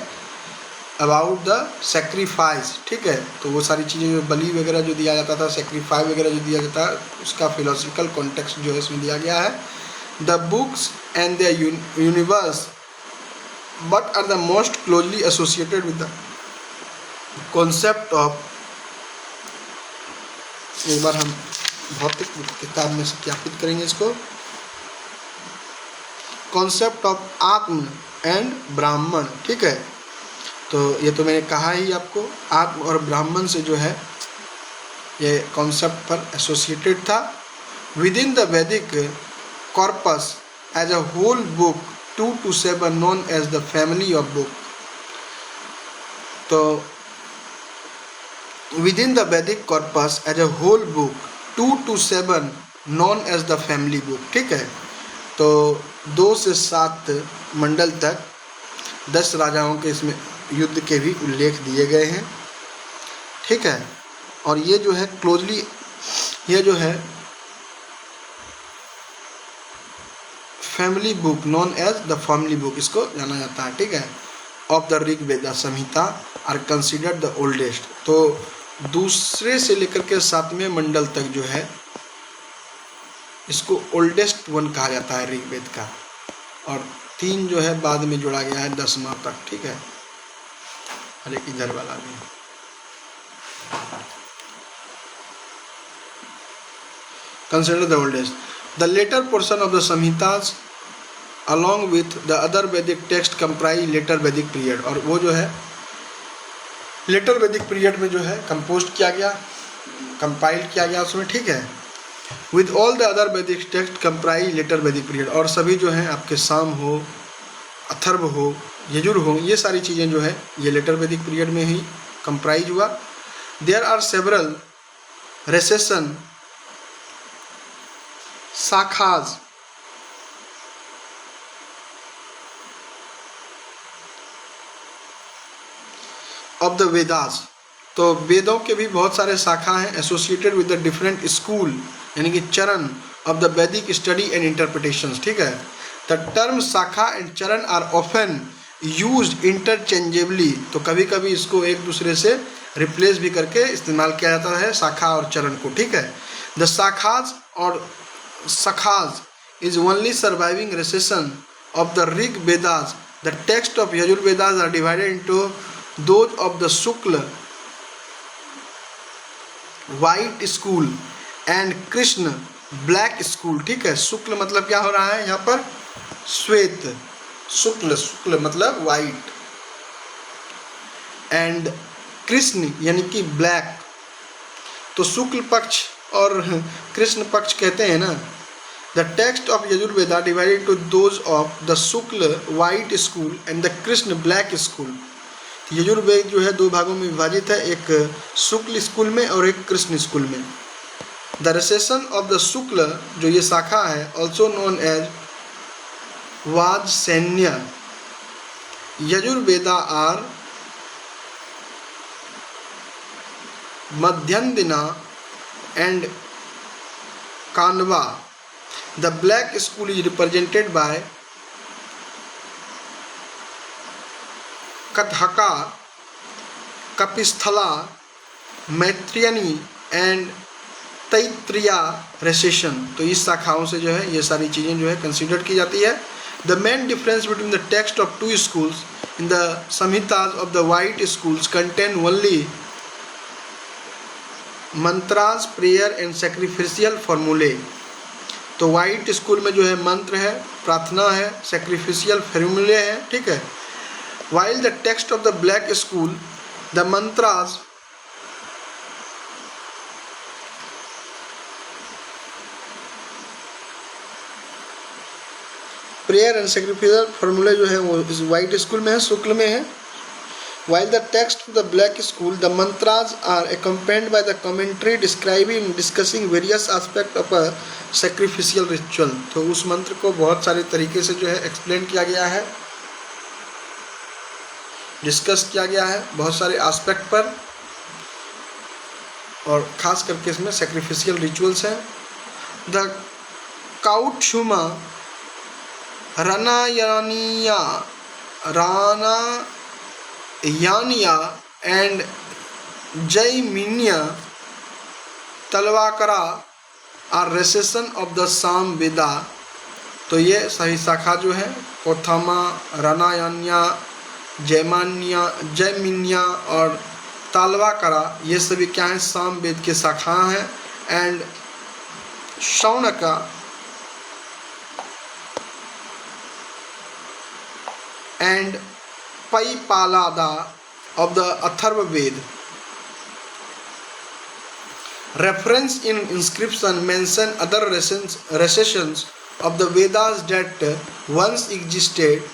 अबाउट द सेक्रीफाइस, ठीक है। तो वो सारी चीज़ें जो बलि वगैरह जो दिया जाता था, सेक्रीफाइस वगैरह जो दिया जाता है, उसका फिलोसफिकल कॉन्टेक्स्ट जो है इसमें दिया गया है। The books and the universe but are the most closely associated with the concept of, एक बार हम भौतिक किताब में सत्यापित करेंगे इसको, कॉन्सेप्ट ऑफ आत्म एंड ब्राह्मण, ठीक है। तो ये तो मैंने कहा ही आपको, आत्म और ब्राह्मण से जो है ये कॉन्सेप्ट पर एसोसिएटेड था। Within the Vedic corpus as a whole book 2 to 7 known as the family of book. तो within the Vedic corpus as a whole book 2 to 7 known as the family book, ठीक है। तो 2 से 7 मंडल तक 10 राजाओं के इसमें युद्ध के भी उल्लेख दिए गए हैं, ठीक है। और ये जो है क्लोजली, ये जो है family book known as the family book इसको जाना जाता है, ठीक है। Of the Rig Veda Samhita are considered the oldest. तो दूसरे से लेकर के 7वें मंडल तक जो है इसको ओल्डेस्ट वन कहा जाता है ऋग्वेद का, और 3 जो है बाद में जोड़ा गया है 10वां तक, ठीक है। हर एक इधर वाला भी consider the oldest. The later portion of the Samhitas along with the other Vedic text comprise later Vedic period. और वो जो है लेटर वैदिक पीरियड में जो है कंपोज किया गया, कंपाइल किया गया उसमें, ठीक है। With all the other Vedic text comprise later Vedic period. और सभी जो हैं आपके साम हो, अथर्व हो, यजुर हो, ये सारी चीज़ें जो है ये लेटर वैदिक पीरियड में ही कंप्राइज हुआ। There are several recension shakhas of the Vedas. तो वेदों के भी बहुत सारे शाखा हैं associated with the different school, यानी कि charan of the Vedic study and interpretations, ठीक है। The term shakha and charan are often used interchangeably. तो कभी कभी इसको एक दूसरे से रिप्लेस भी करके इस्तेमाल किया जाता है शाखा और चरण को, ठीक है। द शाखाज और shakhas is only surviving recension of the Rig Vedas. The text of Yajurvedas are divided into those of the Shukla white school and Krishna black school, ठीक है। शुक्ल मतलब क्या हो रहा है यहाँ पर, श्वेत, शुक्ल, शुक्ल मतलब white, एंड कृष्ण यानी कि ब्लैक। तो शुक्ल पक्ष और कृष्ण पक्ष कहते हैं ना। The text of Yajurveda divided to those of the Shukla white school and the Krishna black school. Yajurveda जो है 2 भागों में विभाजित है, एक शुक्ल स्कूल में और एक कृष्ण स्कूल में। The recension of the Shukla जो ये शाखा है also known as Vajasaneyi. Yajurveda are Madhyandina and Kanva. The black school is represented by Kathaka, Kapisthala, Maitrayani and Taittiriya recension. तो इस शाखाओं से जो है ये सारी चीज़ें जो है कंसिडर की जाती है। The main difference between the text of 2 schools in the samhitas of the white schools contain only mantras, prayer and sacrificial formulae। तो वाइट स्कूल में जो है मंत्र है, प्रार्थना है, सेक्रिफिशियल फॉर्मूले है, ठीक है। While the text of the black school the mantras prayer and sacrificial formulae जो है वो इस वाइट स्कूल में है, शुक्ल में है। While the text of the black school, the mantras are accompanied by the commentary describing discussing various aspects of a sacrificial ritual। तो उस मंत्र को बहुत सारे तरीके से जो है एक्सप्लेन किया गया है, डिस्कस किया गया है बहुत सारे एस्पेक्ट पर, और ख़ास करके इसमें सेक्रिफिशियल रिचुअल्स हैं। The Kauthuma Ranayaniya and Jaiminiya Talavakara are recension of the Sama Veda. तो ये सही शाखा जो है कोथामा, रानायानिया, जैमिनिया और तालवाकरा, ये सभी क्या हैं, साम वेद के शाखा हैं। And Shaunaka and Paipalada of the Atharva Ved। Reference in inscription mention other recessions of the Vedas that once existed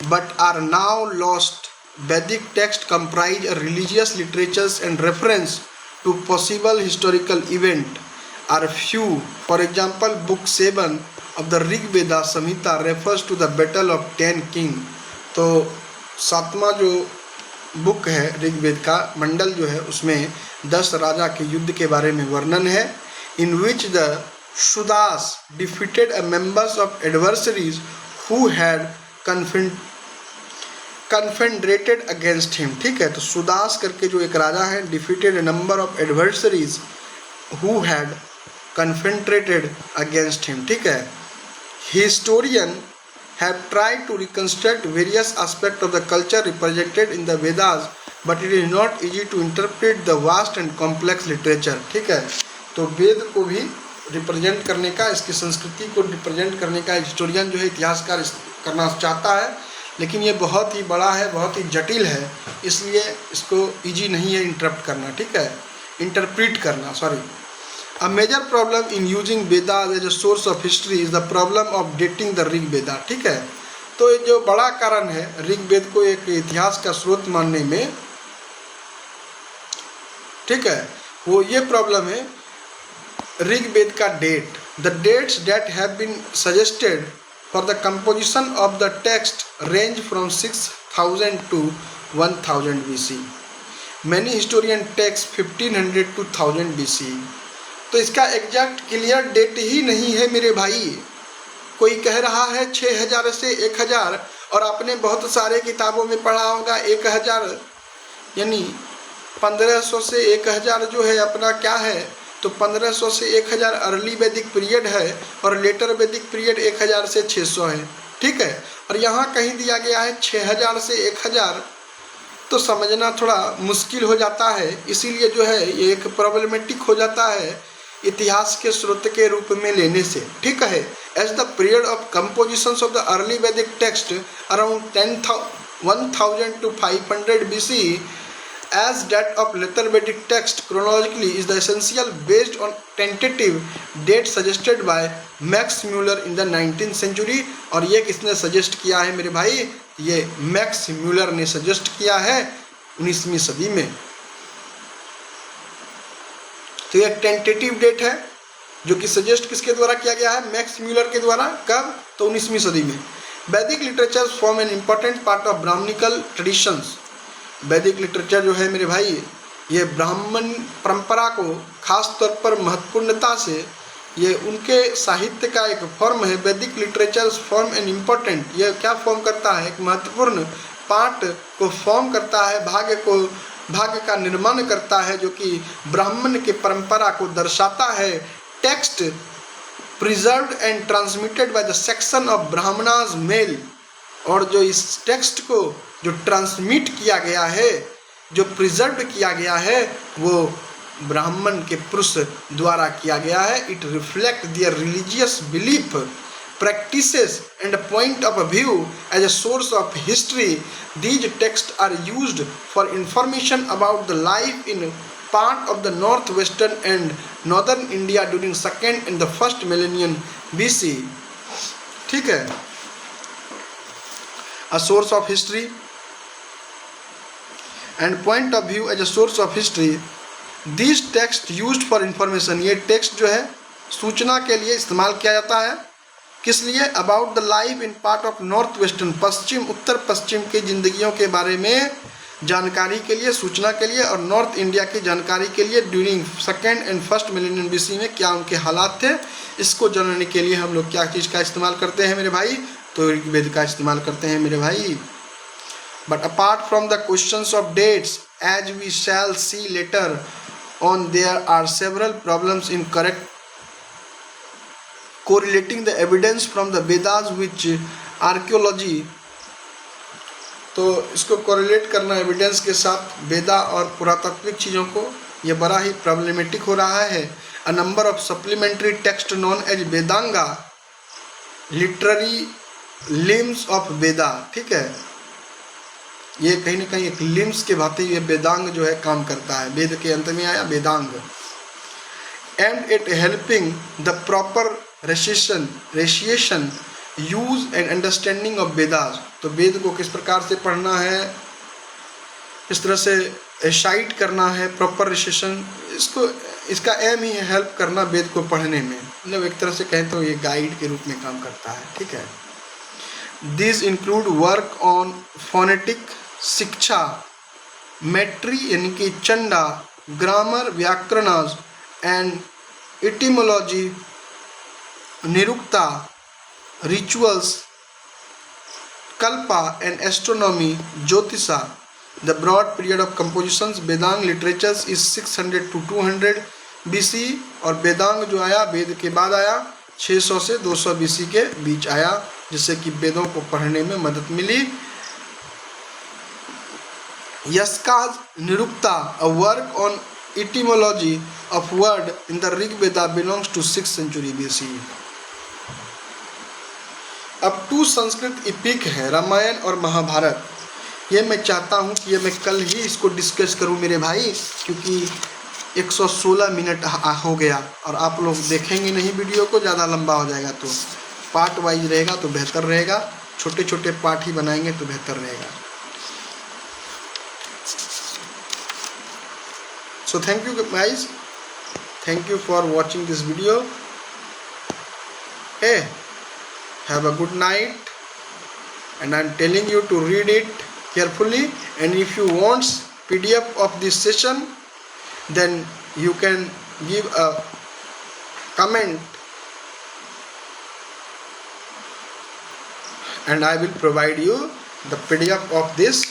but are now lost। Vedic text comprise religious literatures and reference to possible historical event are few। For example, book 7 of the Rig Veda Samhita refers to the battle of 10 kings। तो 7वां जो book है ऋग्वेद का मंडल जो है उसमें 10 राजा के युद्ध के बारे में वर्णन है। In which the Sudas defeated a members of adversaries who had confederated against him. ठीक है, तो सुदास करके जो एक राजा है, defeated a number of adversaries who had confederated against him. ठीक है, historian have tried to reconstruct various aspects of the culture represented in the Vedas, but it is not easy to interpret the vast and complex literature। ठीक है, तो वेद को भी represent करने का, इसकी संस्कृति को रिप्रेजेंट करने का हिस्टोरियन जो है, इतिहासकार करना चाहता है, लेकिन ये बहुत ही बड़ा है, बहुत ही जटिल है, इसलिए इसको इजी नहीं है इंटरप्ट करना। ठीक है, इंटरप्रीट करना, sorry. A major problem in using Vedas as a source of history is the problem of dating the Rig Veda। ठीक है, तो ये जो बड़ा कारण है ऋग्वेद को एक इतिहास का स्रोत मानने में, ठीक है, वो ये प्रॉब्लम है ऋग्वेद का date. The dates that have been suggested for the composition of the text range from 6000 to 1000 BC। Many historian text 1500 to 1000 BC। तो इसका एग्जैक्ट क्लियर डेट ही नहीं है मेरे भाई। कोई कह रहा है 6000 से 1000, और आपने बहुत सारे किताबों में पढ़ा होगा 1000 यानी 1500 से 1000 जो है अपना क्या है, तो 1500 से 1000 अर्ली वैदिक पीरियड है और लेटर वैदिक पीरियड 1000 से 600 है। ठीक है, और यहाँ कहीं दिया गया है 6000 से 1000, तो समझना थोड़ा मुश्किल हो जाता है, इसीलिए जो है ये एक प्रॉब्लमेटिक हो जाता है इतिहास के स्रोत के रूप में लेने से। ठीक है, as the period of compositions of the early Vedic text around 1000 to 500 BC as that of later Vedic text chronologically is the essential based on tentative date suggested by Max Muller in the 19th century। और ये किसने suggest किया है मेरे भाई, ये max Muller ने suggest किया है 19वीं सदी में। तो ये टेंटेटिव डेट है जो कि सजेस्ट किसके द्वारा किया गया है, मैक्स म्यूलर के द्वारा। कब, तो 19वीं सदी में। Vedic literature form an important part of Brahmanical traditions. Vedic literature जो है मेरे भाई, ये ब्राह्मण परंपरा को खास तौर पर महत्वपूर्णता से, ये उनके साहित्य का एक फॉर्म है। वैदिक लिटरेचर फॉर्म एन इम्पॉर्टेंट, ये क्या फॉर्म करता है, एक महत्वपूर्ण पार्ट को फॉर्म करता है, भाग्य का निर्माण करता है, जो कि ब्राह्मण के परंपरा को दर्शाता है। Text preserved and transmitted by the section of Brahmanas male. और जो इस टेक्स्ट को जो ट्रांसमिट किया गया है, जो प्रिजर्व किया गया है, वो ब्राह्मण के पुरुष द्वारा किया गया है। It reflect there religious belief, practices and point of view as a source of history. These texts are used for information about the life in part of the northwestern and northern India during second and the first millennium BC. ठीक है, a source of history and point of view as a source of history. These texts used for information, ये text जो है सूचना के लिए इस्तेमाल किया जाता है। किस लिए? About the life in part of north western, पश्चिम उत्तर पश्चिम के जिंदगियों के बारे में जानकारी के लिए, सूचना के लिए, और नॉर्थ इंडिया की जानकारी के लिए during second and first millennium BC में क्या उनके हालात थे, इसको जानने के लिए हम लोग क्या चीज़ का इस्तेमाल करते हैं मेरे भाई? तो ऋग्वेद का इस्तेमाल करते हैं मेरे भाई। But apart from the questions of dates, as we shall see later on, there are several problems in correct correlating the evidence from the Vedas with archaeology। तो इसको कोरिलेट करना एविडेंस के साथ वेदा और पुरातात्विक चीज़ों को, ये बड़ा ही प्रॉब्लमेटिक हो रहा है। A number of supplementary text known as Vedanga, literary limbs of Veda. ठीक है, ये कहीं ना कहीं एक लिम्स के भांति ये वेदांग जो है काम करता है, वेद के अंत में आया Vedanga. And it helping the proper recitation use and understanding of Vedas. तो वेद को किस प्रकार से पढ़ना है, किस तरह से शाइट करना है, प्रॉपर रेशिएशन, इसको इसका एम ही है हेल्प करना वेद को पढ़ने में। मतलब एक तरह से कहें तो ये गाइड के रूप में काम करता है। ठीक है, this include work on phonetic shiksha, metre यानी कि chhanda, grammar vyakaranas and etymology, nirukta, rituals, kalpa and astronomy, jyotisha. The broad period of compositions Vedanga literatures is 600 to 200 BC, और वेदांग जो आया वेद के बाद आया 600 से 200 BC के बीच आया, जिससे कि वेदों को पढ़ने में मदद मिली। Yaska's Nirukta, a work on etymology of word in the Rig Veda belongs to 6th century BC। अब 2 संस्कृत इपिक है, रामायण और महाभारत। ये मैं चाहता हूँ कि ये मैं कल ही इसको डिस्कस करूँ मेरे भाई, क्योंकि 116 मिनट हो गया और आप लोग देखेंगे नहीं वीडियो को, ज़्यादा लंबा हो जाएगा। तो पार्ट वाइज रहेगा तो बेहतर रहेगा, छोटे छोटे पार्ट ही बनाएंगे तो बेहतर रहेगा। So thank you guys, thank you for watching this video. Hey, have a good night, and I'm telling you to read it carefully, and if you want PDF of this session, then you can give a comment and I will provide you the PDF of this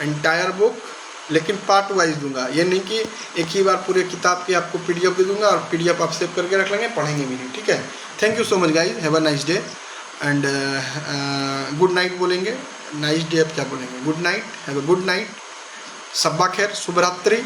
entire book, लेकिन part wise दूंगा। ये नहीं कि एक ही बार पूरे किताब की आपको PDF दे दूंगा और PDF आप सेव करके रख लेंगे, पढ़ेंगे भी नहीं। ठीक है, thank you so much guys, have a nice day and good night बोलेंगे, नाइस डे अब क्या बोलेंगे, good night, have a good night, सब्बा खैर, शुभ रात्रि।